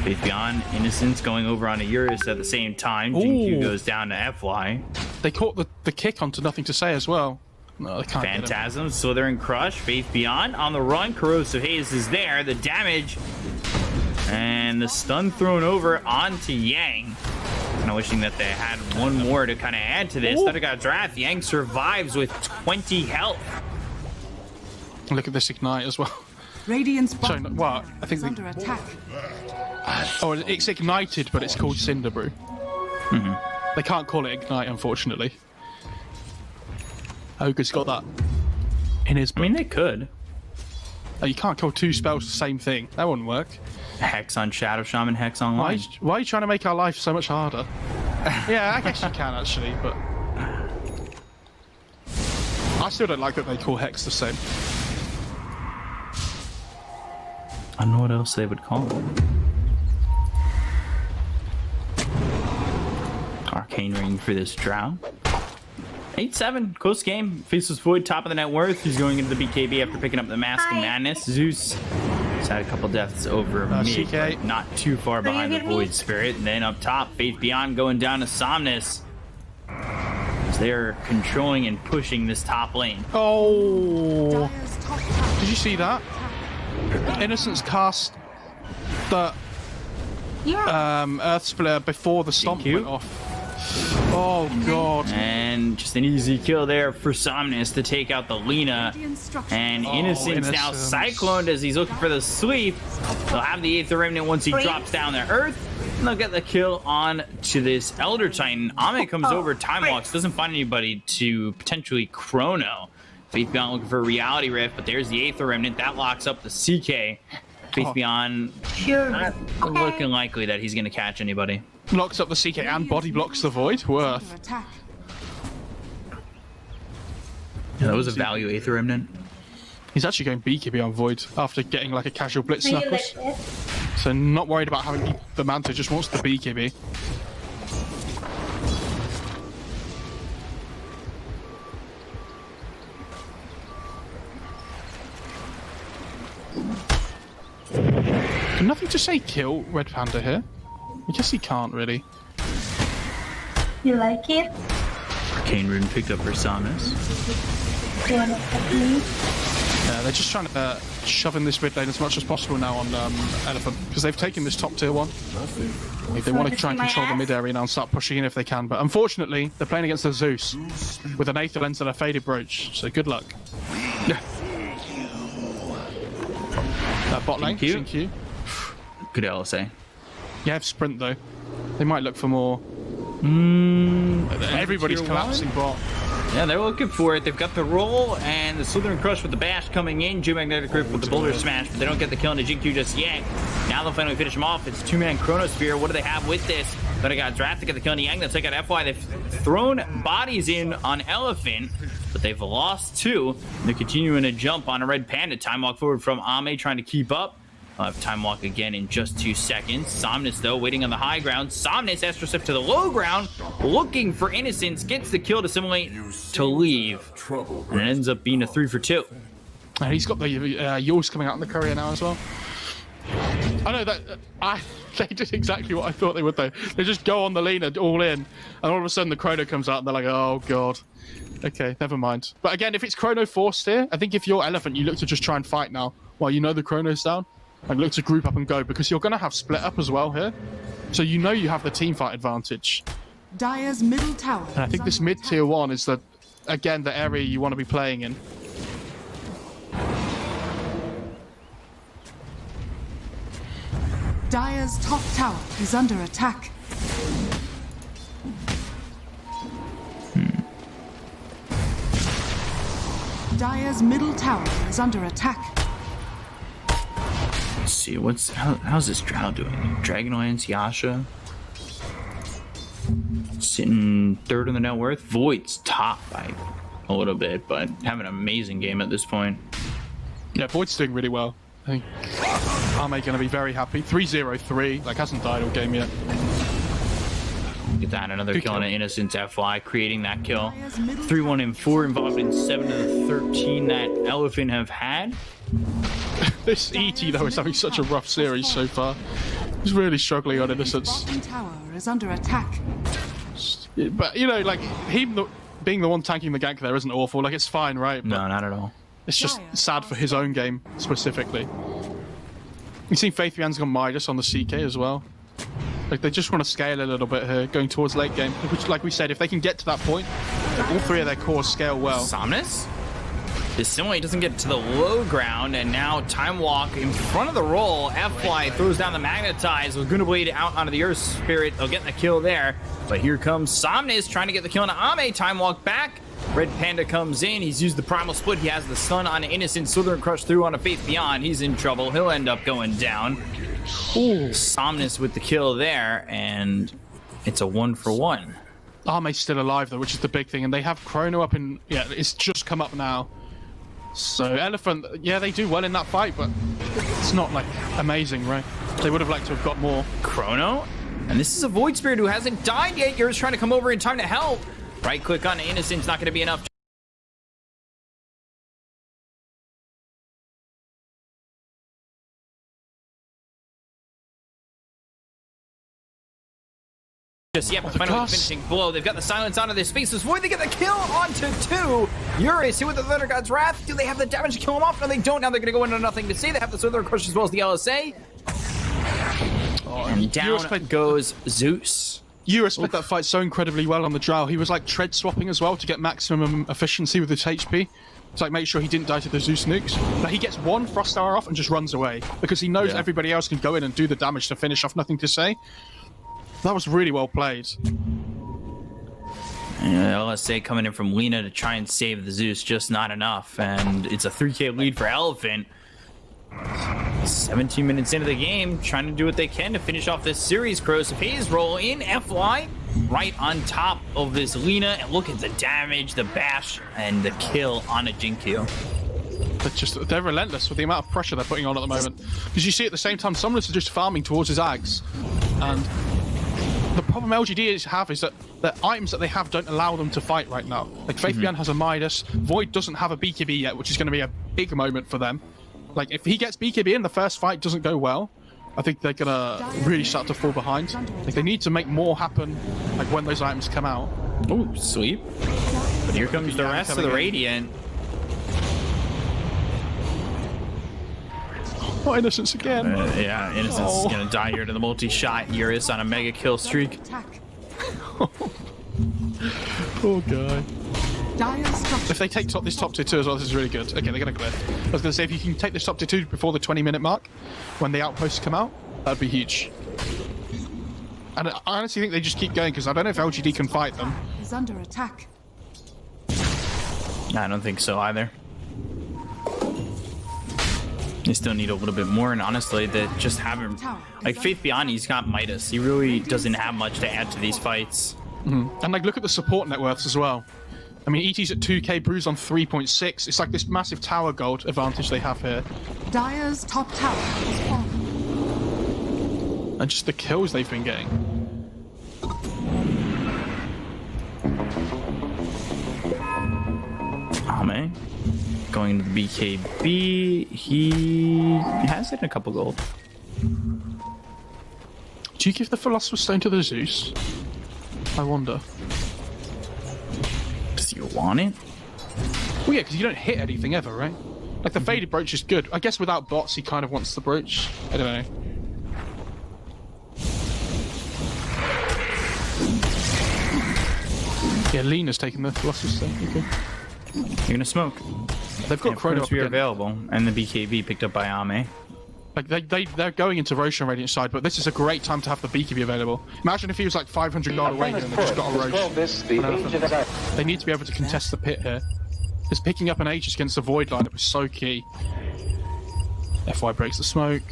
Faith Beyond, Innocence going over on a Eurus at the same time. Jinkyu goes down to FY. They caught the kick onto Nothing to Say as well. No, they can't get him. Phantasm, Slithering Crush, Faith Beyond on the run. Corrosive Haze is there. The damage and the stun thrown over onto Yang. Kind of wishing that they had one more to kind of add to this. Thunder God's Wrath. Yang survives with 20 health. Look at this Ignite as well. Radiant's Sorry, bottom what? tower I think is under attack. Oh, it's ignited, but it's called Cinder Brew. They can't call it Ignite, unfortunately. Ogre's got that in his book. I mean, they could. Oh, you can't kill 2 spells the same thing. That wouldn't work. Hex on Shadow Shaman, Hex on Why, Line. why are you trying to make our life so much harder? Yeah, I guess you can, actually, but I still don't like that they call Hex the same. I don't know what else they would call it. Arcane Ring for this Drow. 8-7, close game. Faceless Void, top of the net worth. He's going into the BKB after picking up the Mask of Madness. Zeus has had a couple deaths over mid, but not too far behind the Void Spirit. And then up top, Faith Beyond going down to Somnus. As they're controlling and pushing this top lane. Oh! Did you see that? Innocence cast the Earth Splitter before the stomp went off. Oh god. And just an easy kill there for Somnus to take out the Lina. And Innocence now cycloned as he's looking for the sweep. They'll have the Aether Remnant once he drops down to Earth. And they'll get the kill on to this Elder Titan. Ame comes over, time walks, doesn't find anybody to potentially chrono. Faith Beyond looking for a Reality Rift, but there's the Aether Remnant. That locks up the CK. Faith Beyond not looking likely that he's going to catch anybody. Locks up the CK and body blocks the Void. Worth. Yeah, that was a value Aether Remnant. He's actually going BKB on Void after getting like a casual Blitz Knuckles. So not worried about having the Manta, just wants the BKB. Nothing to say kill Red Panda here. I guess he can't really. You like it? Arcane Rune picked up for Somnus. You wanna pet me? They're just trying to shove in this mid lane as much as possible now on Elephant, because they've taken this top tier one. They want to try and control the mid area now and start pushing in if they can, but unfortunately they're playing against the Zeus with an Aether Lens and a Faded Brooch, so good luck. Bot lane, Q. Good LSA. You have sprint though. They might look for more. Everybody's collapsing bot. Yeah, they're looking for it. They've got the roll and the Slithering Crush with the bash coming in. Geomagnetic Grip with the Boulder Smash, but they don't get the kill into GQ just yet. Now they'll finally finish him off. It's two-man Chronosphere. What do they have with this? But I got Draft to get the kill on Yang. They'll take out FY. They've thrown bodies in on Elephant, but they've lost two. They're continuing to jump on a Red Panda. Time walk forward from Ame trying to keep up. I'll have time walk again in just 2 seconds. Somnus, though, waiting on the high ground. Somnus, Astro Step to the low ground, looking for Innocence, gets the kill to simulate to leave. And it ends up being a 3 for 2. And he's got the Yours coming out in the courier now as well. I know that they did exactly what I thought they would, though. They just go on the Lina all in, and all of a sudden the Chrono comes out, and they're like, oh, God. Okay, never mind. But again, if it's Chrono forced here, I think if you're Elephant, you look to just try and fight now while you know the Chrono's down. And look to group up and go, because you're going to have split up as well here. So you know you have the team fight advantage. Dire's middle tower. And I think this mid tier 1 is the area you want to be playing in. Dire's top tower is under attack. Dire's middle tower is under attack. Let's see, how's this Drow doing? Dragonlance, Yasha. Sitting third in the net worth. Void's top by a little bit, but having an amazing game at this point. Yeah, Void's doing really well. I think Ame going to be very happy. 3-0-3, like hasn't died all game yet. Get that, another kill on an Innocence FY, creating that kill. 3-1 and 4, involved in 7 of the 13 that Elephant have had. This ET though is having such a rough series so far. He's really struggling on Innocence. Bottom tower is under attack. But you know, like him being the one tanking the gank there isn't awful. Like it's fine, right? But no, not at all. It's just sad for his own game specifically. You've seen Faith Beyond's gone Midas on the CK as well. Like they just want to scale a little bit here, going towards late game. Which, like we said, if they can get to that point, all 3 of their cores scale well. Somnus? This simulate doesn't get to the low ground, and now Time Walk in front of the roll. FY throws down the Magnetize. Laguna Blade out onto the Earth Spirit. They'll get the kill there. But here comes Somnus trying to get the kill on Ame. Time Walk back. Red Panda comes in. He's used the Primal Split. He has the stun on Innocent. Slithering Crush through on a Faith Beyond. He's in trouble. He'll end up going down. Ooh. Somnus with the kill there, and it's a 1 for 1. Ame's still alive though, which is the big thing. And they have Chrono up in... Yeah, it's just come up now. So Elephant, yeah, they do well in that fight, but it's not like amazing, right? They would have liked to have got more. Chrono? And this is a Void Spirit who hasn't died yet. You're just trying to come over in time to help. Right click on Innocence, not going to be enough. Just yet, finally finishing blow. They've got the silence onto their spaces. Void, they get the kill onto 2. Eurus, who with the Thunder God's Wrath? Do they have the damage to kill him off? No, they don't. Now they're going to go into nothing to say. They have the Slither Crush as well as the LSA. And down goes Zeus. Eurus played that fight so incredibly well on the Drow. He was like tread swapping as well to get maximum efficiency with his HP. To like make sure he didn't die to the Zeus nukes. But he gets one Frost Arrow off and just runs away because he knows everybody else can go in and do the damage to finish off nothing to say. That was really well played. LSA coming in from Lena to try and save the Zeus, just not enough. And it's a 3k lead for Elephant. 17 minutes into the game, trying to do what they can to finish off this series. Corrosive Haze roll in FY, right on top of this Lena. And look at the damage, the bash, and the kill on a Jinkyu. They're relentless with the amount of pressure they're putting on at the moment. Because you see at the same time, Summoners are just farming towards his Ags. And the problem LGD have is that the items that they have don't allow them to fight right now. Like Faith Beyond has a Midas, Void doesn't have a BKB yet, which is going to be a big moment for them. Like if he gets BKB in, the first fight doesn't go well, I think they're going to really start to fall behind. Like they need to make more happen like when those items come out. Oh, sweep. But here comes the rest of the Radiant. Oh, Innocence again. Yeah, Innocence is going to die here to the multi-shot Eurus on a mega kill streak. Poor guy. If they take this top tier 2 as well, this is really good. Okay, they're going to clear. I was going to say, if you can take this top tier 2 before the 20-minute mark, when the outposts come out, that'd be huge. And I honestly think they just keep going, because I don't know if LGD can fight them. Is under attack. I don't think so either. They still need a little bit more, and honestly, they just haven't... Like, Faith Beyond, he's got Midas. He really doesn't have much to add to these fights. And, like, look at the support net worths as well. I mean, ET's at 2k, Bruise on 3.6. It's like this massive tower gold advantage they have here. Dire's top tower is fallen. And just the kills they've been getting. Ame going to the BKB. He has hit a couple gold. Do you give the Philosopher's Stone to the Zeus? I wonder. Does you want it? Well, yeah, because you don't hit anything ever, right? Like, the Faded Brooch is good. I guess without bots, he kind of wants the brooch. I don't know. Yeah, Lena's taking the Philosopher's Stone. Okay. You're gonna smoke. They've got Chronosphere available, and the BKB picked up by Ame. Like, they're going into Roshan Radiant side, but this is a great time to have the BKB available. Imagine if he was like 500 gold away and they just got a Rosh. They need to be able to contest the pit here. Because picking up an Aegis against the Void lineup was so key. FY breaks the smoke.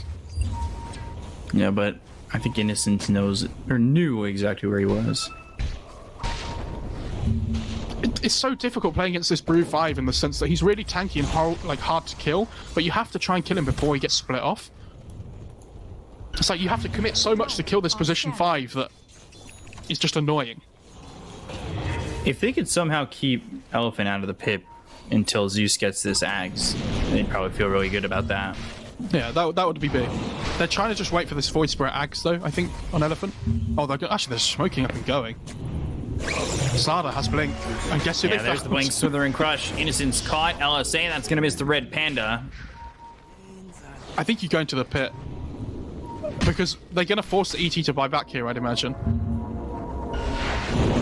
Yeah, but I think Innocent knows, or knew exactly where he was. It's so difficult playing against this BO5 in the sense that he's really tanky and hard to kill, but you have to try and kill him before he gets split off. It's like you have to commit so much to kill this position 5 that it's just annoying. If they could somehow keep Elephant out of the pit until Zeus gets this Ags, they'd probably feel really good about that. Yeah, that would be big. They're trying to just wait for this Void Spirit Ags though, I think, on Elephant. Oh, actually they're smoking up and going. Sata has Blink. And guess who they found? There's the Blink, Slither, and Crush. Innocence caught. LSA, that's going to miss the Red Panda. I think you go into the pit. Because they're going to force the ET to buy back here, I'd imagine.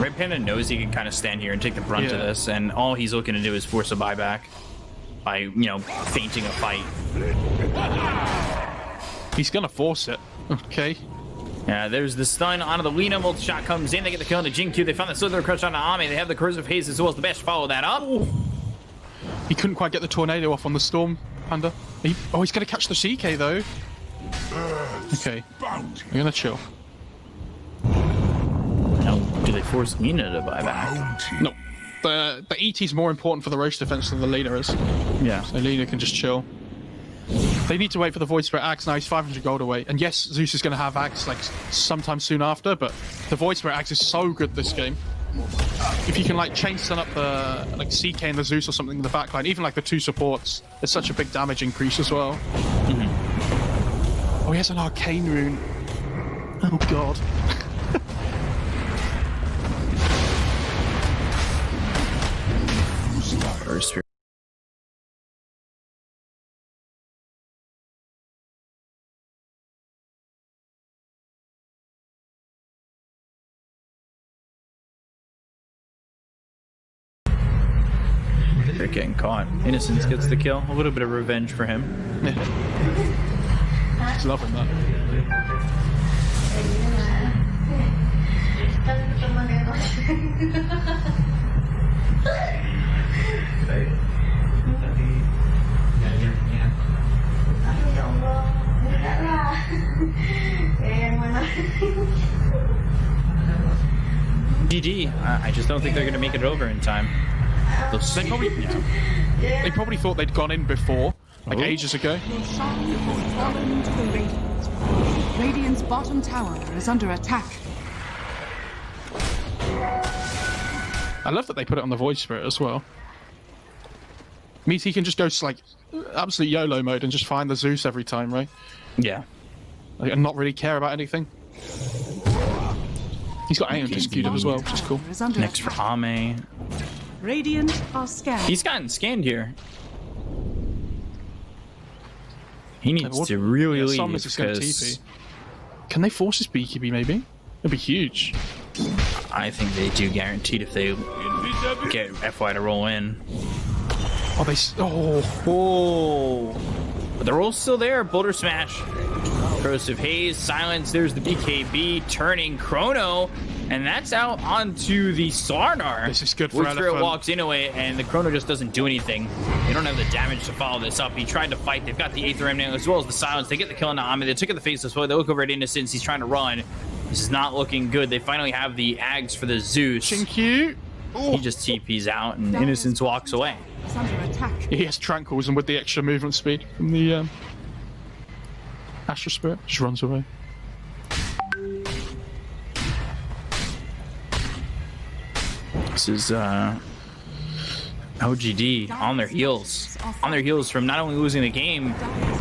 Red Panda knows he can kind of stand here and take the brunt of this, and all he's looking to do is force a buyback by, you know, fainting a fight. He's going to force it. Okay. Yeah, there's the stun onto the Lena. Multi-shot comes in. They get the kill on the Jinkyu. They found the Slither Crush onto Ame. They have the Corrosive Haze as well as the Bash to follow that up. He couldn't quite get the Tornado off on the Storm, Panda. He's going to catch the CK, though. Okay. I'm going to chill. Now, do they force Lena to buy back? No. The ET's more important for the Roche defense than the Lena is. Yeah. So Lena can just chill. They need to wait for the Void Spirit Axe. Now he's 500 gold away. And yes, Zeus is going to have Axe like sometime soon after, but the Void Spirit Axe is so good this game. if you can like chain stun up the like CK and the Zeus or something in the backline, even like the 2 supports, there's such a big damage increase as well. Oh, he has an arcane rune. Oh god. They're getting caught. Innocence gets the kill. A little bit of revenge for him. He's loving that. GG. I just don't think they're going to make it over in time. They probably thought they'd gone in before, like ages ago. Your shine has fallen to the Radiant. Radiant's bottom tower is under attack. I love that they put it on the Void Spirit as well. Means he can just go to like absolute YOLO mode and just find the Zeus every time, right? Yeah. Like, and not really care about anything. He's got AMD executed as well, which is cool. Next for Ame. Radiant are scanned. He's gotten scanned here. He needs to really leave because... Can they force his BKB maybe? It'd be huge. I think they do guaranteed if they get FY to roll in. Oh, they... Oh. But the roll's still there. Boulder Smash. Corrosive Haze. Silence. There's the BKB. Turning Chrono. And that's out onto the Sarnar. This is good for Spirit Elephant. walks into it, and the Chrono just doesn't do anything. They don't have the damage to follow this up. He tried to fight. They've got the Aether Remnant as well as the Silence. They get the kill on Ame. They took it the Faceless Foe. They look over at Innocence. He's trying to run. This is not looking good. They finally have the Ags for the Zeus. Chinky. He just TPs out, and Innocence walks away. Under attack. He has Tranquils, and with the extra movement speed from the Astral Spirit, just runs away. This is OGD on their heels. On their heels from not only losing the game,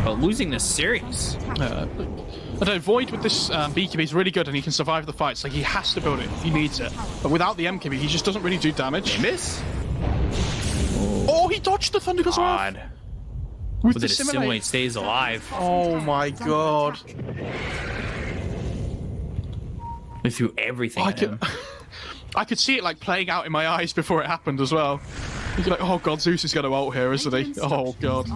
but losing the series. I don't know, Void with this BKB is really good and he can survive the fights. Like, he has to build it. He needs it. But without the MKB, he just doesn't really do damage. They miss. Oh, he dodged the Thunder Gust off. With the Assimilate stays alive. Oh my god. They threw everything at him. I could see it like playing out in my eyes before it happened as well. You're like, oh god, Zeus is going to ult here, isn't he? Oh god.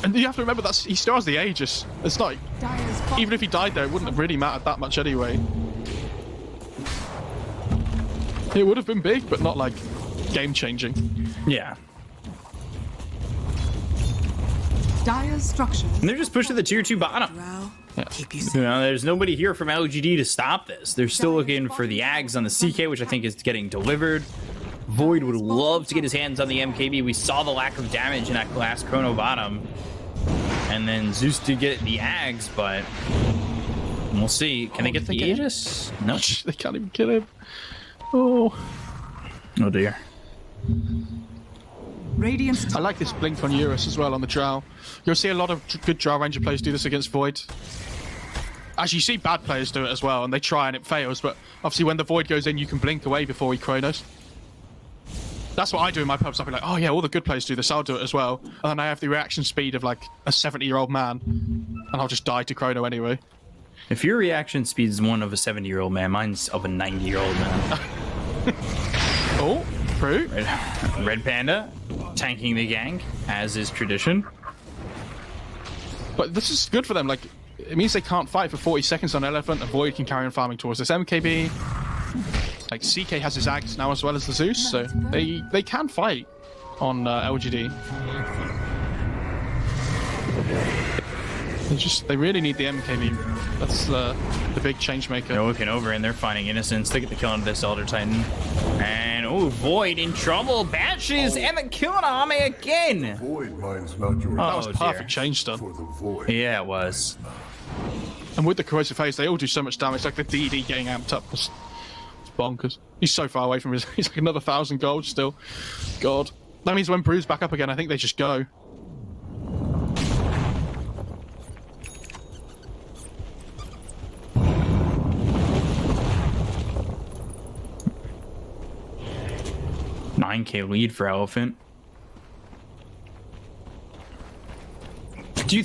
And you have to remember that he still has the Aegis. It's not, even if he died there, it wouldn't have really mattered that much anyway. It would have been big, but not like game-changing. Yeah. Dire's structures. And they're just pushing the tier 2 bottom. Yeah. You know, there's nobody here from LGD to stop this. They're still looking for the Ags on the CK, which I think is getting delivered. Void would love to get his hands on the MKB. We saw the lack of damage in that last Chrono bottom. And then Zeus did get the Ags, but we'll see. Can they get the Aegis? No. They can't even kill him. Oh. Oh dear. Radiance. I like this blink on Eurus as well on the Drow. You'll see a lot of good Drow Ranger players do this against Void. As you see bad players do it as well, and they try and it fails, but obviously when the Void goes in, you can blink away before he Chronos. That's what I do in my pubs. I'll be like, oh yeah, all the good players do this, I'll do it as well. And then I have the reaction speed of like a 70-year-old man, and I'll just die to Chrono anyway. If your reaction speed is one of a 70-year-old man, mine's of a 90-year-old man. Oh, true. Red Panda tanking the gang, as is tradition. But this is good for them. Like, it means they can't fight for 40 seconds on Elephant, and Void can carry on farming towards this MKB. Like, CK has his Ags now as well as the Zeus, so they can fight on LGD. They really need the MKB. That's the big change maker. They're looking over and they're finding Innocence. They get the kill on this Elder Titan. And, oh, Void in trouble. Bashes and the kill on Ame again. Void mine's not your that was perfect change done. for the void. Yeah, it was. And with the corrosive haze, they all do so much damage. Like the DD getting amped up was bonkers. He's so far away from his... He's like another 1,000 gold still. God. That means when Brew's back up again, I think they just go. $9K lead for Elephant. Do you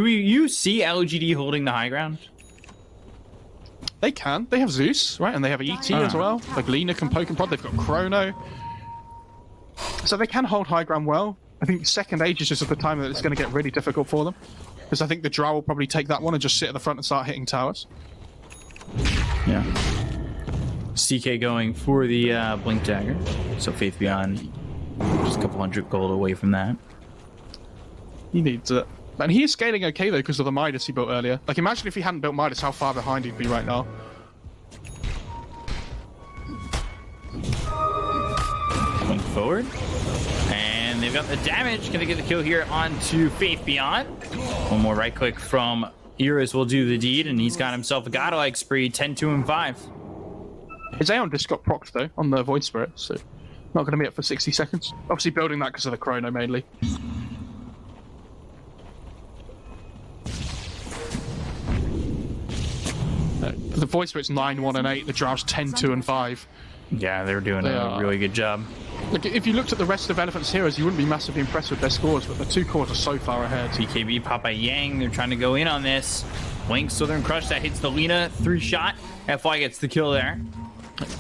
you see LGD holding the high ground? They can. They have Zeus, right? And they have ET as well. Like Lena can poke and prod. They've got Chrono. So they can hold high ground well. I think second age is just at the time that it's going to get really difficult for them. Because I think the Drow will probably take that one and just sit at the front and start hitting towers. Yeah. CK going for the Blink Dagger. So Faith Beyond, just a couple hundred gold away from that. He needs it. And he is scaling okay, though, because of the Midas he built earlier. Like, imagine if he hadn't built Midas, how far behind he'd be right now. Going forward. And they've got the damage. Gonna get the kill here onto Faith Beyond. One more right click from Iris will do the deed, and he's got himself a godlike spree, 10, 2, and 5. His Aeon disc got procced, though, on the Void Spirit, so not going to be up for 60 seconds. Obviously building that because of the Chrono, mainly. The Void Spirit's 9, 1, and 8. The Drow's 10, 2, and 5. Yeah, they're doing a really good job. Like, if you looked at the rest of Elephant's heroes, you wouldn't be massively impressed with their scores, but the two cores are so far ahead. BKB, Papa Yang, they're trying to go in on this. Blink, Southern Crush, that hits the Lena, 3-shot. FY gets the kill there.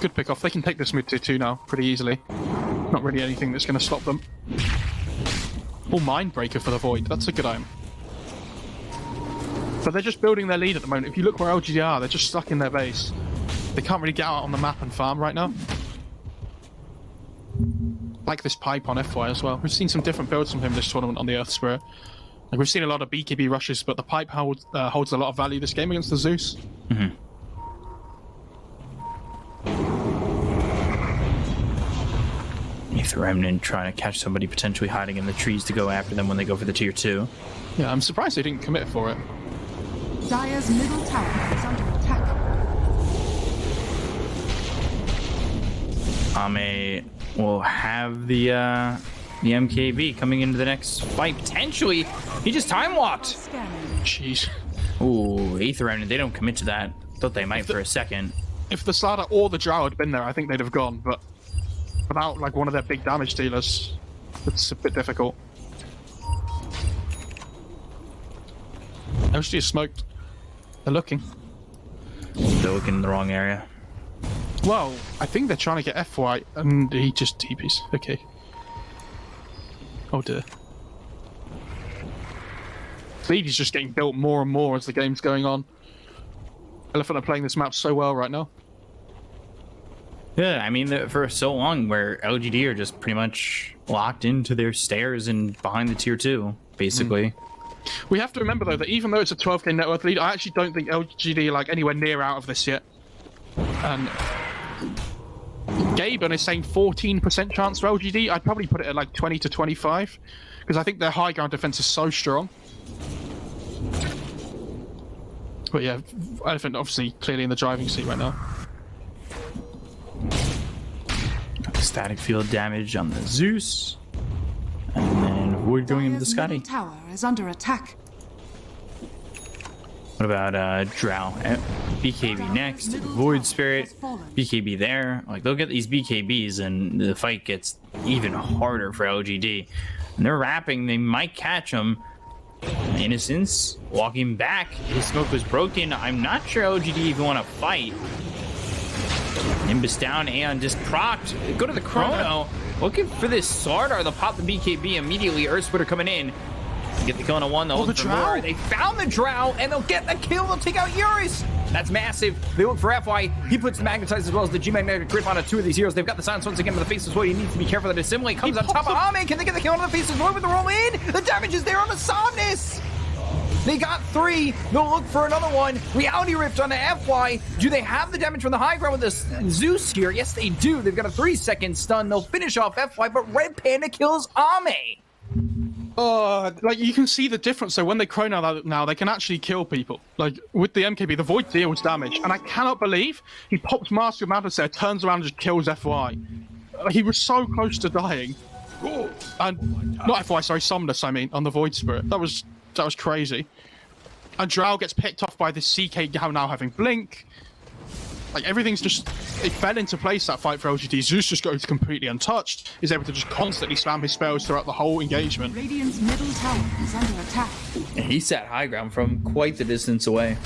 Good pick off. They can take this mid tier 2 now pretty easily. Not really anything that's going to stop them. Or Mindbreaker for the Void. That's a good item. But they're just building their lead at the moment. If you look where LGD are, they're just stuck in their base. They can't really get out on the map and farm right now. Like this pipe on FY as well. We've seen some different builds from him this tournament on the Earth Spirit. Like, we've seen a lot of BKB rushes, but the pipe holds a lot of value this game against the Zeus. Mm-hmm. If Remnant trying to catch somebody potentially hiding in the trees to go after them when they go for the tier 2. Yeah, I'm surprised they didn't commit for it. Dire's middle tower is under attack. Ame will have the MKB coming into the next fight. Potentially, he just time walked. Jeez. Ooh, Aether Remnant, they don't commit to that. Thought they might for a second. If the Sata or the Drow had been there, I think they'd have gone, but without like one of their big damage dealers, it's a bit difficult. LGD is smoked. They're looking. They're looking in the wrong area. Well, I think they're trying to get FY, and he just TPs. Okay. Oh dear. Lead is just getting built more and more as the game's going on. Elephant are playing this map so well right now. Yeah, I mean, for so long, where LGD are just pretty much locked into their stairs and behind the tier 2, basically. We have to remember, though, that even though it's a 12k net worth lead, I actually don't think LGD are like anywhere near out of this yet. And Gaben is saying 14% chance for LGD. I'd probably put it at like 20 to 25, because I think their high ground defense is so strong. But yeah, Elephant obviously clearly in the driving seat right now. Static field damage on the Zeus. And then Void going into the Scotty. Tower is under attack. What about Drow? BKB next, Void Spirit, BKB there. Like, they'll get these BKBs and the fight gets even harder for LGD. And they're wrapping, they might catch him. Innocence walking back. His smoke was broken. I'm not sure LGD even want to fight. Nimbus down, Aeon just procced. Go to the Chrono. Looking for this Sardar. They'll pop the BKB immediately. Earthsplitter coming in. Get the kill on a 1. They'll look for more. They found the Drow, and they'll get the kill. They'll take out Eurus. That's massive. They look for FY. He puts the Magnetize as well as the G-Magnetic Grip on 2 of these heroes. They've got the silence once again to the face as well. You need to be careful that Assimilate comes on top of Ame. Can they get the kill on the face as well with the roll in? The damage is there on the Somnus. They got 3. They'll look for another one. Reality Rift on the FY. Do they have the damage from the high ground with this Zeus here? Yes, they do. They've got a 3-second stun. They'll finish off FY, but Red Panda kills Ame. Like you can see the difference. So when they chrono now, they can actually kill people. Like with the MKB, the Void deals damage, and I cannot believe he pops Master of Madness there, turns around and just kills FY. He was so close to dying. And not FY, sorry, Somnus. I mean, on the Void Spirit. That was crazy. And Drow gets picked off by this CK now having Blink. Like everything's just, it fell into place, that fight for LGD. Zeus just goes completely untouched. He's able to just constantly spam his spells throughout the whole engagement. Radiant's middle tower is under attack. And he sat high ground from quite the distance away.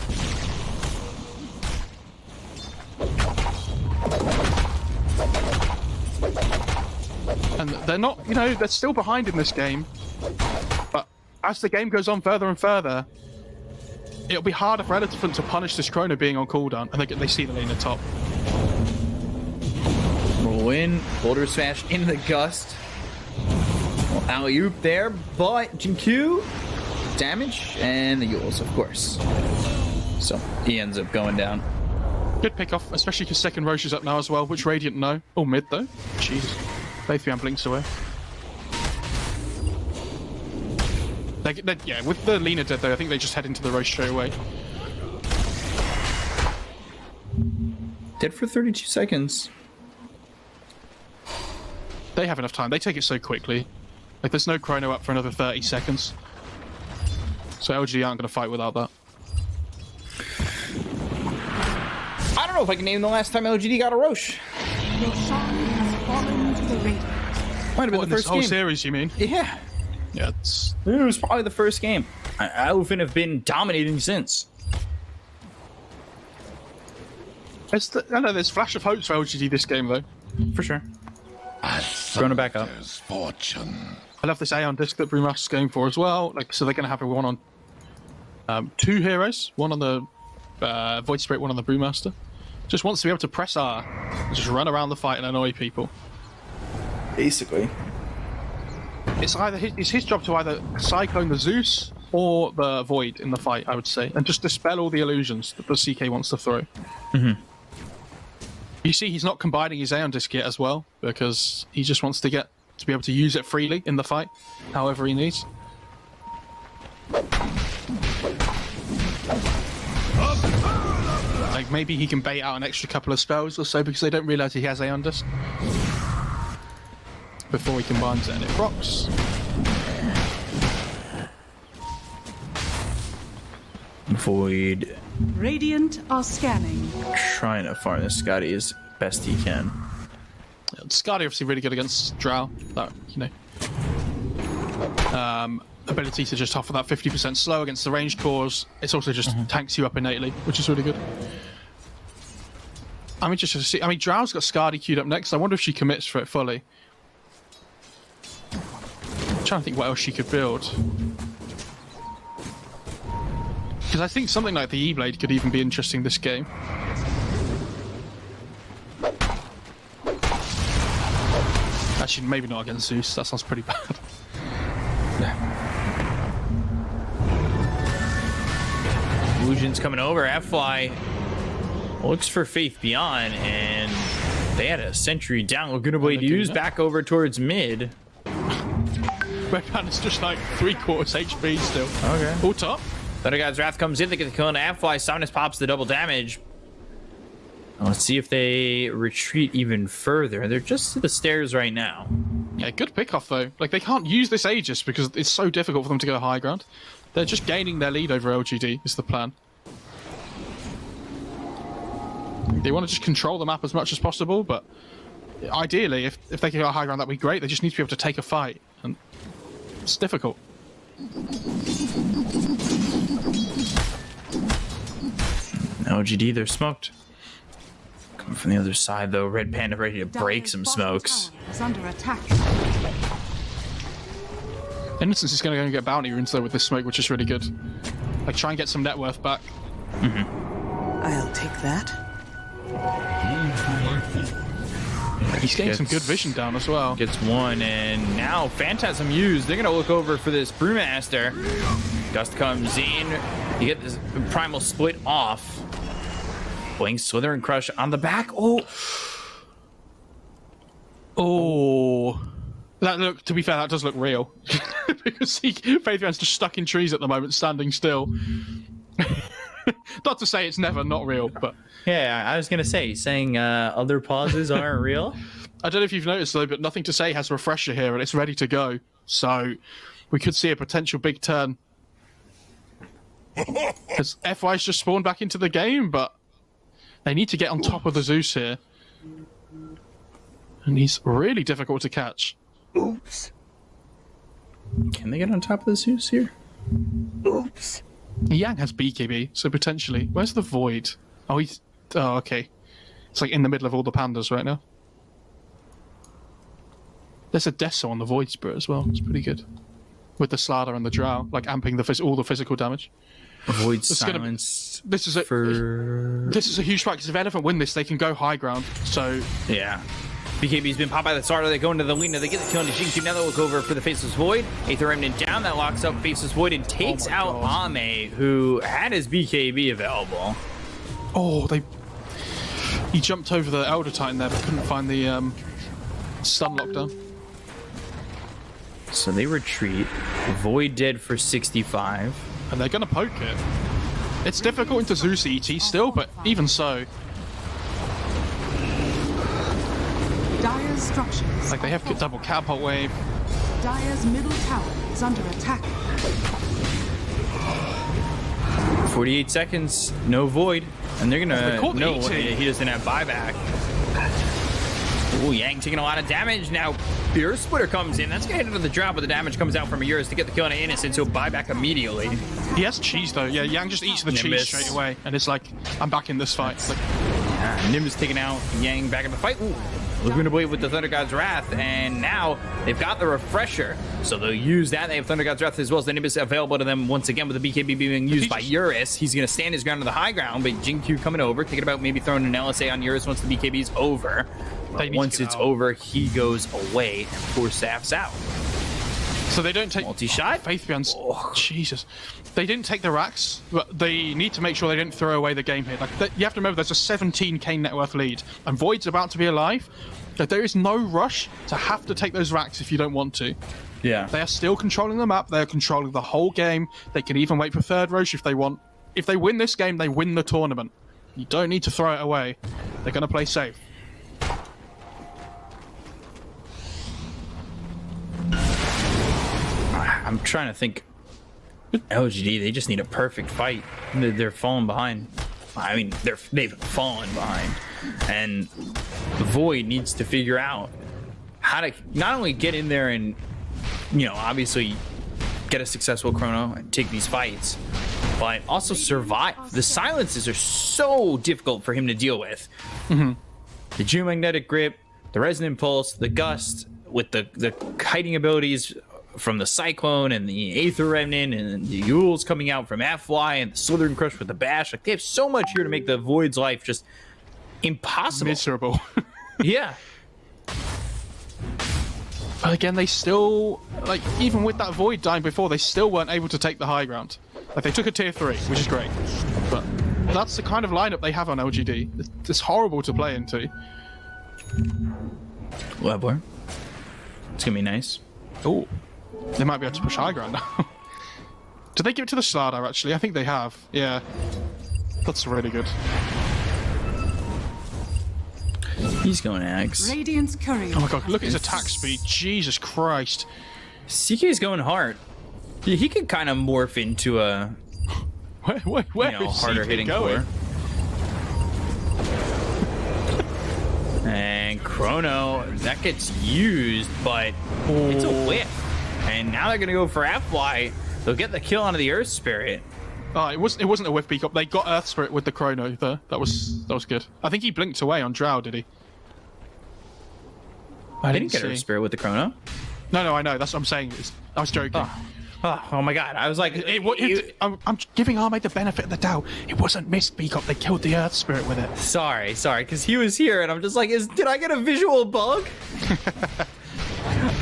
And they're not, you know, they're still behind in this game. But as the game goes on further and further, it'll be harder for Elephant to punish this Chrono being on cooldown, and they see the lane at top. Roll in, Boulder Smash in the gust. Well, alley-oop there, but Jinku, damage, and the Yules, of course. So he ends up going down. Good pick off, especially because second Roche is up now as well, which Radiant no. Oh, mid though. Jeez. Both behind blinks away. Yeah, with the Lina dead though, I think they just head into the Roche straight away. Dead for 32 seconds. They have enough time. They take it so quickly. Like, there's no chrono up for another 30 seconds. So LGD aren't going to fight without that. I don't know if I can name the last time LGD got a Roche. Roshan has fallen to the Radiant. Might have been the this first whole game. series, you mean? Yeah. Yeah, it was probably the first game. Elephant have been dominating since. I know there's flash of hopes for LGD this game though. For sure. Throwing it back up. Fortune. I love this Aeon disc that Brewmaster's going for as well. Like, so they're going to have a one on two heroes, one on the Void Spirit, one on the Brewmaster. Just wants to be able to press R and just run around the fight and annoy people. Basically. It's his job to either cyclone the Zeus or the Void in the fight, I would say, and just dispel all the illusions that the CK wants to throw. Mm-hmm. You see, he's not combining his Aeon disc yet as well, because he just wants to be able to use it freely in the fight, however he needs. Like maybe he can bait out an extra couple of spells or so because they don't realise he has Aeon disc before he combines it and it procs. Void. Radiant are scanning. Trying to farm this Scotty as best he can. Yeah, Scotty obviously really good against Drow. That, you know, ability to just offer that 50% slow against the ranged cores. It's also just tanks you up innately, which is really good. I'm interested to see. I mean, Drow's got Skadi queued up next. I wonder if she commits for it fully. I'm trying to think what else she could build. Because I think something like the E-Blade could even be interesting this game. Actually, maybe not against Zeus. That sounds pretty bad. Illusion's coming over. FY looks for Faith Beyond, and they had a sentry down. Laguna Blade used back over towards mid. Red Panther's just like 3/4 HP still. Okay. All top. Thunder God's Wrath comes in. They get the kill into FY. Somnus pops the double damage. Let's see if they retreat even further. They're just to the stairs right now. Yeah, good pick off though. Like, they can't use this Aegis because it's so difficult for them to go high ground. They're just gaining their lead over LGD is the plan. They want to just control the map as much as possible, but ideally, if they can go high ground, that'd be great. They just need to be able to take a fight, and it's difficult. LGD, they're smoked. Coming from the other side, though. Red Panda ready to break some smokes. Is under attack. Innocence is going to go and get bounty runes though with this smoke, which is really good. Like, try and get some net worth back. I'll take that. He's getting some good vision down as well. Gets one, and now Phantasm used. They're going to look over for this Brewmaster. Gust comes in. You get this Primal split off. Blink, Slither, and Crush on the back. Oh. To be fair, that does look real. Because Faithman's just stuck in trees at the moment, standing still. Not to say it's never not real, but... Yeah, I was going to say, saying other pauses aren't real. I don't know if you've noticed, though, but Nothing to Say has a refresher here, and it's ready to go. So we could see a potential big turn. Because FY's just spawned back into the game, but they need to get on top of the Zeus here. And he's really difficult to catch. Oops. Can they get on top of the Zeus here? Oops. Yang has BKB, so potentially. Where's the Void? Oh, he's... Oh, okay. It's like in the middle of all the pandas right now. There's a Deso on the Void Spirit as well. It's pretty good. With the Slardar and the Drow, like amping all the physical damage. Void silence. This is a huge fight, because if Elephant win this, they can go high ground. So... Yeah. BKB's been popped by the Slardar. They go into the Lina. They get the kill into Jing2. Now they'll look over for the Faceless Void. Aether Remnant down. That locks up Faceless Void and takes out Ame, who had his BKB available. Oh, he jumped over the Elder Titan there, but couldn't find the stun lockdown. So they retreat. Void dead for 65. And they're going to poke it. It's difficult into Zeus ET still, but even so. Dire's structures. Like, they have double catapult wave. Dire's middle tower is under attack. 48 seconds, no Void. And they're gonna... No, he doesn't have buyback. Ooh, Yang taking a lot of damage. Now, the Earth Splitter comes in. That's gonna hit into the drop, but the damage comes out from Eurus to get the kill on Innocent, so buyback immediately. He has cheese, though. Yeah, Yang just eats the cheese straight away. And it's like, I'm back in this fight. It's like... Yeah, Nimbus taking out Yang back in the fight. Ooh. Looking to blade with the Thunder God's Wrath, and now they've got the refresher, so they'll use that. They have Thunder God's Wrath as well as the Nimbus available to them once again with the BKB being used by Eurus. He's going to stand his ground on the high ground, but Jing2 coming over, thinking about maybe throwing an LSA on Eurus once the BKB is over. But once it's over, he goes away and poor Staff's out. So they don't take multi-shot. Faithbeyond's Jesus. They didn't take the racks, but they need to make sure they don't throw away the game here. Like you have to remember, there's a 17k net worth lead, and Void's about to be alive. That there is no rush to have to take those racks if you don't want to. Yeah. They are still controlling the map. They are controlling the whole game. They can even wait for third Roche if they want. If they win this game, they win the tournament. You don't need to throw it away. They're going to play safe. I'm trying to think. LGD, they just need a perfect fight. They're falling behind. I mean, they've fallen behind. And Void needs to figure out how to not only get in there and, you know, obviously get a successful chrono and take these fights, but also survive. The silences are so difficult for him to deal with. Mm-hmm. The geomagnetic grip, the resonant pulse, the gust with the kiting abilities from the Cyclone and the Aether Remnant and the Yules coming out from FY and the Slithering Crush with the Bash. Like, they have so much here to make the Void's life just impossible. Miserable. Yeah. But again, they still, like, even with that Void dying before, they still weren't able to take the high ground. Like, they took a tier 3, which is great. But that's the kind of lineup they have on LGD. It's horrible to play into. Webler. It's gonna be nice. Oh. They might be able to push high ground now. Did they give it to the Slardar, actually? I think they have. Yeah. That's really good. He's going Axe. Radiant's courier. Oh my god, look at his attack speed. Jesus Christ. CK's going hard. He could kind of morph into a where is harder CK hitting going? core. And Chrono, that gets used, but it's a whiff. And now they're going to go for FY. They'll get the kill onto the Earth Spirit. Oh, it wasn't a whiff peak up. They got Earth Spirit with the Chrono there. That was good. I think he blinked away on Drow, did he? I didn't get Earth Spirit with the Chrono. No, I know. That's what I'm saying. I was joking. Oh my god. I was like... I'm giving Armade the benefit of the doubt. It wasn't missed peak up. They killed the Earth Spirit with it. Sorry, because he was here and I'm just like, did I get a visual bug?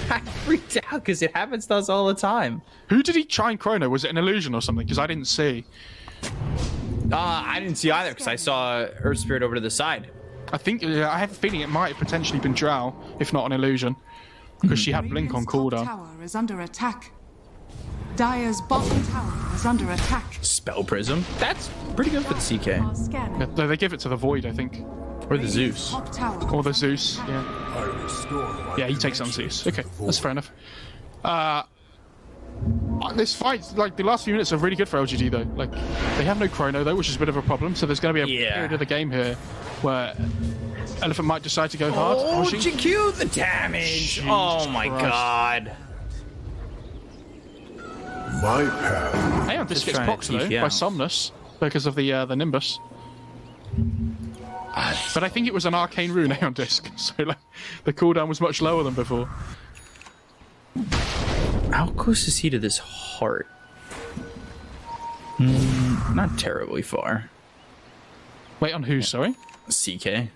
I freaked out because it happens to us all the time. Who did he try and Chrono? Was it an illusion or something? Because I didn't see. I didn't see either because I saw Earth Spirit over to the side. I think I have a feeling it might have potentially been Drow, if not an illusion. because she had blink on Radiant's top cooldown. tower is under attack. Dire's bottom tower is under attack. Spell Prism. That's pretty good for the CK. Are scanning. Yeah, they give it to the Void, I think. Or the Zeus. Top tower. Or the Zeus, yeah. Yeah, he takes on Zeus. Okay, that's fair enough. This fight, like, the last few minutes are really good for LGD, though. Like, they have no chrono, though, which is a bit of a problem, so there's going to be a period of the game here where Elephant might decide to go hard. Oh, GQ, the damage! Jesus Oh my Christ. god. My path. Hey, this gets trying to procs, though, TP by out. Somnus, because of the Nimbus. But I think it was an arcane rune Aeon Disc, so like, the cooldown was much lower than before. How close is he to this heart? Not terribly far. Wait, on who, sorry? CK.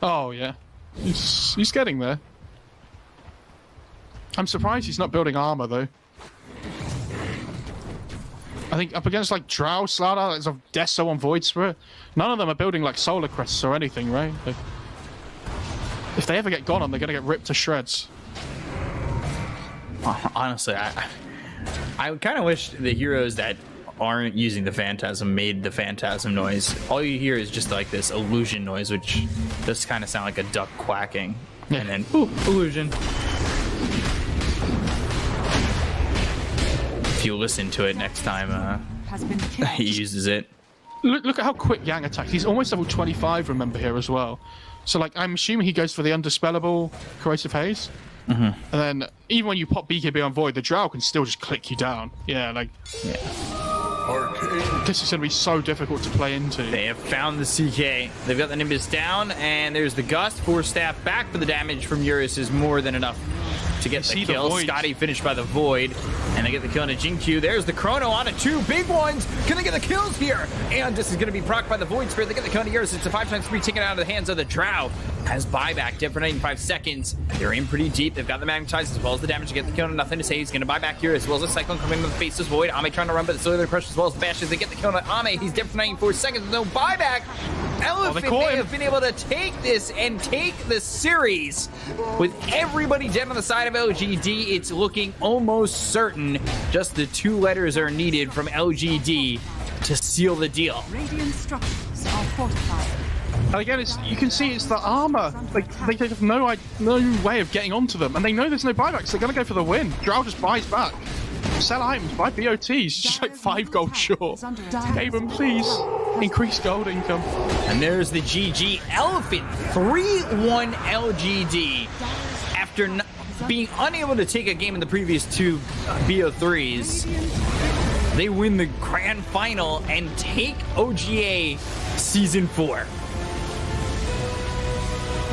Oh, yeah. He's getting there. I'm surprised he's not building armor, though. I think up against, like, Drow, Slardar, there's a Deso on Void Spirit. None of them are building, like, Solar Crests or anything, right? Like, if they ever get gone on, they're going to get ripped to shreds. Honestly, I kind of wish the heroes that aren't using the Phantasm made the Phantasm noise. All you hear is just like this illusion noise, which does kind of sound like a duck quacking. Yeah. And then, ooh, illusion. If you listen to it next time Has been killed. he uses it. Look at how quick Yang attacks. He's almost level 25, remember, here as well. So, like, I'm assuming he goes for the Undispellable Corrosive Haze. And then, even when you pop BKB on Void, the Drow can still just click you down. Yeah, like... Yeah. Arcane. This is going to be so difficult to play into. They have found the CK. They've got the Nimbus down, and there's the Gust. 4 staff back, but the damage from Eurus is more than enough to get the kill. Void. Scotty finished by the Void, and they get the kill on a Jinq. There's the Chrono on it. 2 big ones. Can they get the kills here? And this is going to be procced by the Void Spirit. They get the kill on Eurus. It's a 5x3 taken out of the hands of the Drow. Has buyback, dead for 95 seconds. They're in pretty deep. They've got the magnetized as well as the damage to get the kill. Nothing to say. He's going to buy back here as well as the Cyclone coming into the face of Void. Ame trying to run, but it's the crush as well as the bashes. They get the kill on Ame. He's dead for 94 seconds with no buyback. Elephant may have been able to take this and take the series. With everybody dead on the side of LGD, it's looking almost certain. Just the 2 letters are needed from LGD to seal the deal. Radiant structures are fortified. And again, you can see it's the armor. Like, they have no way of getting onto them, and they know there's no buybacks. They're going to go for the win. Drow just buys back. Sell items, buy BOTs. Just like 5 gold short. Gaben, please. Increase gold income. And there's the GG Elephant 3-1 LGD. After being unable to take a game in the previous 2 BO3s, they win the grand final and take OGA Season 4.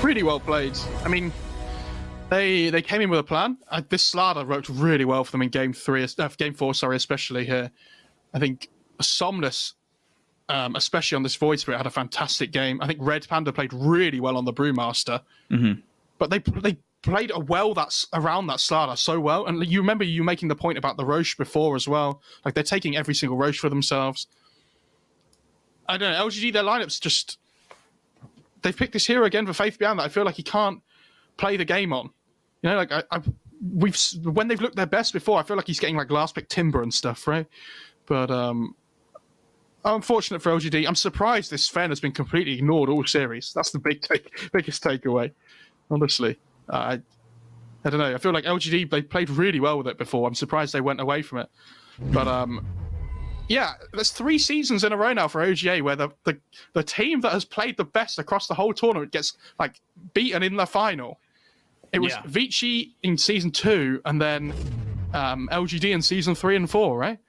Really well played. I mean, they came in with a plan. This Slardar worked really well for them in game 4, especially here. I think Somnus, especially on this Void Spirit, had a fantastic game. I think Red Panda played really well on the Brewmaster. But they played around that Slardar so well. And you remember you making the point about the Roche before as well. Like, they're taking every single Roche for themselves. I don't know, LGD, their lineups just... They've picked this hero again for Faith Beyond that I feel like he can't play the game on. You know, like, when they've looked their best before, I feel like he's getting, like, last pick Timber and stuff, right? But, unfortunate for LGD. I'm surprised this Fen has been completely ignored all series. That's the biggest takeaway, honestly. I don't know. I feel like LGD, they played really well with it before. I'm surprised they went away from it. But, yeah, there's 3 seasons in a row now for OGA where the team that has played the best across the whole tournament gets, like, beaten in the final. It was Vici in season 2 and then LGD in season 3 and 4, right?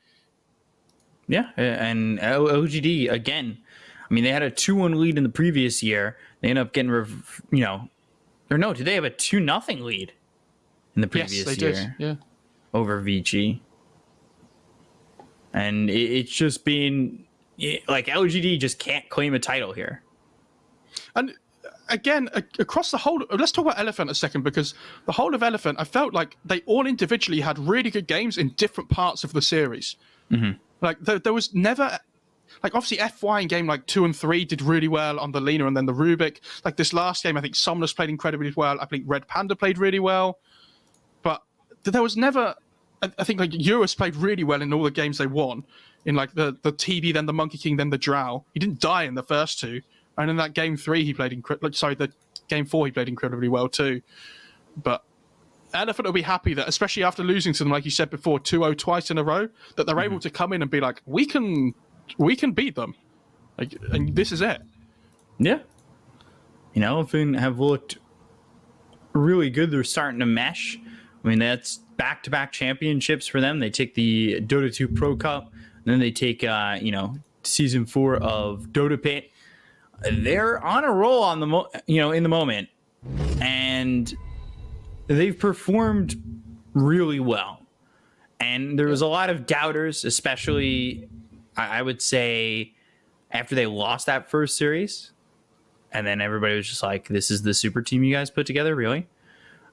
Yeah, and LGD, again, I mean, they had a 2-1 lead in the previous year. They ended up getting, did they have a 2-0 lead in the previous year? Yes, they did, yeah. Over Vici. And it's just been, like, LGD just can't claim a title here. And again, across the whole... Let's talk about Elephant a second, because the whole of Elephant, I felt like they all individually had really good games in different parts of the series. Like, there was never... Like, obviously, FY in game, like, 2 and 3 did really well on the Lena and then the Rubik. Like, this last game, I think Somnus played incredibly well. I think Red Panda played really well. there was never. I think like Eurus played really well in all the games they won. In like the TB, then the Monkey King, then the Drow. He didn't die in the first two, and in that game 3 he played the game 4 he played incredibly well too. But Elephant will be happy that, especially after losing to them, like you said before, 2-0 twice in a row, that they're able to come in and be like, we can beat them, like, and this is it. Yeah, Elephant have looked really good. They're starting to mesh. I mean, that's back-to-back championships for them. They take the Dota 2 Pro Cup, and then they take Season 4 of Dota Pit. They're on a roll on the in the moment, and they've performed really well. And there was a lot of doubters, especially I would say after they lost that first series, and then everybody was just like, "This is the super team you guys put together, really?"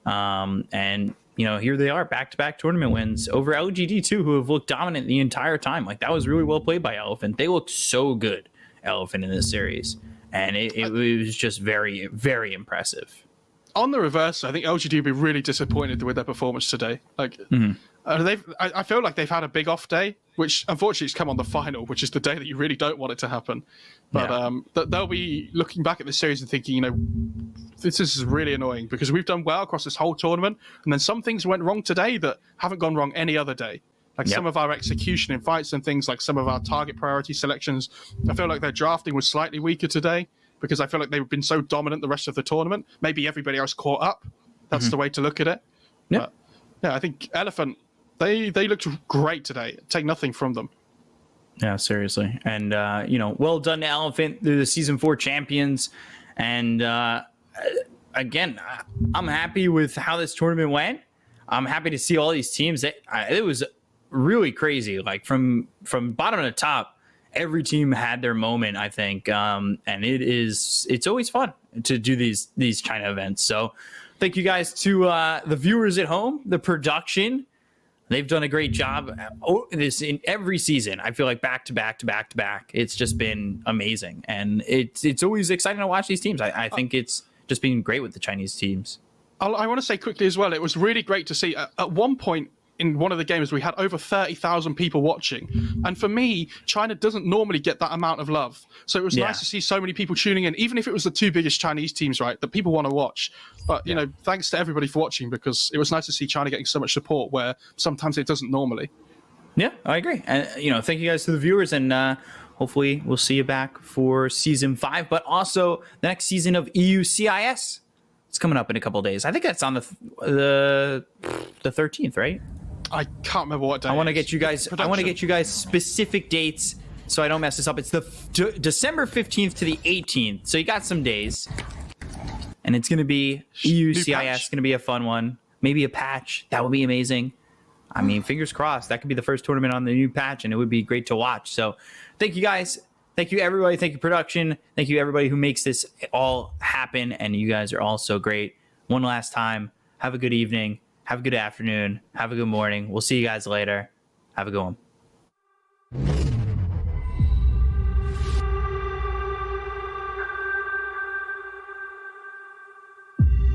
And here they are, back-to-back tournament wins over LGD too, who have looked dominant the entire time. Like, that was really well played by Elephant. They looked so good, Elephant, in this series, and it was just very, very impressive. On the reverse, I think LGD would be really disappointed with their performance today. Like, I feel like they've had a big off day, which unfortunately has come on the final, which is the day that you really don't want it to happen. But they'll be looking back at the series and thinking, this is really annoying because we've done well across this whole tournament, and then some things went wrong today that haven't gone wrong any other day. Like some of our execution in fights and things, like some of our target priority selections. I feel like their drafting was slightly weaker today, because I feel like they've been so dominant the rest of the tournament. Maybe everybody else caught up. That's the way to look at it. Yeah. But, I think Elephant, they looked great today. Take nothing from them. Yeah, seriously. And, well done to Elephant. They're the Season 4 champions. And, again, I'm happy with how this tournament went. I'm happy to see all these teams. It was really crazy. Like, from bottom to top, every team had their moment, I think, and it's always fun to do these China events. So thank you guys to the viewers at home, the production. They've done a great job. This in every season, I feel like back to back to back to back. It's just been amazing, and it's always exciting to watch these teams. I think it's just been great with the Chinese teams. I want to say quickly as well, it was really great to see at one point in one of the games we had over 30,000 people watching, and for me, China doesn't normally get that amount of love, so it was nice to see so many people tuning in, even if it was the two biggest Chinese teams, right, that people want to watch. But thanks to everybody for watching, because it was nice to see China getting so much support where sometimes it doesn't normally. Yeah, I agree. And thank you guys to the viewers, and hopefully we'll see you back for Season 5, but also the next season of EUCIS. It's coming up in a couple of days. I think that's on the 13th, right? I can't remember what day. I want to get you guys specific dates so I don't mess this up. It's the December 15th to the 18th. So you got some days. And it's going to be EUCIS. It's going to be a fun one. Maybe a patch. That would be amazing. I mean, fingers crossed. That could be the first tournament on the new patch, and it would be great to watch. So thank you guys. Thank you, everybody. Thank you, production. Thank you, everybody who makes this all happen. And you guys are all so great. One last time, have a good evening. Have a good afternoon. Have a good morning. We'll see you guys later. Have a good one.